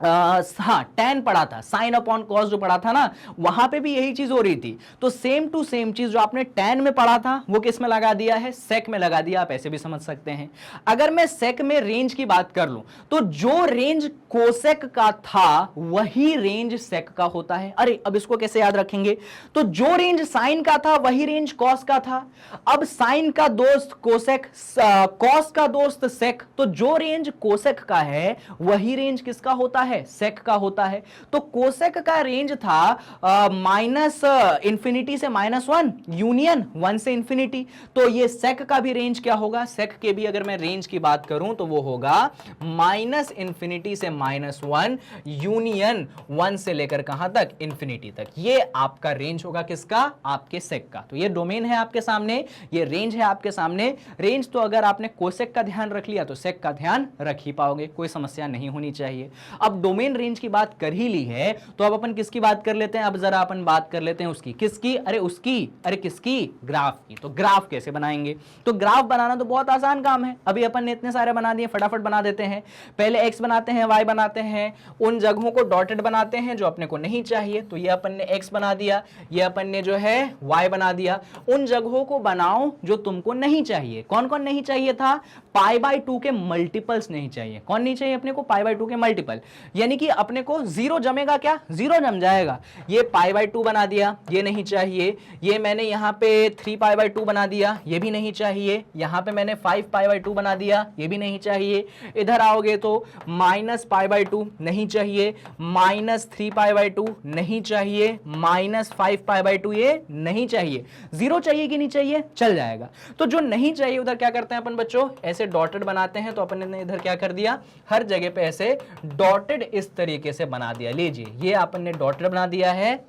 हाँ tan पढ़ा था, sin/cos जो पढ़ा था ना, वहां पे भी यही चीज हो रही थी। तो सेम टू सेम चीज जो आपने tan में पढ़ा था वो किस में लगा दिया है, सेक में लगा दिया। आप ऐसे भी समझ सकते हैं। अगर मैं सेक में रेंज की बात कर लूं तो जो रेंज कोसेक का था वही रेंज सेक का होता है। अरे अब इसको कैसे याद रखेंगे, तो जो रेंज साइन का था वही रेंज कॉस का था। अब साइन का दोस्त कोसेक, कॉस का दोस्त सेक, तो जो रेंज कोसेक का है वही रेंज किसका होता है, सेक का होता है। तो कोसेक का रेंज था माइनस इंफिनिटी से -1 यूनियन 1 से इंफिनिटी। तो ये सेक का भी रेंज क्या होगा, सेक के भी अगर मैं रेंज की बात करूं तो वो होगा -इंफिनिटी से -1 यूनियन 1 से लेकर कहां तक, इंफिनिटी तक। ये आपका रेंज होगा किसका, आपके सेक का। तो ये डोमेन है आपके सामने, ये रेंज है आपके सामने। रेंज तो अगर आपने कोसेक का ध्यान रख लिया तो सेक का ध्यान रख ही पाओगे, कोई समस्या नहीं होनी चाहिए। अब डोमेन रेंज की बात कर ही ली है तो अब अपन किसकी बात कर लेते हैं, अब जरा अपन बात कर लेते हैं उसकी, किसकी, अरे उसकी, अरे किसकी, ग्राफ की। तो ग्राफ कैसे बनाएंगे, तो ग्राफ बनाना तो बहुत आसान काम है। अभी अपन ने इतने सारे बना दिए, फटाफट बना देते हैं। पहले x बनाते हैं, y बनाते हैं, उन जगहों को डॉटेड बनाते हैं जो अपने को नहीं चाहिए। तो ये अपन ने x बना दिया, ये अपन ने जो है y बना दिया। उन जगहों को बनाओ जो तुमको नहीं चाहिए। कौन कौन नहीं चाहिए था, π/2 के मल्टीपल्स नहीं चाहिए। कौन नहीं चाहिए अपने को, π/2 के मल्टीपल। यानी कि अपने को जीरो जमेगा, क्या जीरो जम जाएगा। ये पाई बाई 2 बना दिया, ये नहीं चाहिए। ये मैंने यहाँ पे 3 पाई बाई 2 बना दिया, ये भी नहीं चाहिए। यहाँ पे मैंने 5 पाई बाई 2 बना दिया, ये भी नहीं चाहिए। इधर आओगे तो माइनस पाई बाई 2 नहीं चाहिए, माइनस 3 पाई बाई 2 नहीं चाहिए, माइनस 5 पाई बाई 2 ये नहीं चाहिए। जीरो चाहिए कि नहीं चाहिए, चल जाएगा। तो जो नहीं चाहिए उधर क्या करते हैं अपन बच्चों, ऐसे डॉटेड बनाते हैं। तो अपन ने इधर क्या कर दिया, हर जगह पे ऐसे डॉटेड इस तरीके से बना दिया। लीजिए ये अपन ने डॉटेड बना दिया है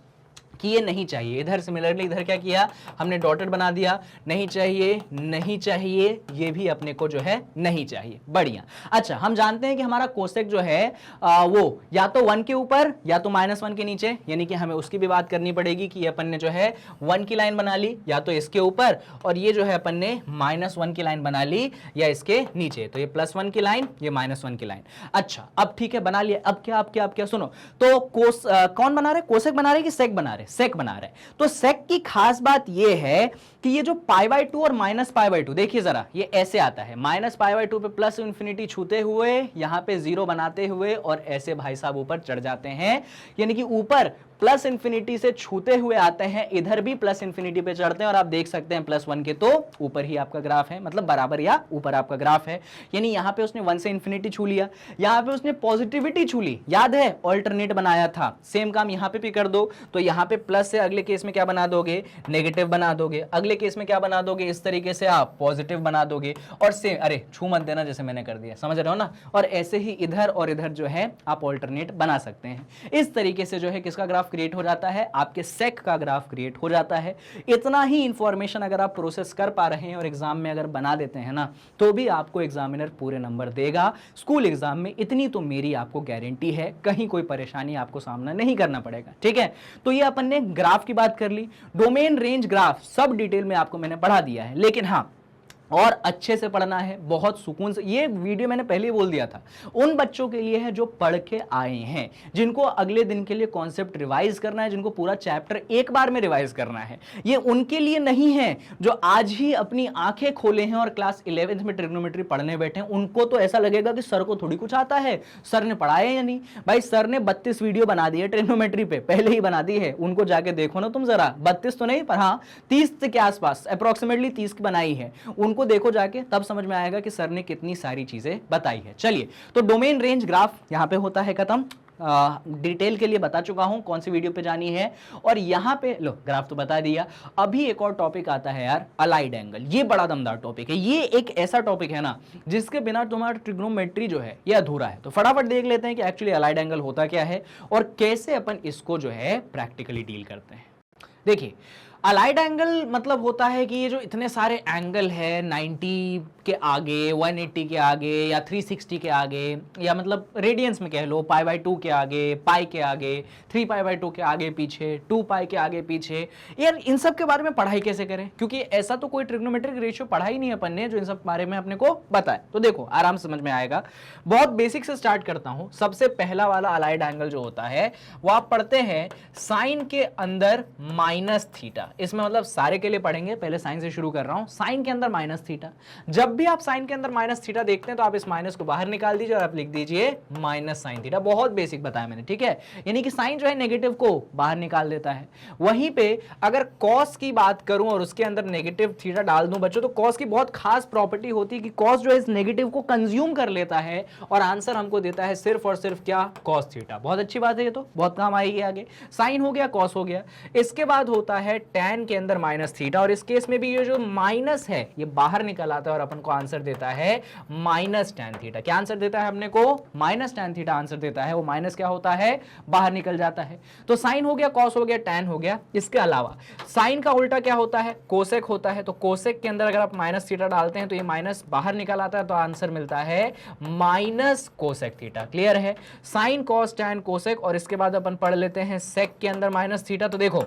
कि ये नहीं चाहिए। इधर सिमिलरली इधर क्या किया, हमने डॉटेड बना दिया, नहीं चाहिए, नहीं चाहिए, ये भी अपने को जो है नहीं चाहिए। बढ़िया। अच्छा, हम जानते हैं कि हमारा कोसेक जो है वो या तो 1 के ऊपर या तो -1 के नीचे, यानी कि हमें उसकी भी बात करनी पड़ेगी कि अपन ने जो है 1 की लाइन बना ली या तो इसके ऊपर, और ये जो है अपन ने -1 की लाइन बना ली या इसके नीचे। तो ये +1 की लाइन, ये -1 की लाइन। अच्छा, अब ठीक है, बना लिया। अब क्या सुनो, तो कौन बना रहे, कोसेक बना रहे कि सेक बना रहे, सेक बना रहे। तो सेक की खास बात यह है कि ये जो पाई बाई 2 और माइनस पाई बाई 2, देखिए जरा ये ऐसे आता है, माइनस पाई बाई 2 पे प्लस इंफिनिटी छूते हुए यहां पे जीरो बनाते हुए और ऐसे भाई साहब ऊपर चढ़ जाते हैं, यानी कि ऊपर प्लस इंफिनिटी से छूते हुए आते हैं, इधर भी प्लस इंफिनिटी पे चढ़ते हैं। और आप देख सकते हैं +1 के तो ऊपर ही आपका ग्राफ है, मतलब बराबर या ऊपर आपका ग्राफ है। यानी यहां पे उसने 1 से इंफिनिटी छू लिया, यहां पे उसने पॉजिटिविटी छू ली, याद है ऑल्टरनेट बनाया था। सेम काम यहां पे भी कर दो, तो यहां पे प्लस से अगले केस में क्या बना दोगे, नेगेटिव बना दोगे। अगले केस में क्या बना दोगे, इस तरीके से आप पॉजिटिव बना दोगे। और सेम, अरे छू मत देना जैसे मैंने कर दिया, समझ रहे हो ना। और ऐसे ही इधर और इधर जो है आप ऑल्टरनेट बना सकते हैं। इस तरीके से जो है किसका ग्राफ क्रिएट हो जाता है, आपके सेक का ग्राफ क्रिएट हो जाता है। इतना ही इंफॉर्मेशन अगर आप प्रोसेस कर पा रहे हैं और एग्जाम में अगर बना देते हैं ना, तो भी आपको एग्जामिनर पूरे नंबर देगा स्कूल एग्जाम में। इतनी तो मेरी आपको गारंटी है, कहीं कोई परेशानी आपको सामना नहीं करना पड़ेगा। ठीक है, तो ये अपन ने ग्राफ की बात कर ली, डोमेन रेंज ग्राफ सब डिटेल में आपको मैंने पढ़ा दिया है। लेकिन हाँ, और अच्छे से पढ़ना है, बहुत सुकून से। ये वीडियो मैंने पहले ही बोल दिया था, उन बच्चों के लिए है जो पढ़ के आए हैं, जिनको अगले दिन के लिए कॉन्सेप्ट रिवाइज करना है, जिनको पूरा चैप्टर एक बार में रिवाइज करना है। ये उनके लिए नहीं है जो आज ही अपनी आंखें खोले हैं और क्लास 11th में ट्रिग्नोमेट्री पढ़ने बैठे हैं। उनको तो ऐसा लगेगा कि सर को थोड़ी कुछ आता है, सर ने पढ़ाया या नहीं। भाई सर ने 32 वीडियो बना दी है ट्रिग्नोमेट्री पे, पहले ही बना दी है, उनको जाके देखो ना तुम जरा। 32 तो नहीं, पर हाँ 30 के आसपास, अप्रोक्सीमेटली 30 की बनाई है। उनको देखो जाके, तब समझ में आएगा कि सर ने कितनी सारी चीजें बताई है। चलिए, तो डोमेन रेंज ग्राफ यहां पे होता है खत्म। डिटेल के लिए बता चुका हूं कौन सी वीडियो पे जानी है, और यहां पे लो ग्राफ तो बता दिया। अभी एक और टॉपिक आता है यार, अलाइड एंगल। ये बड़ा दमदार टॉपिक है, ये एक ऐसा टॉपिक है ना जिसके बिना तुम्हारा ट्रिग्नोमेट्री जो है ये अधूरा है। तो फटाफट देख लेते हैं कि एक्चुअली अलाइड एंगल होता क्या है और कैसे अपन इसको जो है प्रैक्टिकली डील करते हैं। देखिए, अलाइड एंगल मतलब होता है कि ये जो इतने सारे एंगल है, 90 के आगे, 180 के आगे या 360 के आगे, या मतलब रेडियंस में कह लो, पाई बाई 2 के आगे, पाई के आगे, 3 पाई बाई 2 के आगे पीछे, 2 पाई के आगे पीछे। यार इन सब के बारे में पढ़ाई कैसे करें, क्योंकि ऐसा तो कोई ट्रिग्नोमेट्रिक रेशियो पढ़ा ही नहीं अपन ने जो इन सब बारे में अपने को बताए। तो देखो आराम से समझ में आएगा। बहुत बेसिक से स्टार्ट करता हूं। सबसे पहला वाला अलाइड एंगल जो होता है वो आप पढ़ते हैं साइन के अंदर -θ। इसमें मतलब सारे के लिए पढ़ेंगे, पहले साइन से शुरू कर रहा हूं। साइन के अंदर -θ, जब भी आप साइन के अंदर -θ देखते हैं तो आप इस माइनस को बाहर निकाल दीजिए और आप लिख दीजिए -sin θ। बहुत बेसिक बताया मैंने, ठीक है। यानी कि साइन जो है नेगेटिव को बाहर निकाल देता है। वहीं पे अगर कॉस की बात करूं और उसके अंदर नेगेटिव थीटा डाल दूं बच्चों, तो कॉस की बहुत खास प्रॉपर्टी होती है कि कॉस जो है इस नेगेटिव को कंज्यूम कर लेता है और आंसर हमको देता है सिर्फ और सिर्फ क्या, cos θ। बहुत अच्छी बात है, ये तो बहुत काम आएगी आगे। साइन हो गया, कॉस हो गया। इसके बाद होता है tan के अंदर -θ, और इस केस में भी ये जो माइनस है ये बाहर निकल आता है और अपन को आंसर देता है -tan θ। क्या आंसर देता है अपने को, -tan θ आंसर देता है। वो माइनस क्या होता है, बाहर निकल जाता है। तो साइन हो गया, कॉस हो गया, tan हो गया। इसके अलावा साइन का उल्टा क्या होता है, कोसेक होता है। तो कोसेक के अंदर अगर आप -θ डालते हैं तो ये माइनस बाहर निकल आता है, तो आंसर मिलता है -cosec θ। क्लियर है, साइन, कॉस, tan, कोसेक। और इसके बाद अपन पढ़ लेते हैं सेक के अंदर -θ। तो देखो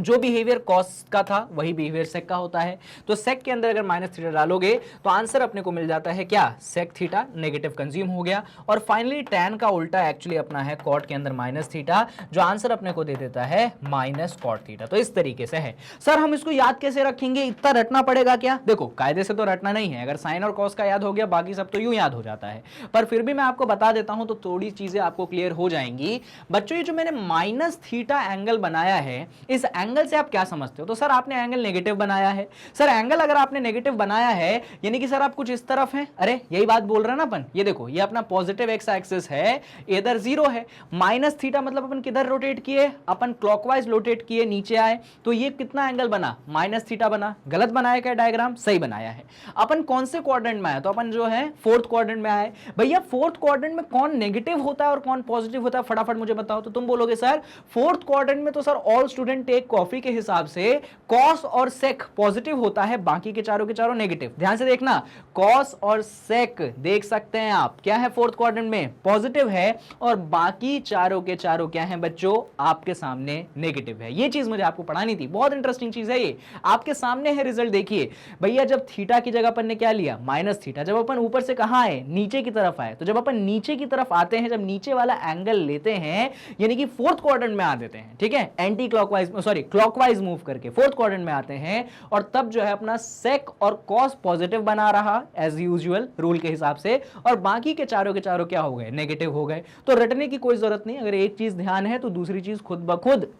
जो बिहेवियर कॉस का था वही बिहेवियर सेक का होता है। तो सेक के अंदर अगर माइनस थीटा डालोगे तो आंसर अपने को मिल जाता है क्या, सेक थीटा, नेगेटिव कंज्यूम हो गया। और फाइनली टैन का उल्टा एक्चुअली अपना है कॉट के अंदर माइनस थीटा, जो आंसर अपने को दे देता है माइनस कॉट थीटा। तो इस तरीके से है। सर हम इसको याद कैसे रखेंगे, इतना रटना पड़ेगा क्या? देखो कायदे से तो रटना नहीं है, अगर साइन और कॉस का याद हो गया बाकी सब तो यूं याद हो जाता है, पर फिर भी मैं आपको बता देता हूं तो थोड़ी चीजें आपको क्लियर हो जाएंगी। बच्चों ये जो मैंने माइनस थीटा एंगल बनाया है, इस एंगल से आप क्या समझते हो? तो सर आपने एंगल नेगेटिव बनाया है। सर एंगल अगर आपने नेगेटिव बनाया है यानी कि सर आप कुछ इस तरफ हैं, अरे यही बात बोल रहे हैं ना अपन। ये देखो ये अपना पॉजिटिव एक्स एक्सिस है, इधर 0 है। माइनस थीटा मतलब अपन किधर रोटेट किए, अपन क्लॉकवाइज रोटेट किए, नीचे आए, तो ये कितना एंगल बना, माइनस थीटा बना। गलत बनाया क्या डायग्राम? सही बनाया है। अपन कौन से क्वाड्रेंट में आए, तो अपन जो है फोर्थ क्वाड्रेंट में आए। भैया फोर्थ क्वाड्रेंट में कौन नेगेटिव होता है और कौन पॉजिटिव होता है, फटाफट मुझे बताओ। तो तुम बोलोगे सर फोर्थ क्वाड्रेंट में तो sir all student take coffee के हिसाब से कॉस और सेक पॉजिटिव होता है, बाकी के चारों नेगेटिव। ध्यान से देखना, कॉस और सेक देख सकते हैं आप क्या है फोर्थ क्वाड्रेंट में, पॉजिटिव है, और बाकी चारों के चारों क्या है बच्चों, आपके सामने नेगेटिव है। ये चीज मुझे आपको पढ़ानी थी, बहुत इंटरेस्टिंग चीज है ये, आपके सामने है रिजल्ट। देखिए भैया जब थीटा की जगह अपन ने क्या लिया, माइनस थीटा। जब अपन ऊपर से कहां आए, नीचे की तरफ आए, तो जब अपन नीचे की तरफ आते हैं, जब नीचे वाला एंगल लेते हैं यानी कि फोर्थ क्वाड्रेंट में आ देते हैं, ठीक है, anti clockwise sorry clockwise move करके फोर्थ क्वाड्रेंट में आते हैं, और तब जो है अपना सेक और कॉस पॉजिटिव बना रहा एज यूजुअल रूल के हिसाब से, और बाकी के चारों क्या हो गए, नेगेटिव हो गए। तो रटने की कोई जरूरत नहीं, अगर एक चीज ध्यान है तो दूसरी चीज खुद ब खुद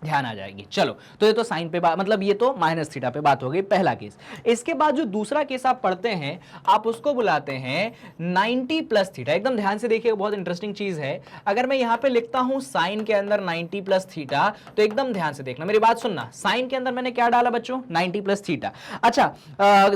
ध्यान आ जाएगी। चलो तो ये तो साइन पे बात, मतलब ये तो माइनस थीटा पे बात हो गई, पहला केस। इसके बाद जो दूसरा केस आप पढ़ते हैं, आप उसको बुलाते हैं 90 प्लस थीटा। एकदम ध्यान से देखिए, बहुत इंटरेस्टिंग चीज है। अगर मैं यहां पे लिखता हूं साइन के अंदर 90 प्लस थीटा, तो एकदम ध्यान से देखना, मेरी बात सुनना। साइन के अंदर मैंने क्या डाला बच्चों, 90 प्लस थीटा। अच्छा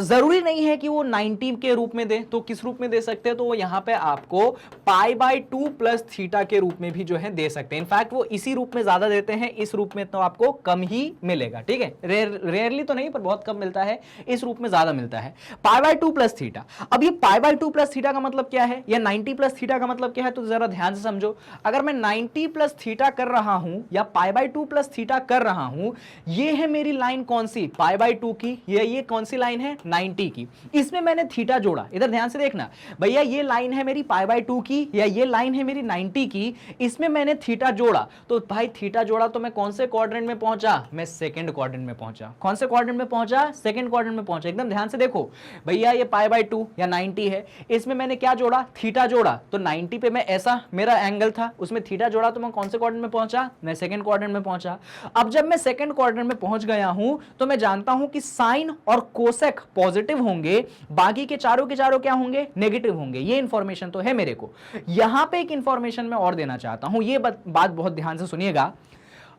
जरूरी नहीं है कि वो 90 के रूप में दे, तो किस रूप में दे सकते हैं, तो वो यहां पे आपको पाई बाय 2 प्लस थीटा के रूप में भी जो है दे सकते हैं। इनफैक्ट वो इसी रूप में ज्यादा देते हैं, इस रूप में तो आपको कम ही मिलेगा, ठीक है, रेयरली तो नहीं पर बहुत कम मिलता है, इस रूप में ज्यादा मिलता है। Pi by 2 plus theta. अब ये पाई बाय 2 प्लस थीटा का मतलब क्या है, या 90 प्लस थीटा का मतलब क्या है, तो जरा ध्यान से समझो। अगर मैं 90 प्लस थीटा कर रहा हूं या पाई बाय 2 प्लस थीटा कर रहा हूं, ये है मेरी लाइन कौन सी, पाई बाय 2 की, ये कौन सी लाइन है, 90 की। इसमें मैंने थीटा जोड़ा, इधर ध्यान से देखना भैया, ये लाइन है मेरी पाई बाय 2 की या ये लाइन है मेरी 90 की, इसमें मैंने थीटा जोड़ा। तो भाई थीटा जोड़ा तो मैं कौन से क्वाड्रेंट में पहुंचा, मैं सेकंड क्वाड्रेंट में पहुंचा। कौन से क्वाड्रेंट में पहुंचा, सेकंड क्वाड्रेंट में पहुंचा। एकदम ध्यान से देखो भैया, ये पाई बाय 2 या 90 है, इसमें मैंने क्या जोड़ा, थीटा जोड़ा। तो 90 पे मैं ऐसा मेरा एंगल था, उसमें थीटा जोड़ा, तो मैं कौन से क्वाड्रेंट में पहुंचा, मैं सेकंड क्वाड्रेंट में पहुंचा। अब जब मैं सेकंड क्वाड्रेंट में पहुंच गया हूं, तो मैं जानता हूं कि साइन और कोसेक पॉजिटिव होंगे, बाकी के चारों क्या होंगे, नेगेटिव होंगे। ये इंफॉर्मेशन तो है मेरे को। यहां पे एक इंफॉर्मेशन मैं और देना चाहता हूं, ये बात बहुत ध्यान से सुनिएगा।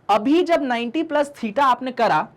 अभी जब 90 प्लस थीटा आपने करा,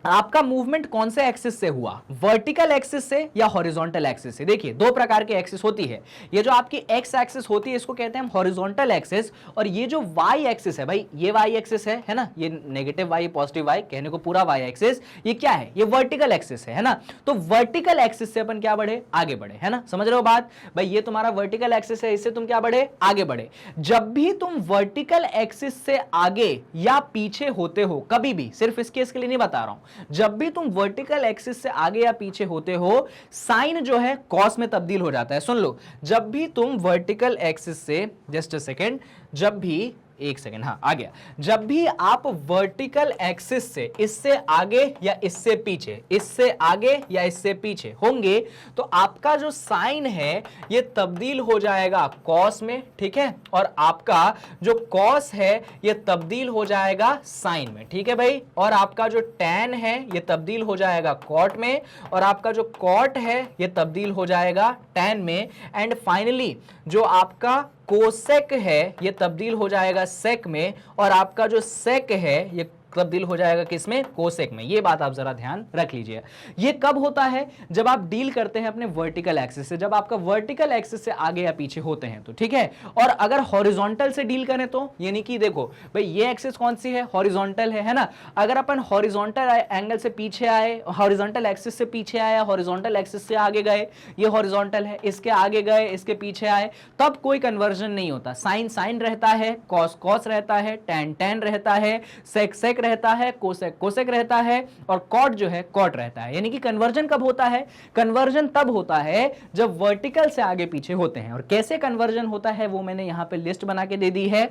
आपका मूवमेंट कौन से एक्सिस से हुआ, वर्टिकल एक्सिस से या हॉरिजॉन्टल एक्सिस से। देखिए दो प्रकार के एक्सिस होती है, ये जो आपकी एक्स एक्सिस होती है इसको कहते हैं हम हॉरिजॉन्टल एक्सिस, और ये जो वाई एक्सिस है, भाई ये वाई एक्सिस है ना, ये नेगेटिव वाई पॉजिटिव वाई कहने को पूरा वाई एक्सिस, ये क्या है, ये वर्टिकल एक्सिस है ना। तो वर्टिकल एक्सिस से अपन क्या बढ़े, आगे बढ़े, है ना, समझ रहे हो बात। भाई ये तुम्हारा वर्टिकल एक्सिस है, इससे तुम क्या बढ़े, आगे बढ़े। जब भी तुम वर्टिकल एक्सिस से आगे या पीछे होते हो, कभी भी, सिर्फ इस केस के लिए नहीं बता रहा हूं, जब भी तुम वर्टिकल एक्सिस से आगे या पीछे होते हो, साइन जो है कॉस में तब्दील हो जाता है। सुन लो, जब भी तुम वर्टिकल एक्सिस से, जस्ट अ सेकेंड, जब भी, एक सेकेंड, हाँ आ गया, जब भी आप वर्टिकल एक्सिस से इससे आगे या इससे पीछे, इससे आगे या इससे पीछे होंगे, तो आपका जो साइन है ये तब्दील हो जाएगा कॉस में, ठीक है, और आपका जो कॉस है ये तब्दील हो जाएगा साइन में, ठीक है भाई, और आपका जो टैन है ये तब्दील हो जाएगा कॉट में, और आपका जो कॉट है ये तब्दील हो जाएगा टैन में, एंड फाइनली जो आपका कोसेक है ये तब्दील हो जाएगा सेक में, और आपका जो सेक है ये तब्दील हो जाएगा किसमें, कोसेक में। ये बात आप जरा ध्यान रख लीजिए। ये कब होता है, जब आप डील करते हैं अपने वर्टिकल एक्सिस से, जब आपका वर्टिकल एक्सिस से आगे या पीछे होते हैं तो, ठीक है। और अगर हॉरिजॉन्टल से डील करें तो, यानी कि देखो भाई ये एक्सिस कौन सी है, हॉरिजॉन्टल है ना। अगर अपन हॉरिजॉन्टल एंगल से पीछे आए, हॉरिजॉन्टल एक्सिस से पीछे आए, हॉरिजॉन्टल एक्सिस से आगे गए, ये हॉरिजॉन्टल है, इसके आगे गए, इसके पीछे आए, तब कोई कन्वर्जन नहीं होता। साइन साइन रहता है, कॉस कॉस रहता है, टैन टैन रहता है, सेक सेक रहता है, कोसेक कोसेक रहता है, और कॉट जो है कॉट रहता है। यानी कि कन्वर्जन कब होता है? कन्वर्जन तब होता है जब वर्टिकल से आगे पीछे होते हैं। और कैसे कन्वर्जन होता है वो मैंने यहां पे लिस्ट बना के दे दी है।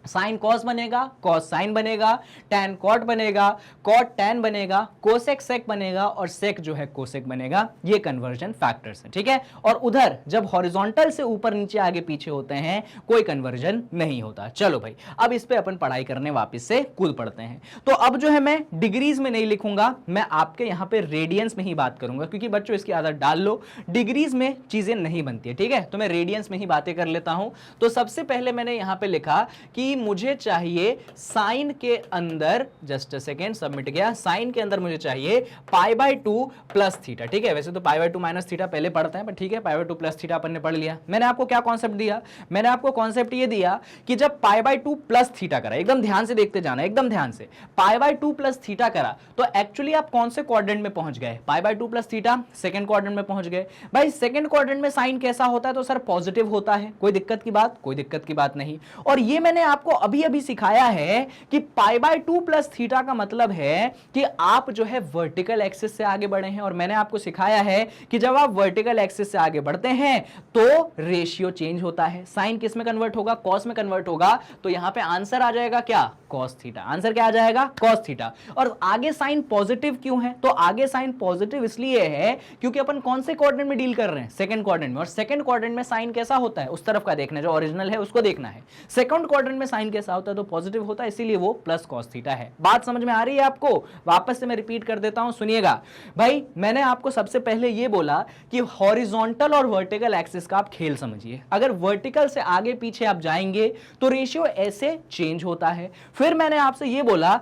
साइन कॉस बनेगा, कॉस साइन बनेगा, टैन कॉट बनेगा, कॉट टैन बनेगा, कोसेक सेक बनेगा, और सेक जो है कोसेक बनेगा। ये कन्वर्जन फैक्टर्स हैं, ठीक है। और उधर जब हॉरिजॉन्टल से ऊपर नीचे आगे पीछे होते हैं कोई कन्वर्जन नहीं होता। चलो भाई, अब इस पे अपन पढ़ाई करने वापस से कूद पड़ते हैं। तो अब जो है मैं डिग्रीज में नहीं लिखूंगा, मैं आपके यहां पे रेडियंस में ही बात करूंगा, क्योंकि बच्चों इसकी आदत डाल लो, डिग्रीज में चीजें नहीं बनती है, ठीक है। तो मैं रेडियंस में ही बातें कर लेता हूं। तो सबसे पहले मैंने यहां पे लिखा कि मुझे चाहिए साइन के अंदर, जस्ट अ सेकेंड, सबमिट गया, साइन के अंदर मुझे चाहिए π/2 प्लस थीटा, ठीक है। वैसे तो π/2 माइनस थीटा पहले पढ़ते हैं, पर ठीक है, π/2 प्लस थीटा अपन ने पढ़ लिया। मैंने आपको क्या कॉन्सेप्ट दिया? मैंने आपको कॉन्सेप्ट ये दिया कि जब π/2 प्लस थीटा करा, एकदम ध्यान से देखते जाना, एकदम ध्यान से, π/2 प्लस थीटा करा तो एक्चुअली आप कौन से क्वाड्रेंट में पहुंच गए? π/2 प्लस थीटा सेकंड क्वाड्रेंट में पहुंच गए। भाई सेकंड क्वाड्रेंट में साइन कैसा होता है? तो सर पॉजिटिव होता है। कोई दिक्कत की बात? कोई दिक्कत की बात नहीं। और ये मैंने आपको अभी अभी सिखाया है कि π/2 प्लस थीटा का मतलब है कि आप जो है वर्टिकल एक्सिस से आगे बढ़े हैं। और मैंने आपको सिखाया है कि जब आप वर्टिकल एक्सिस से आगे बढ़ते हैं तो रेशियो चेंज होता है। साइन किस में कन्वर्ट होगा? कॉस में कन्वर्ट होगा। तो यहां पे आंसर आ जाएगा क्या? Cos theta. आंसर क्या आ जाएगा? Cos theta. और आगे साइन पॉजिटिव क्यों है? तो आगे साइन पॉजिटिव इसलिए है क्योंकि अपन कौन से क्वाड्रेंट में डील कर रहे हैं? सेकंड क्वाड्रेंट में। और सेकंड क्वाड्रेंट में साइन कैसा होता है? उस तरफ का देखना है, जो ओरिजिनल है उसको देखना है। सेकंड क्वाड्रेंट में साइन कैसा होता है? तो पॉजिटिव होता है, इसीलिए वो प्लस कॉस थीटा है। बात समझ में आ रही है आपको? वापस से मैं रिपीट कर देता हूं, सुनिएगा भाई। मैंने आपको सबसे पहले ये बोला कि हॉरिजॉन्टल और वर्टिकल एक्सिस का आप खेल समझिए। अगर वर्टिकल से आगे पीछे आप जाएंगे तो रेशियो ऐसे चेंज होता है। फिर मैंने आपसे ये बोला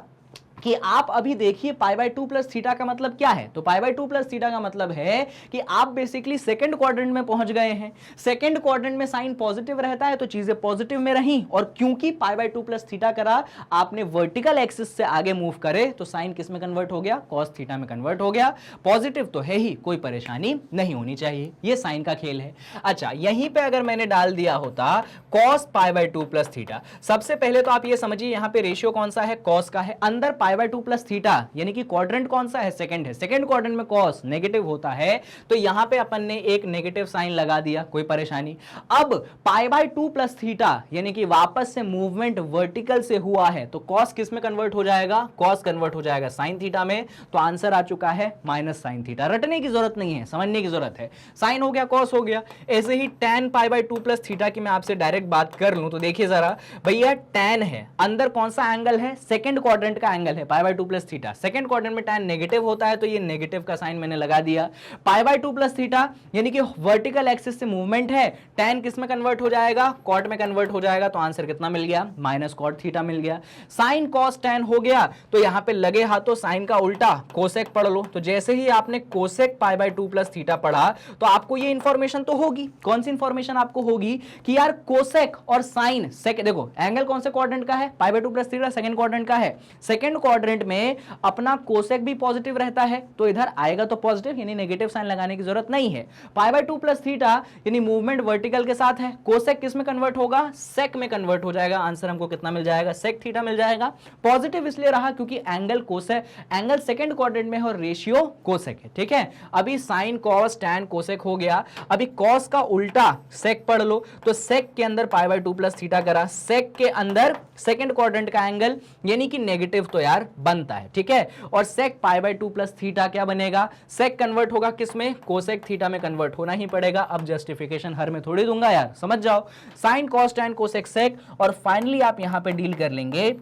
कि आप अभी देखिए π/2 प्लस थीटा का मतलब क्या है? तो π/2 प्लस थीटा का मतलब है कि आप बेसिकली सेकंड क्वाड्रेंट में पहुंच गए हैं। सेकंड क्वाड्रेंट में साइन पॉजिटिव रहता है तो चीजें पॉजिटिव में रही, और क्योंकि π/2 प्लस थीटा करा, आपने वर्टिकल एक्सिस से आगे मूव करे तो साइन किस में कन्वर्ट हो गया? कॉस थीटा में कन्वर्ट हो गया। पॉजिटिव तो है ही, कोई परेशानी नहीं होनी चाहिए। ये साइन का खेल है। अच्छा, यहीं पर अगर मैंने डाल दिया होता कॉस π/2 प्लस थीटा, सबसे पहले तो आप ये समझिए यहां पर रेशियो कौन सा है? कॉस का है। अंदर π/2 प्लस थीटा, यानी कि क्वाड्रेंट कौन सा है? सेकंड है। सेकंड क्वाड्रेंट में कॉस नेगेटिव होता है, तो यहां पे अपन ने एक नेगेटिव साइन लगा दिया, कोई परेशानी। अब π/2 प्लस थीटा यानी कि वापस से मूवमेंट वर्टिकल से हुआ है, तो कॉस किस में कन्वर्ट हो जाएगा? कॉस कन्वर्ट हो जाएगा साइन थीटा में। तो आंसर आ चुका है माइनस साइन थीटा। रटने की जरूरत नहीं है, समझने की जरूरत है। साइन हो गया, कॉस हो गया। ऐसे ही tan π/2 प्लस थीटा की मैं आपसे डायरेक्ट बात कर लूं तो देखिए जरा भैया, tan है, अंदर कौन सा एंगल है? सेकंड क्वाड्रेंट का एंगल है π/2 प्लस थीटा। सेकंड क्वाड्रेंट में tan नेगेटिव होता है, तो ये नेगेटिव का साइन मैंने लगा दिया। π/2 प्लस थीटा यानी कि वर्टिकल एक्सिस से मूवमेंट है, tan किस में कन्वर्ट हो जाएगा? कॉट में कन्वर्ट हो जाएगा। तो आंसर कितना मिल गया? माइनस कॉट थीटा मिल गया। साइन कॉस tan हो गया, तो यहां पे लगे हाथों साइन का उल्टा कोसेक पढ़ लो। तो जैसे ही आपने कोसेक π/2 प्लस थीटा पढ़ा तो आपको ये इंफॉर्मेशन तो होगी। कौन सी इंफॉर्मेशन आपको होगी? कि यार कोसेक और साइन, देखो एंगल कौन से क्वाड्रेंट का है? π/2 प्लस थीटा सेकंड क्वाड्रेंट का है। सेकंड क्वाड्रेंट में अपना कोसेक भी पॉजिटिव रहता है, तो इधर आएगा तो पॉजिटिव, यानी नेगेटिव साइन लगाने की जरूरत नहीं है। π/2 प्लस थीटा यानी मूवमेंट वर्टिकल के साथ है, कोसेक किस में कन्वर्ट होगा? सेक में कन्वर्ट हो जाएगा। आंसर हमको कितना मिल जाएगा? सेक थीटा मिल जाएगा। पॉजिटिव इसलिए रहा क्योंकि angle cosec, angle second quadrant में है और रेशियो कोसेक है, ठीक है। अभी साइन कॉस टैन कोसेक हो गया। अभी कॉस का उल्टा सेक पढ़ लो, तो सेक के अंदर π/2 प्लस थीटा करा, सेक के अंदर सेकंड क्वाड्रेंट का एंगल यानी कि नेगेटिव तो यार बनता है, ठीक है। और सेक π/2 प्लस थीटा क्या बनेगा? सेक कन्वर्ट होगा किस में? कोसेक थीटा में कन्वर्ट होना ही पड़ेगा। अब जस्टिफिकेशन हर में थोड़ी दूंगा यार, समझ जाओ। Sine cos tan cosec sec, और फाइनली आप यहां पे डील कर लेंगे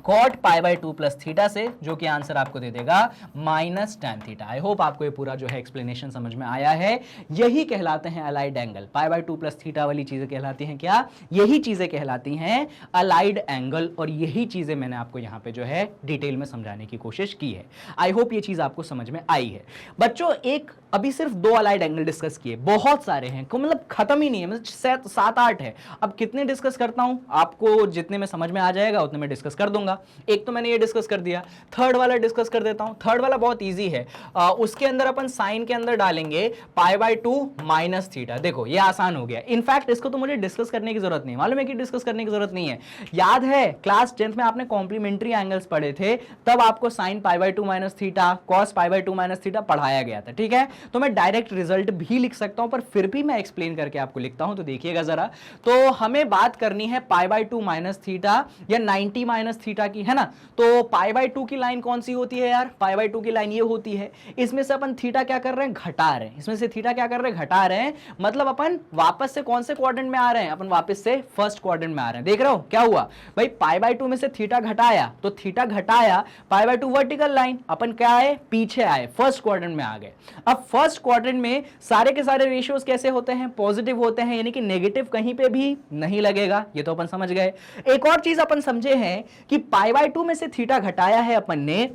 कॉट π/2 प्लस थीटा से, जो कि आंसर आपको दे देगा minus tan theta. I hope आपको ये पूरा जो है एक्सप्लेनेशन समझ में आया है। यही कहलाते हैं अलाइड एंगल। π/2 प्लस थीटा वाली चीजें कहलाती हैं क्या? यही चीजें कहलाती हैं अलाइड एंगल। और यही चीजें मैंने आपको यहाँ पे जो है डिटेल में समझाने की कोशिश की है। आई होप ये चीज आपको समझ में आई है। बच्चों, एक अभी सिर्फ 2 अलाइड एंगल डिस्कस किए, बहुत सारे हैं, मतलब खत्म ही नहीं है, मतलब 7-8 है। अब कितने डिस्कस करता हूं? आपको जितने में समझ में आ जाएगा उतने में डिस्कस कर दूंगा। एक तो मैंने ये डिस्कस कर दिया, थर्ड वाला डिस्कस कर देता हूं। थर्ड वाला बहुत इजी है, उसके अंदर अपन साइन के अंदर डालेंगे π/2 माइनस थीटा। देखो ये आसान हो गया, इनफैक्ट इसको तो मुझे डिस्कस करने की जरूरत नहीं, मालूम है कि डिस्कस करने की जरूरत नहीं है। याद है क्लास 10th में आपने कॉम्प्लीमेंट्री एंगल्स पढ़े थे, तब आपको sine π/2 minus theta, cos π/2 minus theta पढ़ाया गया था, ठीक है। तो मैं डायरेक्ट रिजल्ट भी लिख सकता हूं, पर फिर भी मैं एक्सप्लेन करके आपको लिखता हूं, तो देखिएगा जरा। तो हमें बात करनी है π/2 माइनस थीटा या 90 माइनस थीटा की, है ना। तो π/2 की लाइन कौन सी होती है यार, π/2 की लाइन ये होती है। इसमें से अपन थीटा क्या कर रहे हैं, घटा रहे हैं, इसमें से थीटा क्या कर रहे हैं, घटा रहे हैं। मतलब अपन वापस से कौन से क्वाड्रेंट में आ रहे हैं, अपन वापस से फर्स्ट क्वाड्रेंट में आ रहे हैं। देख रहे हो क्या हुआ भाई, π/2 में से थीटा घटाया, तो थीटा घटाया, π/2 वर्टिकल लाइन, अपन क्या आए, पीछे आए, फर्स्ट क्वाड्रेंट में आ गए। अब फर्स्ट क्वाड्रेंट में सारे के सारे रेशियोज कैसे होते हैं, पॉजिटिव होते हैं, यानी कि नेगेटिव कहीं पे भी नहीं लगेगा, ये तो अपन समझ गए। एक और चीज अपन समझे हैं कि π/2 में से थीटा घटाया है अपन ने,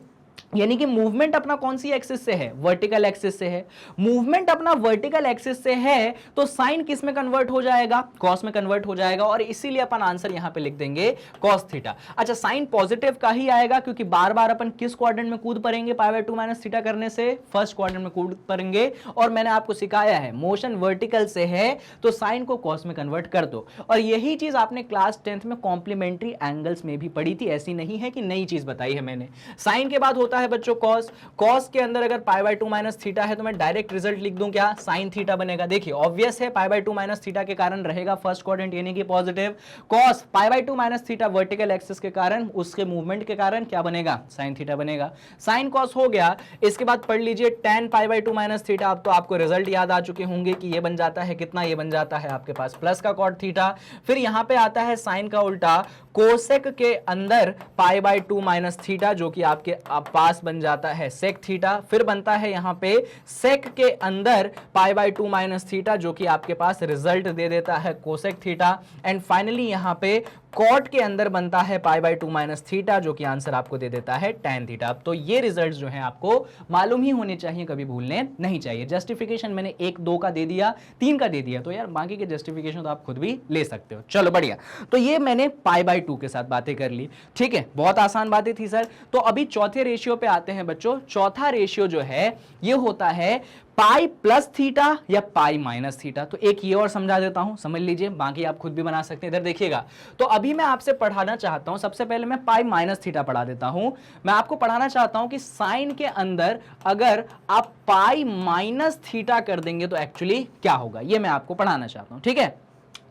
यानी कि मूवमेंट अपना कौन सी एक्सिस से है, वर्टिकल एक्सिस से है। मूवमेंट अपना वर्टिकल एक्सिस से है तो साइन किस में कन्वर्ट हो जाएगा, कॉस में कन्वर्ट हो जाएगा, और इसीलिए अपन आंसर यहां पे लिख देंगे कॉस थीटा। अच्छा, साइन पॉजिटिव का ही आएगा क्योंकि बार बार अपन किस क्वाड्रेंट में कूद पड़ेंगे, π/2 माइनस थीटा करने से फर्स्ट क्वाड्रेंट में कूद पड़ेंगे। और मैंने आपको सिखाया है मोशन वर्टिकल से है तो साइन को कॉस में कन्वर्ट कर दो, और यही चीज आपने क्लास 10th में कॉम्प्लीमेंट्री एंगल्स में भी पढ़ी थी, ऐसी नहीं है कि नई चीज बताई है मैंने। साइन के बाद होता है बच्चों कॉस, कॉस के अंदर अगर π/2 माइनस थीटा है तो मैं डायरेक्ट रिजल्ट लिख दूं क्या, साइन थीटा बनेगा। देखिए ऑब्वियस है, π/2 माइनस थीटा के कारण रहेगा फर्स्ट क्वाड्रेंट यानी कि positive. Cos π/2 minus theta vertical axis के कारण, उसके मूवमेंट के कारण क्या बनेगा, साइन थीटा बनेगा। साइन कॉस हो गया, इसके बाद पढ़ लीजिए tan π/2 माइनस थीटा। अब तो आपको रिजल्ट याद आ चुके होंगे कि ये बन जाता है कितना, ये बन जाता है आपके पास प्लस का कॉट थीटा। फिर यहां पे आता है साइन का उल्टा, कोसेक के अंदर π/2 माइनस थीटा जो कि आपके पास बन जाता है सेक थीटा। फिर बनता है यहां पे सेक के अंदर π/2 माइनस थीटा जो कि आपके पास रिजल्ट दे देता है कोसेक थीटा। एंड फाइनली यहां पे कॉट के अंदर बनता है π/2 माइनस थीटा जो कि आंसर आपको दे देता है tan थीटा। अब तो ये रिजल्ट्स जो हैं आपको मालूम ही होने चाहिए, कभी भूलने नहीं चाहिए। जस्टिफिकेशन मैंने 1 2 का दे दिया, 3 का दे दिया, तो यार बाकी के जस्टिफिकेशन तो आप खुद भी ले सकते हो। चलो बढ़िया, तो ये मैंने π/2 के साथ बातें कर ली, ठीक है, बहुत आसान बातें थी सर। तो अभी चौथे रेशियो पे आते हैं बच्चों। चौथा रेशियो जो है ये होता है पाई प्लस थीटा या पाई माइनस थीटा। तो एक ये और समझा देता हूं, समझ लीजिए, बाकी आप खुद भी बना सकते हैं। इधर देखिएगा, तो अभी मैं आपसे पढ़ाना चाहता हूं, सबसे पहले मैं पाई माइनस थीटा पढ़ा देता हूं। मैं आपको पढ़ाना चाहता हूं कि साइन के अंदर अगर आप पाई माइनस थीटा कर देंगे तो एक्चुअली क्या होगा, ये मैं आपको पढ़ाना चाहता हूं, ठीक है।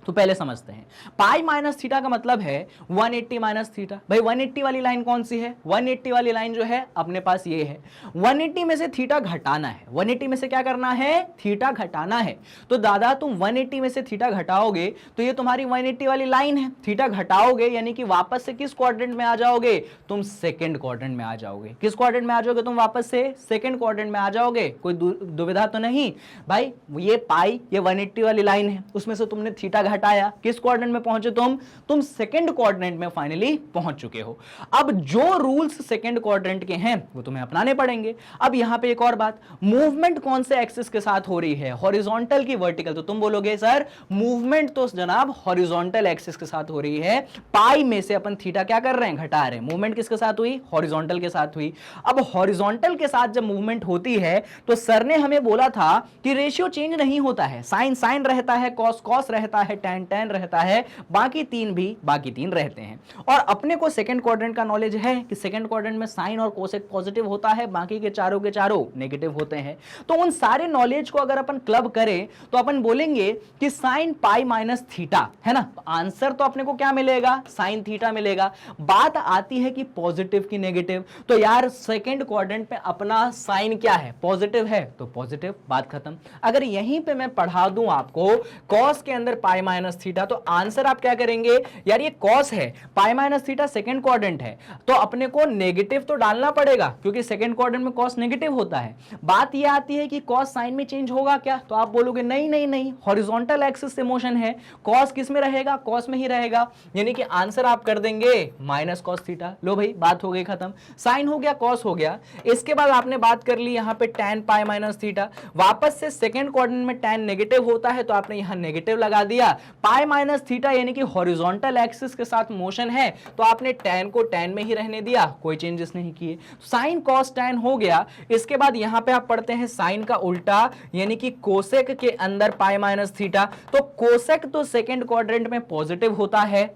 तो पहले समझते हैं, पाई माइनस थीटा का मतलब है 180 माइनस थीटा। भाई 180 वाली लाइन कौन सी है, 180 वाली लाइन जो है अपने पास ये है। 180 में से थीटा घटाना है, 180 में से क्या करना है, थीटा घटाना है। तो दादा तुम 180 में से थीटा घटाओगे तो ये तुम्हारी 180 वाली लाइन है, थीटा घटाओगे यानी कि वापस से किस क्वाड्रेंट में आ जाओगे, तुम सेकंड क्वाड्रेंट में आ जाओगे। किस क्वाड्रेंट में आ जाओगे तुम, वापस से सेकंड क्वाड्रेंट में आ जाओगे। कोई दुविधा तो नहीं भाई, ये पाई ये 180 वाली लाइन है, उसमें से तुमने थीटा हटाया, किस क्वाड्रेंट में पहुंचे तुम सेकंड क्वाड्रेंट में फाइनली पहुंच चुके हो। अब जो रूल्स सेकंड क्वाड्रेंट के हैं वो तुम्हें अपनाने पड़ेंगे। अब यहां पे एक और बात, मूवमेंट कौन से एक्सिस के साथ हो रही है, हॉरिजॉन्टल की वर्टिकल। तो तुम बोलोगे सर मूवमेंट तो जनाब हॉरिजॉन्टल एक्सिस के साथ हो रही है, पाई में से अपन थीटा क्या कर रहे हैं, घटा रहे हैं। मूवमेंट किसके साथ हुई, हॉरिजॉन्टल के साथ हुई। अब हॉरिजॉन्टल के साथ जब मूवमेंट होती है तो सर ने हमें बोला था कि रेशियो चेंज नहीं होता है, साइन साइन रहता है, कॉस कॉस रहता है, टैन टैन रहता है, बाकी तीन रहते हैं। और अपने को सेकंड क्वाड्रेंट का नॉलेज है कि सेकंड क्वाड्रेंट में साइन और कोसेक पॉजिटिव होता है, बाकी के चारों नेगेटिव होते हैं। तो उन सारे नॉलेज को अगर अपन क्लब करें तो अपन बोलेंगे कि साइन पाई माइनस थीटा है ना, तो आंसर तो अपने को क्या मिलेगा, साइन थीटा मिलेगा। बात आती है कि पॉजिटिव की नेगेटिव, तो यार सेकंड क्वाड्रेंट में अपना साइन क्या है, पॉजिटिव है, तो पॉजिटिव, बात खत्म। अगर यहीं पे मैं पढ़ा दूं आपको कॉस के अंदर पाई माइनस थीटा, तो आंसर आप क्या करेंगे, यार ये कॉस है, pi minus theta second quadrant है, तो अपने को नेगेटिव तो डालना पड़ेगा क्योंकि सेकंड क्वाड्रेंट में कॉस नेगेटिव होता है। बात ये आती है कि कॉस साइन में चेंज होगा क्या, तो आप बोलोगे नहीं नहीं नहीं, हॉरिजॉन्टल एक्सिस से मोशन है, कॉस किस में रहेगा, कॉस में ही रहेगा, यानी कि आंसर आप कर देंगे माइनस कॉस थीटा। लो भाई बात हो गई खत्म, साइन हो गया, कॉस हो गया। इसके बाद आपने बात कर ली यहां पे tan पाई माइनस थीटा, वापस से सेकंड क्वाड्रेंट में tan नेगेटिव होता है तो आपने यहां नेगेटिव लगा दिया, पाई माइनस थीटा यानी कि हॉरिजॉन्टल एक्सिस के साथ मोशन है, तो आपने tan को tan में ही रहने दिया, कोई चेंजेस नहीं किए, साइन कॉस tan हो गया। इसके बाद यहां पे आप पढ़ते हैं साइन का उल्टा यानी कि कोसेक के अंदर पाई माइनस थीटा, तो कोसेक तो सेकंड क्वाड्रेंट में पॉजिटिव होता है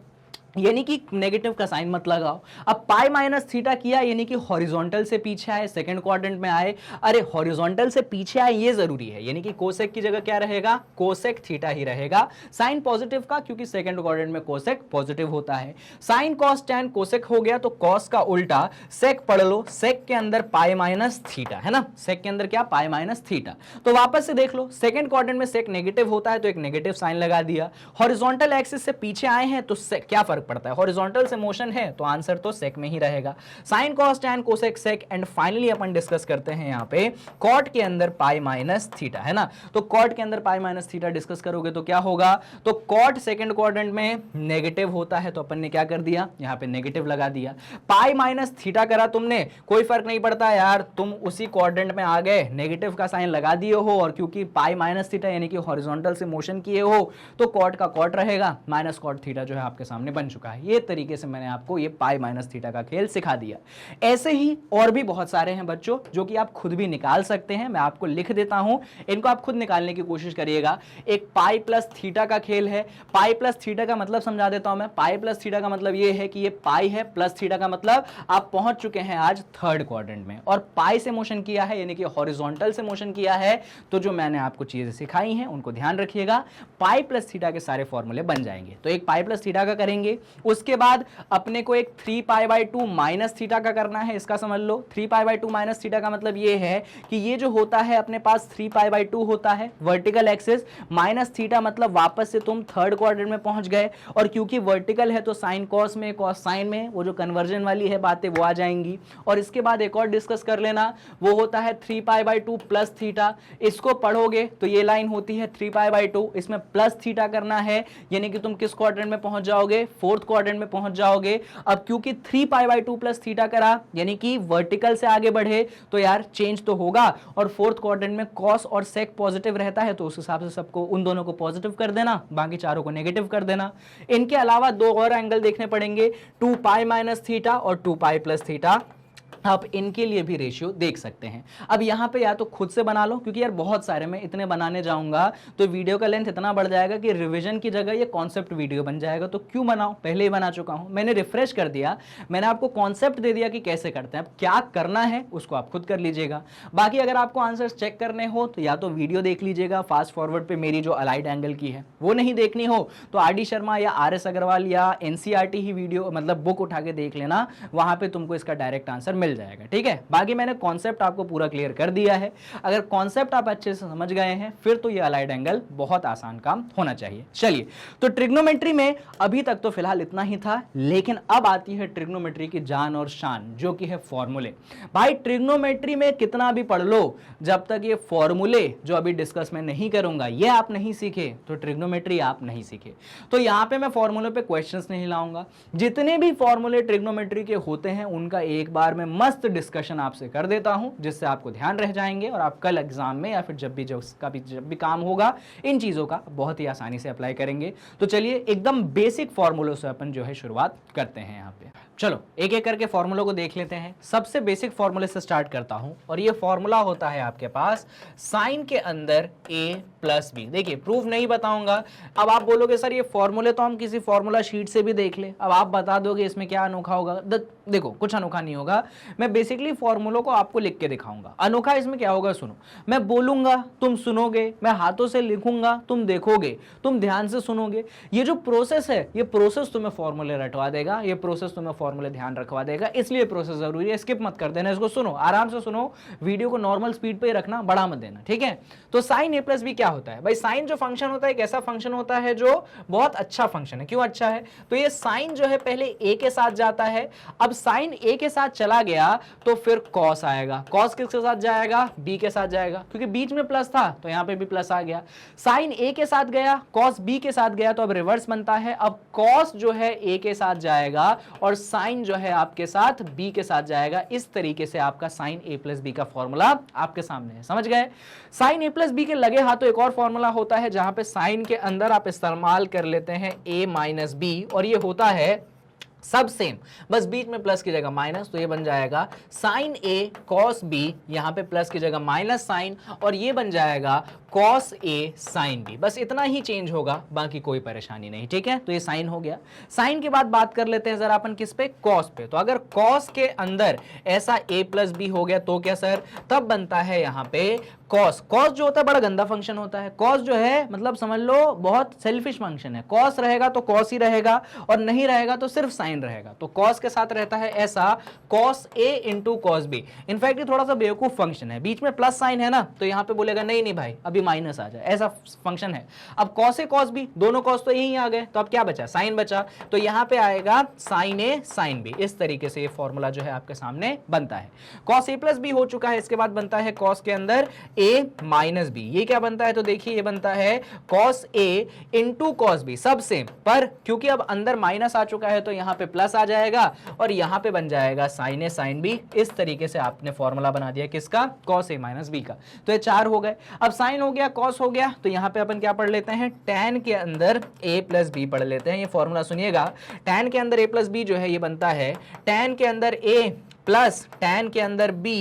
यानी कि नेगेटिव का साइन मत लगाओ। अब पाई माइनस थीटा किया यानी कि हॉरिजॉन्टल से पीछे आए, सेकंड क्वाड्रेंट में आए, अरे हॉरिजॉन्टल से पीछे आए ये जरूरी है, यानी कि कोसेक की जगह क्या रहेगा, कोसेक थीटा ही रहेगा, साइन पॉजिटिव का, क्योंकि सेकंड क्वाड्रेंट में कोसेक पॉजिटिव होता है। साइन कॉस टैन कोसेक हो गया, तो कॉस का उल्टा सेक पढ़ लो, सेक के अंदर पाई माइनस थीटा है ना, सेक के अंदर क्या, पाई माइनस थीटा। तो वापस से देख लो, सेकंड क्वाड्रेंट में सेक नेगेटिव होता है तो एक नेगेटिव साइन लगा दिया, हॉरिजॉन्टल एक्सिस से पीछे आए हैं तो क्या फर्क पड़ता है, हॉरिजॉन्टल से मोशन है तो आंसर तो सेक में ही रहेगा, sine cos tan cosec sec. And finally अपन डिस्कस करते हैं यहां पे कॉट के अंदर पाई माइनस थीटा है ना, तो कॉट के अंदर पाई माइनस थीटा डिस्कस करोगे तो क्या होगा, तो कॉट सेकंड क्वाड्रेंट में नेगेटिव होता है तो अपन ने क्या कर दिया, यहां पे नेगेटिव लगा दिया। पाई माइनस थीटा करा तुमने, कोई फर्क नहीं पड़ता यार, तुम उसी क्वाड्रेंट में आ गए, नेगेटिव का साइन लगा दिए हो, और क्योंकि पाई माइनस थीटा यानी कि हॉरिजॉन्टल से मोशन किए हो तो कॉट का कॉट रहेगा, माइनस कॉट थीटा जो है आपके सामने बन चुका है। ये तरीके से मैंने आपको ये पाई माइनस थीटा का खेल सिखा दिया। ऐसे ही और भी बहुत सारे हैं बच्चों जो कि आप खुद भी निकाल सकते हैं, मैं आपको लिख देता हूं, इनको आप खुद निकालने की कोशिश करिएगा। एक पाई प्लस थीटा का खेल है, पाई प्लस थीटा का मतलब समझा देता हूं मैं, पाई प्लस थीटा का मतलब ये है कि ये पाई है, प्लस थीटा का मतलब आप पहुंच चुके हैं आज थर्ड क्वाड्रेंट में, और पाई से मोशन किया है यानी कि हॉरिजॉन्टल से मोशन किया है, तो जो मैंने आपको चीजें सिखाई हैं उनको ध्यान रखिएगा, पाई प्लस थीटा के सारे फॉर्मूले बन जाएंगे। तो एक पाई प्लस थीटा का करेंगे, उसके बाद अपने को एक 3 पाई बाई 2 माइनस थीटा का करना है, इसका समझ लो। 3 पाई बाई 2 माइनस थीटा का मतलब ये है कि ये जो होता है अपने पास 3 पाई बाई 2 होता है वर्टिकल एक्सिस, माइनस थीटा मतलब वापस से तुम थर्ड क्वाड्रेंट में पहुंच गए, और क्योंकि वर्टिकल है तो साइन कॉस में, कॉस साइन में, वो जो कन्वर्जन वाली है बातें वो आ जाएंगी। और इसके बाद एक और डिस्कस कर लेना, वो होता है 3 पाई बाई 2 प्लस थीटा, इसको पढ़ोगे तो ये लाइन होती है 3 पाई बाई 2, इसमें प्लस थीटा करना है यानी कि तुम किस क्वाड्रेंट में पहुंच जाओगे, फोर्थ क्वाड्रेंट में पहुंच जाओगे। अब क्योंकि 3 पाई बाई 2 प्लस थीटा करा यानी कि वर्टिकल से आगे बढ़े तो यार चेंज तो होगा, और फोर्थ क्वाड्रेंट में कॉस और सेक पॉजिटिव रहता है तो उस हिसाब से सबको, उन दोनों को पॉजिटिव कर देना, बाकी चारों को नेगेटिव कर देना। इनके अलावा दो और एंगल देखने पड़ेंगे, 2 पाई माइनस थीटा और 2 पाई प्लस थीटा, आप इनके लिए भी रेशियो देख सकते हैं। अब यहां पे या तो खुद से बना लो, क्योंकि यार बहुत सारे मैं इतने बनाने जाऊंगा तो वीडियो का लेंथ इतना बढ़ जाएगा कि रिवीजन की जगह ये कॉन्सेप्ट वीडियो बन जाएगा, तो क्यों बनाओ, पहले ही बना चुका हूं, मैंने रिफ्रेश कर दिया, मैंने आपको कॉन्सेप्ट दे दिया कि कैसे करते हैं, अब क्या करना है उसको आप खुद कर लीजिएगा। बाकी अगर आपको आंसर्स चेक करने हो तो या तो वीडियो देख लीजिएगा फास्ट फॉरवर्ड पे, मेरी जो अलाइड एंगल की है वो नहीं देखनी हो तो आर डी शर्मा या आर एस अग्रवाल या एनसीईआरटी ही वीडियो मतलब बुक उठा के देख लेना, वहां पे तुमको इसका डायरेक्ट आंसर मिल जाएगा, ठीक है। बाकी मैंने कॉन्सेप्ट आपको पूरा क्लियर कर दिया है, अगर कॉन्सेप्ट आप अच्छे से समझ गए हैं फिर तो ये अलाइड एंगल बहुत आसान काम होना चाहिए। चलिए, तो ट्रिग्नोमेट्री में अभी तक तो फिलहाल इतना ही था, लेकिन अब आती है ट्रिग्नोमेट्री की जान और शान जो कि है फॉर्मूले। भाई ट्रिग्नोमेट्री में कितना भी पढ़ लो, जब तक ये फॉर्मूले जो अभी डिस्कस मैं नहीं करूंगा ये आप नहीं सीखे तो ट्रिग्नोमेट्री आप नहीं सीखे। तो यहां पे मैं फॉर्मूले पे क्वेश्चंस नहीं लाऊंगा, जितने भी फॉर्मूले ट्रिग्नोमेट्री के होते हैं उनका एक बार में मस्त डिस्कशन आपसे कर देता हूं, जिससे आपको ध्यान रह जाएंगे और आप कल एग्जाम में या फिर जब भी काम होगा इन चीजों का बहुत ही आसानी से अप्लाई करेंगे। तो चलिए एकदम बेसिक फॉर्मूलों से अपन जो है शुरुआत करते हैं। यहाँ पे चलो एक एक करके फॉर्मूलों को देख लेते हैं। सबसे बेसिक फॉर्मूले से स्टार्ट करता हूं, और ये फॉर्मूला होता है आपके पास साइन के अंदर a प्लस बी। देखिए प्रूफ नहीं बताऊंगा, अब आप बोलोगे सर ये फॉर्मूले तो हम किसी फॉर्मूला शीट से भी देख ले, अब आप बता दोगे इसमें क्या अनोखा होगा। देखो कुछ अनोखा नहीं होगा, मैं बेसिकली फॉर्मूलों को आपको लिख के दिखाऊंगा। अनोखा इसमें क्या होगा, सुनो, मैं बोलूंगा तुम सुनोगे, मैं हाथों से लिखूंगा तुम देखोगे, तुम ध्यान से सुनोगे। ये जो प्रोसेस है ये प्रोसेस तुम्हें फॉर्मूले रटवा देगा, ये प्रोसेस तुम्हें फॉर्मूले ध्यान रखवा देगा, इसलिए प्रोसेस जरूरी है, स्किप मत कर देना, इसको सुनो आराम से सुनो, वीडियो को नॉर्मल स्पीड पे ही रखना, बढ़ा मत देना, ठीक है। तो साइन a प्लस बी क्या होता है भाई, साइन जो फंक्शन होता है एक ऐसा फंक्शन होता है जो बहुत अच्छा फंक्शन है। क्यों अच्छा है, तो ये साइन जो है पहले a के साथ जाता है, अब साइन a के साथ चला गया गया तो फिर कॉस आएगा, कॉस किसके साथ जाएगा, बी के साथ जाएगा, क्योंकि बीच में प्लस था तो यहां पे भी प्लस आ गया। साइन ए के साथ गया, कॉस बी के साथ गया, तो अब रिवर्स बनता है, अब कॉस जो है ए के साथ जाएगा और साइन जो है आपके साथ बी के साथ जाएगा। इस तरीके से आपका साइन ए प्लस बी का फॉर्मूला आपके सामने है, समझ गए। साइन ए प्लस बी के लगे हाथों एक और फॉर्मूला होता है जहां पे साइन के अंदर आप इस्तेमाल कर लेते हैं ए माइनस बी, और ये होता है सब सेम, बस बीच में प्लस की जगह माइनस, तो ये बन जाएगा साइन ए कॉस बी, यहां पे प्लस की जगह माइनस साइन, और ये बन जाएगा कॉस ए साइन बी। बस इतना ही चेंज होगा, बाकी कोई परेशानी नहीं, ठीक है। तो ये साइन हो गया। साइन के बाद बात कर लेते हैं जरा अपन किस पे, कॉस पे। तो अगर कॉस के अंदर ऐसा ए प्लस बी हो गया तो क्या सर, तब बनता है यहां पे कॉस। कॉस जो होता है बड़ा गंदा फंक्शन होता है, कॉस जो है मतलब समझ लो बहुत सेल्फिश फंक्शन है। कॉस रहेगा तो कॉस ही रहेगा और नहीं रहेगा तो सिर्फ साइन रहेगा। तो कॉस के साथ रहता है ऐसा cos A into cos B. In fact ये थोड़ा सा बेवकूफ फंक्शन है, बीच में प्लस साइन है ना, तो यहां पे बोलेगा नहीं नहीं भाई अभी माइनस आ जाए, ऐसा फंक्शन है। अब कॉस ए कॉस बी, दोनों कॉस तो यही आ गए, तो अब क्या बचा, साइन बचा, तो यहां पे आएगा साइन ए साइन बी। इस तरीके से ये फॉर्मूला जो है आपके सामने बनता है। कॉस ए प्लस बी हो चुका है, इसके बाद बनता है कॉस के अंदर ए माइनस बी। ये क्या बनता है, तो देखिए ये बनता है cos A into cos B, सब सेम, पर क्योंकि अब अंदर माइनस आ चुका है तो यहां पे प्लस आ जाएगा और यहां पे बन जाएगा साइन ए साइन बी। इस तरीके से आपने फॉर्मूला बना दिया किसका, कॉस ए माइनस बी का। तो ये 4 हो गए। अब साइन हो गया, कॉस हो गया, तो यहां पे अपन क्या पढ़ लेते हैं, tan के अंदर a प्लस बी पढ़ लेते हैं। ये फॉर्मूला सुनिएगा, tan के अंदर a प्लस बी जो है ये बनता है tan के अंदर a प्लस tan के अंदर b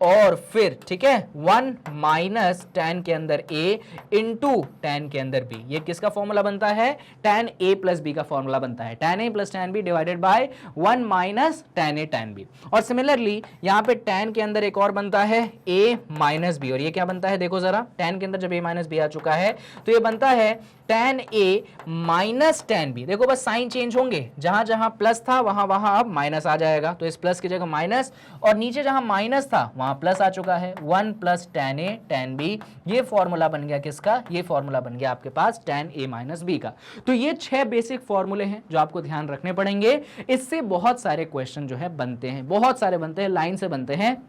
और फिर ठीक है 1 माइनस tan के अंदर a इंटू tan के अंदर b। ये किसका फॉर्मूला बनता है, tan a प्लस b का फॉर्मूला बनता है, tan a plus tan b divided by 1 minus tan a tan b। और सिमिलरली यहाँ पे tan के अंदर एक और बनता है a माइनस b, और ये क्या बनता है देखो जरा, tan के अंदर जब a माइनस b आ चुका है तो ये बनता है tan a minus tan b। देखो बस साइन चेंज होंगे, जहां जहां प्लस था वहां वहां अब माइनस आ जाएगा, तो इस प्लस की जगह माइनस, और नीचे जहां माइनस था वहां प्लस आ चुका है, 1 plus tan a tan b। ये फॉर्मूला बन गया किसका, ये फॉर्मूला बन गया आपके पास tan a माइनस b का। तो ये 6 बेसिक फॉर्मूले हैं जो आपको ध्यान रखने पड़ेंगे। इससे बहुत सारे क्वेश्चन जो है बनते हैं, बहुत सारे बनते हैं, लाइन से बनते हैं।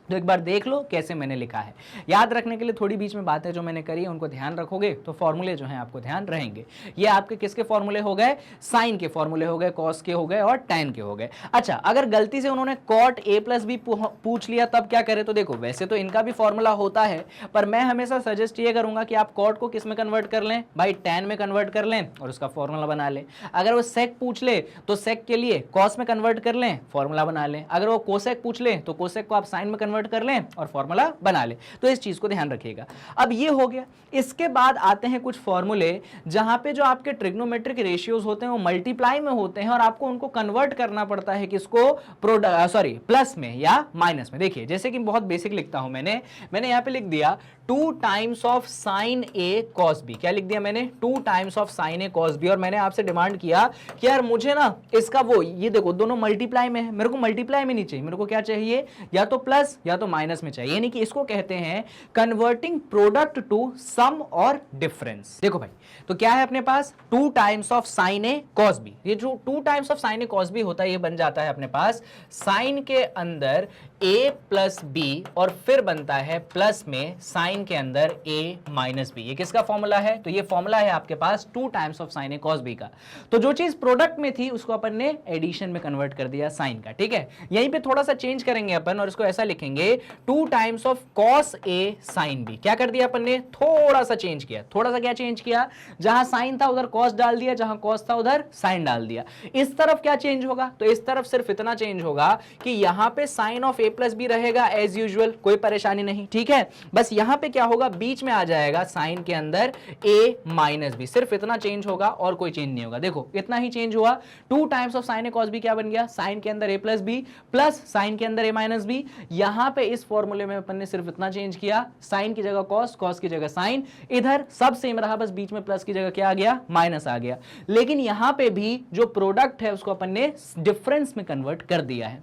तो एक बार देख लो कैसे मैंने लिखा है। याद रखने के लिए थोड़ी बीच में बातें जो मैंने करी है उनको ध्यान रखोगे तो फॉर्मूले जो हैं आपको ध्यान रहेंगे। ये आपके किसके फॉर्मूले हो गए, साइन के फॉर्मूले हो गए, कॉस के हो गए और टैन के हो गए। अच्छा, अगर गलती से उन्होंने कॉट ए प्लस बी पूछ लिया तब क्या करें, तो देखो वैसे तो इनका भी फॉर्मूला होता है, पर मैं हमेशा सजेस्ट ये करूंगा कि आप कॉट को किस में कन्वर्ट कर लें भाई, टैन में कन्वर्ट कर लें और उसका फॉर्मूला बना लें। अगर वो सेक पूछ ले तो सेक के लिए कॉस में कन्वर्ट कर लें, फॉर्मूला बना लें। अगर वो कोसेक पूछ ले तो कोसेक को आप साइन में कन्वर्ट कर लें और फॉर्मूला बना ले। तो इस चीज को ध्यान रखिएगा। अब ये हो गया। इसके बाद आते हैं कुछ फॉर्मूले जहां पे जो आपके ट्रिग्नोमेट्रिक रेशियोज होते हैं वो मल्टीप्लाई में होते हैं और आपको उनको कन्वर्ट करना पड़ता है किसको, प्लस में या माइनस में। देखिए जैसे कि बहुत बेसिक लिखता हूं, मैंने यहां पे लिख दिया 2 times of sine A cos B. क्या लिख दिया मैंने, 2 times of sine A cos B. और मैंने आपसे डिमांड किया कि यार मुझे ना इसका वो, ये देखो दोनों मल्टीप्लाई में है, मेरे को मल्टीप्लाई में नहीं चाहिए, मेरे को क्या चाहिए, या तो प्लस या तो माइनस में चाहिए। यानी कि इसको कहते हैं कन्वर्टिंग प्रोडक्ट टू सम और डिफरेंस। देखो भाई, तो क्या है अपने पास 2 times of sine A cos B. ये जो 2 times of sine A cos B होता है ये बन जाता है अपने पास साइन के अंदर a प्लस बी और फिर बनता है प्लस में साइन के अंदर a माइनस बी। ये किसका फॉर्मूला है, तो ये फॉर्मूला है आपके पास 2 times of sine A cos B का। तो जो चीज प्रोडक्ट में थी उसको अपन ने एडिशन में कन्वर्ट कर दिया साइन का, ठीक है। यहीं पे थोड़ा सा चेंज करेंगे अपन और इसको ऐसा लिखेंगे 2 times of cos A sine B. क्या कर दिया अपन ने, थोड़ा सा चेंज किया। थोड़ा सा क्या चेंज किया, जहां साइन था उधर कॉस डाल दिया, जहां कॉस था उधर साइन डाल दिया। इस तरफ क्या चेंज होगा, तो इस तरफ सिर्फ इतना चेंज होगा कि यहां पे sine of A plus B रहेगा एज यूजुअल, कोई परेशानी नहीं, ठीक है। बस यहां पे क्या होगा, बीच में आ जाएगा साइन के अंदर a माइनस बी। सिर्फ इतना चेंज होगा और कोई चेंज नहीं होगा। देखो इतना ही चेंज हुआ। 2 times of sine A cos B क्या बन गया, साइन के अंदर a plus B plus sine के अंदर a माइनस बी। यहां पे इस फॉर्मूले में अपन ने सिर्फ इतना चेंज किया, साइन की जगह कॉस, कॉस की जगह साइन। इधर सब सेम रहा, बस बीच में प्लस की जगह क्या आ गया, माइनस आ गया। लेकिन यहां पे भी जो प्रोडक्ट है उसको अपन ने डिफरेंस में कन्वर्ट कर दिया है।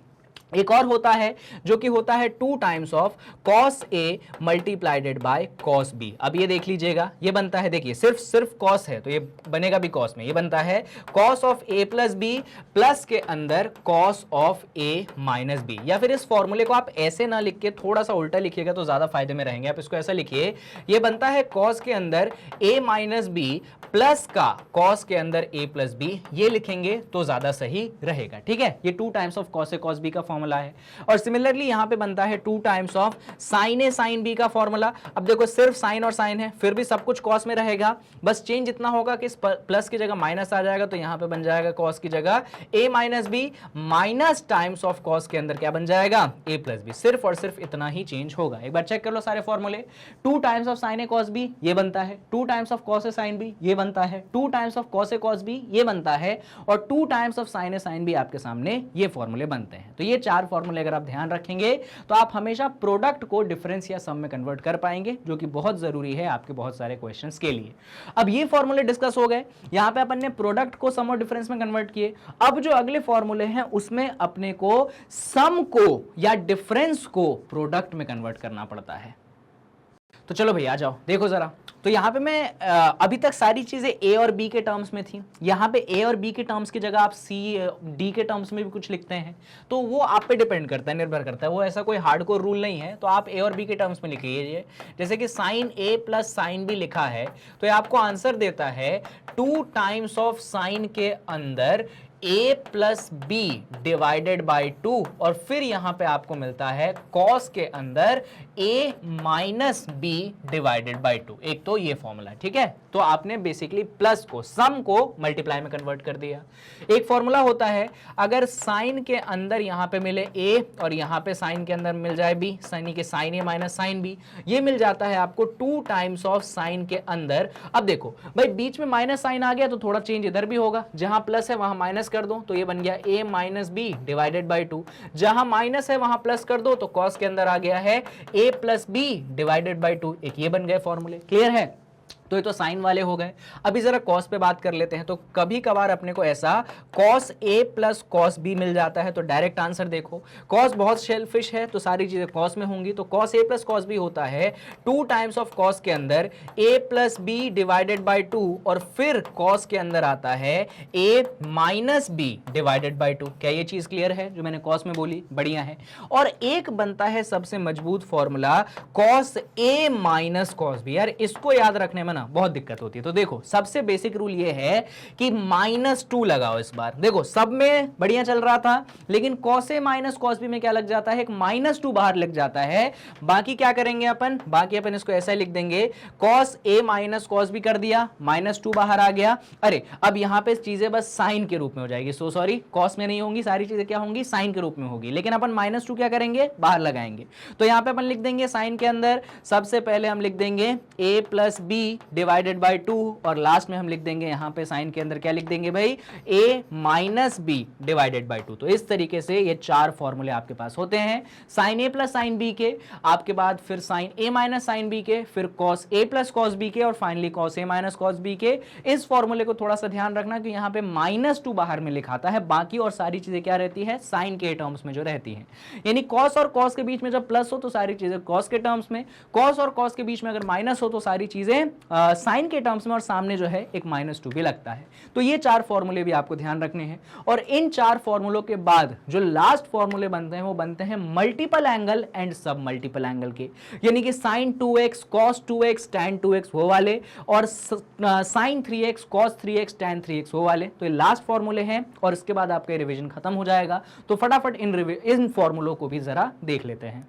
एक और होता है जो कि होता है 2 times of cos A मल्टीप्लाइडेड bye cos B। अब ये देख लीजिएगा, ये बनता है, देखिए सिर्फ cos है तो ये बनेगा भी cos में, ये बनता है cos of A plus B plus के अंदर cos of A minus B. या फिर इस फॉर्मूले को आप ऐसे ना लिख के थोड़ा सा उल्टा लिखिएगा तो ज्यादा फायदे में रहेंगे। आप इसको ऐसा लिखिए, ये बनता है cos के अंदर A माइनस बी प्लस का cos के अंदर A प्लस बी, ये लिखेंगे तो ज्यादा सही रहेगा। ठीक है, ये 2 times of cos A cos B का फॉर्मूला है। और सिमिलरली यहां पे बनता है 2 times of sin A sin B का फॉर्मूला। अब देखो सिर्फ साइन और साइन है, फिर भी सब कुछ cos में रहेगा, बस चेंज इतना होगा कि इस प्लस की जगह माइनस आ जाएगा, तो यहां पे बन जाएगा cos की जगह A minus B minus times of cos के अंदर क्या बन जाएगा A प्लस बी। सिर्फ और सिर्फ इतना ही चेंज होगा। एक बार चेक कर लो सारे फॉर्मूले। 2 times of sin A cos B ये बनता है, 2 times of cos A sin B ये बनता है, 2 times of cos A cos B ये बनता है, और 2 times of sin A sin B आपके सामने ये फॉर्मूले बनते हैं। तो ये 4 फॉर्मूले अगर आप ध्यान रखेंगे तो आप हमेशा प्रोडक्ट को डिफरेंस या सम में कन्वर्ट कर पाएंगे, जो कि बहुत जरूरी है आपके बहुत सारे क्वेश्चंस के लिए। अब ये फॉर्मूले डिस्कस हो गए, यहां पे अपन ने प्रोडक्ट को सम और डिफरेंस में कन्वर्ट किए। अब जो अगले फॉर्मूले हैं उसमें अपने को सम को या डिफरेंस को प्रोडक्ट में कन्वर्ट करना पड़ता है। तो चलो भैया आ जाओ, देखो जरा। तो यहां पे मैं अभी तक सारी चीजें ए और बी के टर्म्स में थी, यहां पे ए और बी के टर्म्स की जगह आप सी डी के टर्म्स में भी कुछ लिखते हैं, तो वो आप पे डिपेंड करता है, निर्भर करता है, वो ऐसा कोई हार्डकोर रूल नहीं है। तो आप ए और बी के टर्म्स में लिखिए, जैसे कि साइन ए प्लस साइन बी लिखा है तो ये आपको आंसर देता है 2 टाइम्स ऑफ साइन के अंदर a plus B divided by 2, और फिर यहां पे आपको मिलता है cos के अंदर a minus B divided by 2। एक तो ये फॉर्मूला, ठीक है, तो आपने बेसिकली प्लस को सम को मल्टीप्लाई में कन्वर्ट कर दिया। एक फॉर्मूला होता है अगर साइन के अंदर यहां पे मिले a और यहां पे साइन के अंदर मिल जाए b, यानी कि sine a minus sine b, ये मिल जाता है आपको 2 टाइम्स ऑफ साइन के अंदर। अब देखो भाई बीच में माइनस साइन आ गया तो थोड़ा चेंज इधर भी होगा, जहां प्लस है वहां माइनस कर दो तो ये बन गया a minus B divided by 2, जहां माइनस है वहां प्लस कर दो तो cos के अंदर आ गया है a plus B divided by 2। एक ये बन गए फॉर्मूले, क्लियर है। तो ये तो साइन वाले हो गए। अभी जरा कॉस पे बात कर लेते हैं। तो कभी कभार अपने को ऐसा cos A plus cos B मिल जाता है, तो डायरेक्ट आंसर देखो, कॉस बहुत शेलफिश है तो सारी चीजें कॉस में होंगी, तो cos A plus cos B होता है 2 टाइम्स ऑफ कॉस के अंदर ए प्लस बी डिवाइडेड बाई 2, और फिर कॉस के अंदर आता है ए माइनस बी डिवाइडेड बाई 2। क्या ये चीज क्लियर है जो मैंने कॉस में बोली? बढ़िया है। और एक बनता है सबसे मजबूत formula cos A minus cos B. यार इसको याद रखने में बहुत दिक्कत होती है। तो देखो सबसे बेसिक रूल ये है कि -2 लगाओ। इस बार देखो सब में बढ़िया चल रहा था, लेकिन cos a minus cos b में क्या लग जाता है? एक -2 बाहर लग जाता है। बाकी क्या करेंगे अपन? बाकी अपन इसको ऐसा लिख देंगे, cos a minus cos b कर दिया, -2 बाहर आ गया। अरे अब यहां पे चीजें बस साइन के रूप में हो जाएगी, सो सॉरी cos में नहीं होंगी, सारी चीजें क्या होंगी? साइन के रूप में होगी। लेकिन अपन -2 क्या करेंगे? बाहर लगाएंगे। तो यहां पे अपन लिख देंगे साइन के अंदर सबसे पहले हम लिख देंगे a plus B divided by 2, और लास्ट में हम लिख देंगे यहां पे साइन के अंदर क्या लिख देंगे भाई? a minus B divided by 2। तो इस तरीके से ये 4 फॉर्मूले आपके पास होते हैं, sine a plus sine b के, आपके बाद फिर sine a minus sine b के, फिर cos a plus cos b के, और finally cos a minus cos b के। इस फॉर्मूले को थोड़ा सा ध्यान रखना कि यहां पे -2 बाहर में लिखाता है, बाकी और सारी चीजें क्या रहती है? साइन के टर्म्स में जो रहती है। यानी cos और cos के बीच में जब प्लस हो तो सारी चीजें cos के टर्म्स में, cos और cos के बीच में अगर माइनस हो तो सारी चीजें साइन के टर्म्स में, और सामने जो है एक -2 भी लगता है। तो ये 4 फॉर्मूले भी आपको ध्यान रखने हैं। और इन 4 फॉर्मूलों के बाद जो लास्ट फॉर्मूले बनते हैं वो बनते हैं मल्टीपल एंगल एंड सब मल्टीपल एंगल के, यानी कि sin 2x cos 2x tan 2x वो वाले, और sin 3x cos 3x tan 3x वो वाले। तो ये लास्ट फॉर्मूले हैं और इसके बाद आपका रिवीजन खत्म हो जाएगा। तो फटाफट इन फॉर्मूलों को भी जरा देख लेते हैं।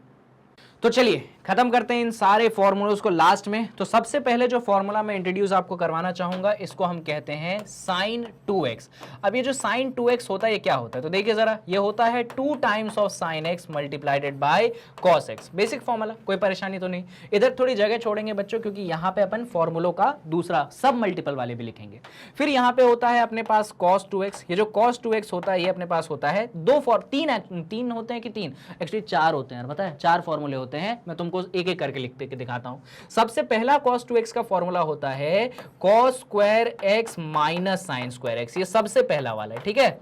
तो चलिए खत्म करते हैं इन सारे फॉर्मूलोज को लास्ट में। तो सबसे पहले जो फॉर्मूला मैं इंट्रोड्यूस आपको करवाना चाहूंगा, इसको हम कहते हैं sin 2x। अब ये जो sin 2x होता है ये क्या होता है? तो देखिए जरा, ये होता है 2 times of sin x मल्टीप्लाइडेड bye cos x। Basic formula, कोई परेशानी तो नहीं। इधर थोड़ी जगह छोड़ेंगे बच्चों, क्योंकि यहाँ पे अपन फॉर्मूलों का दूसरा सब मल्टीपल वाले भी लिखेंगे। फिर यहाँ पे होता है अपने पास cos 2x। ये जो cos 2x होता है ये अपने पास होता है तीन होते हैं कि 3? एक्चुअली 4 होते हैं, पता है, 4 फॉर्मूले होते हैं। मैं तुमको एक एक करके लिखते के दिखाता हूं। सबसे पहला cos 2x का फॉर्मूला होता है cos square x minus sin square x। ये सबसे पहला वाला है, ठीक है।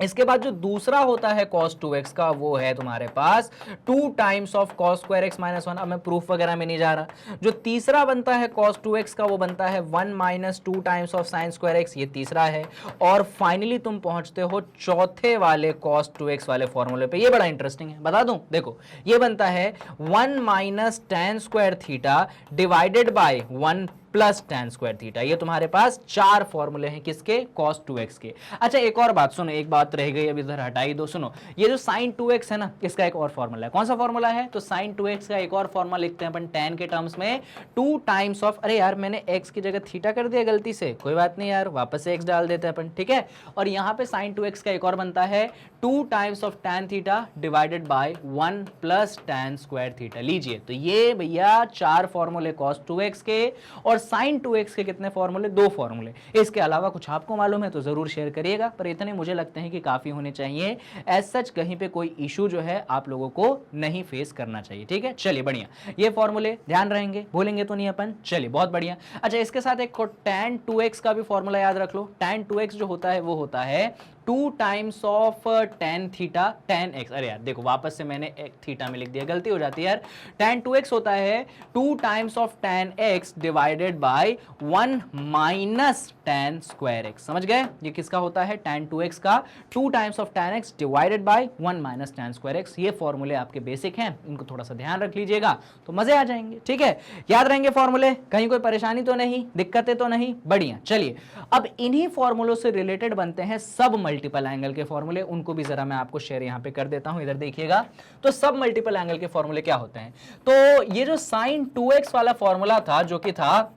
इसके बाद जो दूसरा होता है cos 2x का, वो है तुम्हारे पास 2 times of cos square x minus 1। अब मैं प्रूफ वगैरह में नहीं जा रहा। जो तीसरा बनता है cos 2x का, वो बनता है 1 minus 2 times of sine square x, ये तीसरा है। और फाइनली तुम पहुंचते हो चौथे वाले cos 2x वाले फॉर्मूले पे। ये बड़ा इंटरेस्टिंग है, बता दूं, देखो ये बनता है 1 minus tan square theta divided by 1 plus tan square theta. ये तुम्हारे पास चार फॉर्मूले हैं किसके, cos 2x के। अच्छा एक और बात सुनो, एक बात रह गई, अभी इधर हटाई दो। सुनो, ये जो sin 2x है ना, इसका एक और फॉर्मूला है। कौन सा फॉर्मूला है, तो sin 2x का एक और फॉर्मूला लिखते हैं अपन tan के टर्म्स में, 2 टाइम्स ऑफ, अरे यार मैंने x की जगह थीटा कर दिया गलती से, कोई बात नहीं यार, वापस से x डाल देते हैं अपन, ठीक है। और यहाँ पे sin 2x का एक और बनता है 2 times of tan theta divided by 1 plus tan square theta. लीजिए, तो ये भैया चार फॉर्मूले cos 2x के, और sin 2x के कितने फॉर्मूले, 2 फॉर्मूले। इसके अलावा कुछ आपको मालूम है तो जरूर शेयर करिएगा, पर इतने मुझे लगते हैं कि काफी होने चाहिए। एज सच कहीं पे कोई इशू जो है आप लोगों को नहीं फेस करना चाहिए, ठीक है। चलिए बढ़िया, ये फॉर्मूले ध्यान रहेंगे, भूलेंगे तो नहीं अपन। चलिए बहुत बढ़िया। अच्छा इसके साथ एक tan 2x का भी फॉर्मूला याद रख लो। tan 2x जो होता है वो होता है 2 times of tan theta tan x। अरे यार देखो, वापस से मैंने एक थीटा में लिख दिया, गलती हो जाती है यार। tan 2x होता है 2 times of tan x divided by 1 minus tan square x। समझ गए, ये किसका होता है, tan 2x का 2 times of tan x divided by 1 minus tan square x। ये फॉर्मूले आपके बेसिक हैं, इनको थोड़ा सा ध्यान रख लीजिएगा तो मजे आ जाएंगे, ठीक है। याद रहेंगे फॉर्मूले, कहीं कोई परेशानी तो नहीं, दिक्कतें तो नहीं, बढ़िया। चलिए अब इन्हीं फॉर्मूलों से रिलेटेड बनते हैं सब मल्टीपल एंगल के फॉर्मूले, उनको भी जरा मैं आपको शेयर यहां पे कर देता हूं, इधर देखिएगा। तो सब मल्टीपल एंगल के फॉर्मूले क्या होते हैं, तो ये जो sin 2x वाला फॉर्मूला था, जो कि था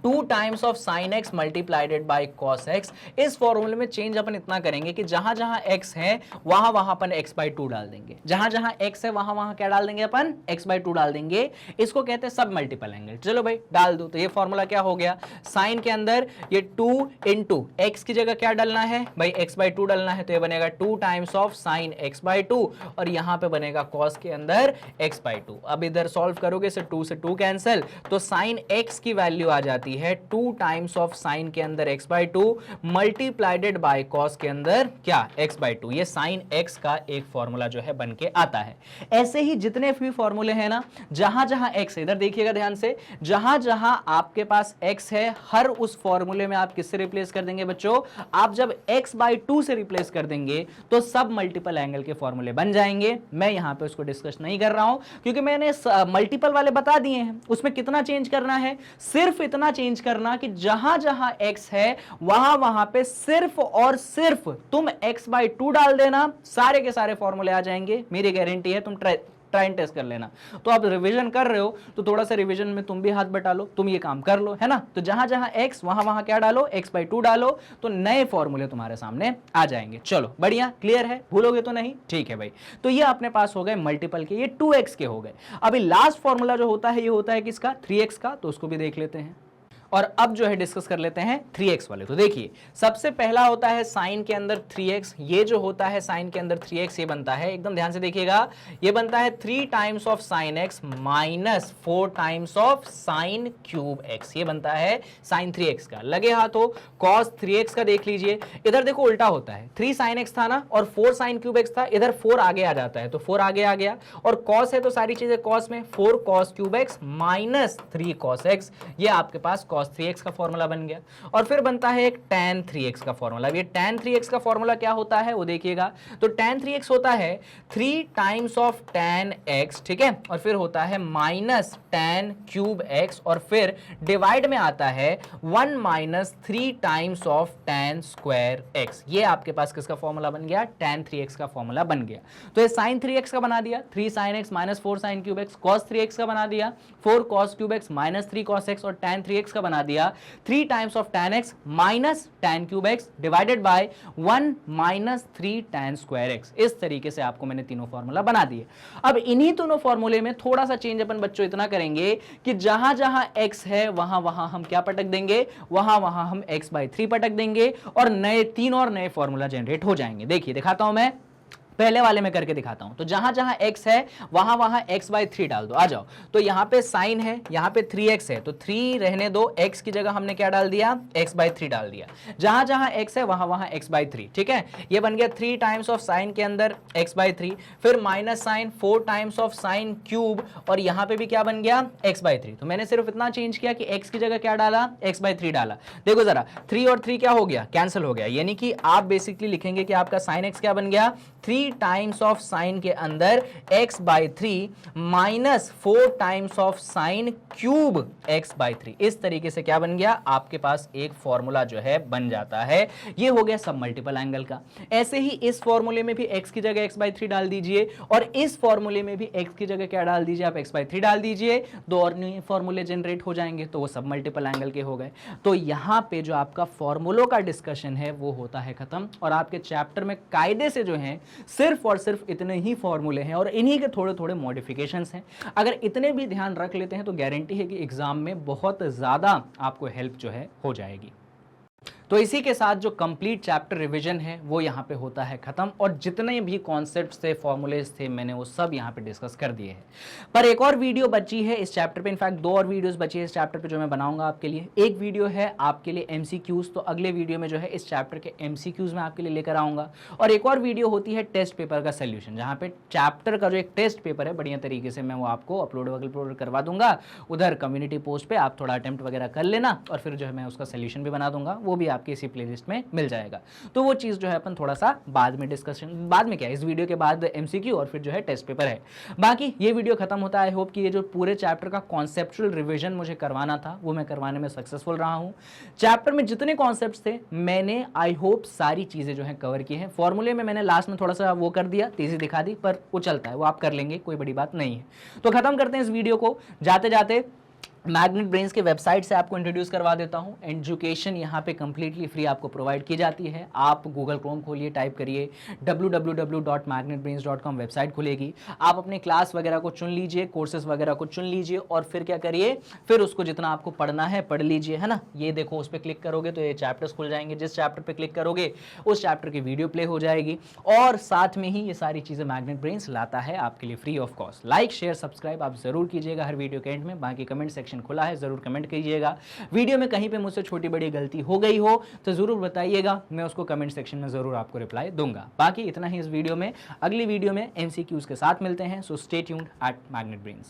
2 times of sine x मल्टीप्लाइडेड by cos x, इस फॉर्मूले में चेंज अपन इतना करेंगे कि जहां जहां x है वहां वहां अपन x बाई 2 डाल देंगे। जहां जहां x है वहां वहां क्या डाल देंगे अपन, x बाई 2 डाल देंगे। इसको कहते हैं सब मल्टीपल एंगल। चलो भाई डाल दो, तो ये फॉर्मूला क्या हो गया, साइन के अंदर ये 2 इंटू एक्स की जगह क्या डालना है भाई, x बाई 2 डालना है, तो ये बनेगा 2 times of sign x by 2, और यहां पे बनेगा कॉस के अंदर x बाई 2। अब इधर सॉल्व करोगे से 2 से 2 कैंसिल, तो साइन x की वैल्यू आ जाती है 2 टाइम्स ऑफ साइन के अंदर x बाई 2 मल्टीप्लाइडेड बाय कॉस के अंदर क्या, x बाई 2। ये साइन x का एक फॉर्मूला जो है बन के आता है। ऐसे ही जितने भी फॉर्मूले हैं ना, जहां जहां x है, इधर देखिएगा ध्यान से, जहां जहां आपके पास x है, हर उस फॉर्मूले में आप किससे रिप्लेस कर देंगे बच्चों, आप जब x बाई 2 से रिप्लेस कर देंगे तो सब मल्टीपल एंगल के फॉर्मूले बन जाएंगे। मैं यहां पे उसको डिस्कस नहीं कर रहा हूं क्योंकि मैंने मल्टीपल वाले बता दिए हैं। उसमें कितना चेंज करना है, सिर्फ इतना चेंज करना कि जहां जहां x है वहां वहां पे सिर्फ और सिर्फ तुम x बाई 2 डाल देना, सारे के सारे फॉर्मूले आ जाएंगे, मेरी गारंटी है। तुम ट्राई एंड टेस्ट कर लेना। तो आप रिवीजन कर रहे हो तो थोड़ा सा रिवीजन में तुम भी हाथ बटा लो, तुम ये काम कर लो, है ना। तो जहां जहां x वहां वहां क्या डालो, x बाई 2 डालो, तो नए फॉर्मूले तुम्हारे सामने आ जाएंगे। चलो बढ़िया, क्लियर है, भूलोगे तो नहीं, ठीक है भाई। तो ये अपने पास हो गए मल्टीपल के, ये 2x के हो गए। अभी लास्ट फॉर्मूला जो होता है ये होता है किसका, 3x का, तो उसको भी देख लेते हैं। और अब जो है डिस्कस कर लेते हैं 3x वाले। तो देखिए सबसे पहला होता है साइन के अंदर 3x, ये जो होता है साइन के अंदर 3x, ये बनता है, एकदम ध्यान से देखिएगा, ये बनता है 3 times of sign x minus 4 times of sine cube x। ये बनता है साइन 3x का। लगे हाथों cos 3x का देख लीजिए, इधर देखो उल्टा होता है, 3 साइन x था ना और 4 साइन क्यूब x था, इधर 4 आगे आ जाता है, तो 4 आगे आ गया, और cos है तो सारी चीजें cos में, 4 cos cube x minus 3 cos x, ये आपके पास cos 3x का फॉर्मूला बन गया। और फिर बनता है एक tan 3x का फॉर्मूला। ये tan 3x का फॉर्मूला क्या होता है वो देखिएगा, तो tan 3x होता है 3 टाइम्स ऑफ tan x, ठीक है, और फिर होता है माइनस tan क्यूब x, और फिर डिवाइड में आता है 1 minus 3 times of tan square x। ये आपके पास किसका फॉर्मूला बन गया, tan 3x का फॉर्मूला बन गया। तो ये sin 3x का बना दिया, 3 sin x minus 4 sin cube x, cos 3x का बना दिया, 4 cos cube x minus 3 cos x, और tan 3x का बना दिया 3 times of tan x minus tan cube x divided by 1 minus 3 tan square x। इस तरीके से आपको मैंने तीनों फॉर्मूला बना दिए। अब इन्हीं तीनों फॉर्मूले में थोड़ा सा चेंज अपन बच्चों इतना करेंगे कि जहां जहां x है वहां वहां हम क्या पटक देंगे, वहां वहां हम x बाई 3 पटक देंगे, और नए 3 और नए फॉर्मूला जनरेट हो जाएंगे। देखिए दिखाता हूं मैं। पहले वाले में करके दिखाता हूं। तो जहां जहां x है वहां वहां x/3 डाल दो, आ जाओ। तो यहां पे साइन है, यहां पे 3x है, तो 3 रहने दो, x की जगह हमने क्या डाल दिया, x/3 डाल दिया। जहां जहां x है वहां वहां x/3, ठीक है। ये बन गया 3 टाइम्स ऑफ साइन के अंदर x/3, फिर minus sine 4 times of sine cube, और यहां पे भी क्या बन गया, x/3। तो मैंने सिर्फ इतना चेंज किया कि x की जगह क्या डाला, x/3 डाला। देखो जरा 3 और 3 क्या हो गया, कैंसिल हो गया, यानी कि आप बेसिकली लिखेंगे कि आपका sin x क्या बन गया, 3 टाइम्स ऑफ साइन के अंदर x/3 minus 4 times of sine cube x/3। इस तरीके से क्या बन गया, आपके पास एक फॉर्मूला जो है बन जाता है। ये हो गया सब मल्टीपल एंगल का। ऐसे ही इस फॉर्मूले में भी x की जगह x/3 डाल दीजिए, और इस फॉर्मूले में भी x की जगह क्या डाल दीजिए, आप x/3 डाल दीजिए। दो और नए फॉर्मूले जनरेट हो जाएंगे, तो वो सब मल्टीपल एंगल के हो गए। तो यहां पे जो आपका फॉर्मूलों का डिस्कशन है वो होता है खत्म, और आपके चैप्टर में कायदे से जो है सिर्फ और सिर्फ इतने ही फॉर्मूले हैं और इन्हीं के थोड़े थोड़े मॉडिफिकेशंस हैं। अगर इतने भी ध्यान रख लेते हैं तो गारंटी है कि एग्जाम में बहुत ज्यादा आपको हेल्प जो है हो जाएगी। तो इसी के साथ जो कंप्लीट चैप्टर रिवीजन है वो यहाँ पे होता है खत्म, और जितने भी कॉन्सेप्ट्स थे, फॉर्मूलेज थे, मैंने वो सब यहाँ पे डिस्कस कर दिए हैं। पर एक और वीडियो बची है इस चैप्टर पे, इनफैक्ट 2 और वीडियोस बची है इस चैप्टर पे जो मैं बनाऊंगा आपके लिए। एक वीडियो है आपके लिए एमसीक्यूज, तो अगले वीडियो में जो है इस चैप्टर के एमसीक्यूज मैं आपके लिए लेकर आऊंगा। और एक और वीडियो होती है टेस्ट पेपर का सोल्यूशन, जहाँ पे चैप्टर का जो एक टेस्ट पेपर है बढ़िया तरीके से मैं वो आपको अपलोड करवा दूंगा। उधर कम्युनिटी पोस्ट पे आप थोड़ा अटेम्प्ट वगैरह कर लेना, और फिर जो है मैं उसका सोल्यूशन भी बना दूंगा, वो भी आपकी इसी प्लेलिस्ट में मिल जाएगा। तो वो चीज जो है अपन थोड़ा सा बाद में डिस्कशन, बाद में क्या, इस वीडियो के बाद एमसीक्यू और फिर जो है टेस्ट पेपर है। बाकी ये वीडियो खत्म होता है। आई होप कि ये जो पूरे चैप्टर का कॉन्सेप्चुअल रिवीजन मुझे करवाना था वो मैं करवाने में सक्सेसफुल रहा हूं। चैप्टर में जितने कॉन्सेप्ट्स थे मैंने आई होप सारी चीजें जो है कवर की हैं। फॉर्मूले में मैंने लास्ट में थोड़ा सा वो कर दिया, तेजी दिखा दी, पर वो चलता है, वो आप कर लेंगे, कोई बड़ी बात नहीं है। तो खत्म करते हैं इस वीडियो को। जाते जाते मैग्नेट ब्रेन्स के वेबसाइट से आपको इंट्रोड्यूस करवा देता हूं। एजुकेशन यहाँ पे कंप्लीटली फ्री आपको प्रोवाइड की जाती है। आप गूगल क्रोम खोलिए, टाइप करिए www.magnetbrains.com, वेबसाइट खुलेगी। आप अपने क्लास वगैरह को चुन लीजिए, कोर्सेज वगैरह को चुन लीजिए, और फिर क्या करिए, फिर उसको जितना आपको पढ़ना है पढ़ लीजिए, है ना। ये देखो, उस पर क्लिक करोगे तो ये चैप्टर्स खुल जाएंगे। जिस चैप्टर पर क्लिक करोगे उस चैप्टर की वीडियो प्ले हो जाएगी, और साथ में ही ये सारी चीज़ें मैग्नेट ब्रेन्स लाता है आपके लिए free of cost. Like share subscribe आप जरूर कीजिएगा हर वीडियो के एंड में। बाकी कमेंट सेक्शन खुला है, जरूर कमेंट कीजिएगा। वीडियो में कहीं पे मुझसे छोटी बड़ी गलती हो गई हो तो जरूर बताइएगा, मैं उसको कमेंट सेक्शन में जरूर आपको रिप्लाई दूंगा। बाकी इतना ही इस वीडियो में। अगली वीडियो में एमसीक्यूज के साथ मिलते हैं। So stay tuned at Magnet brains.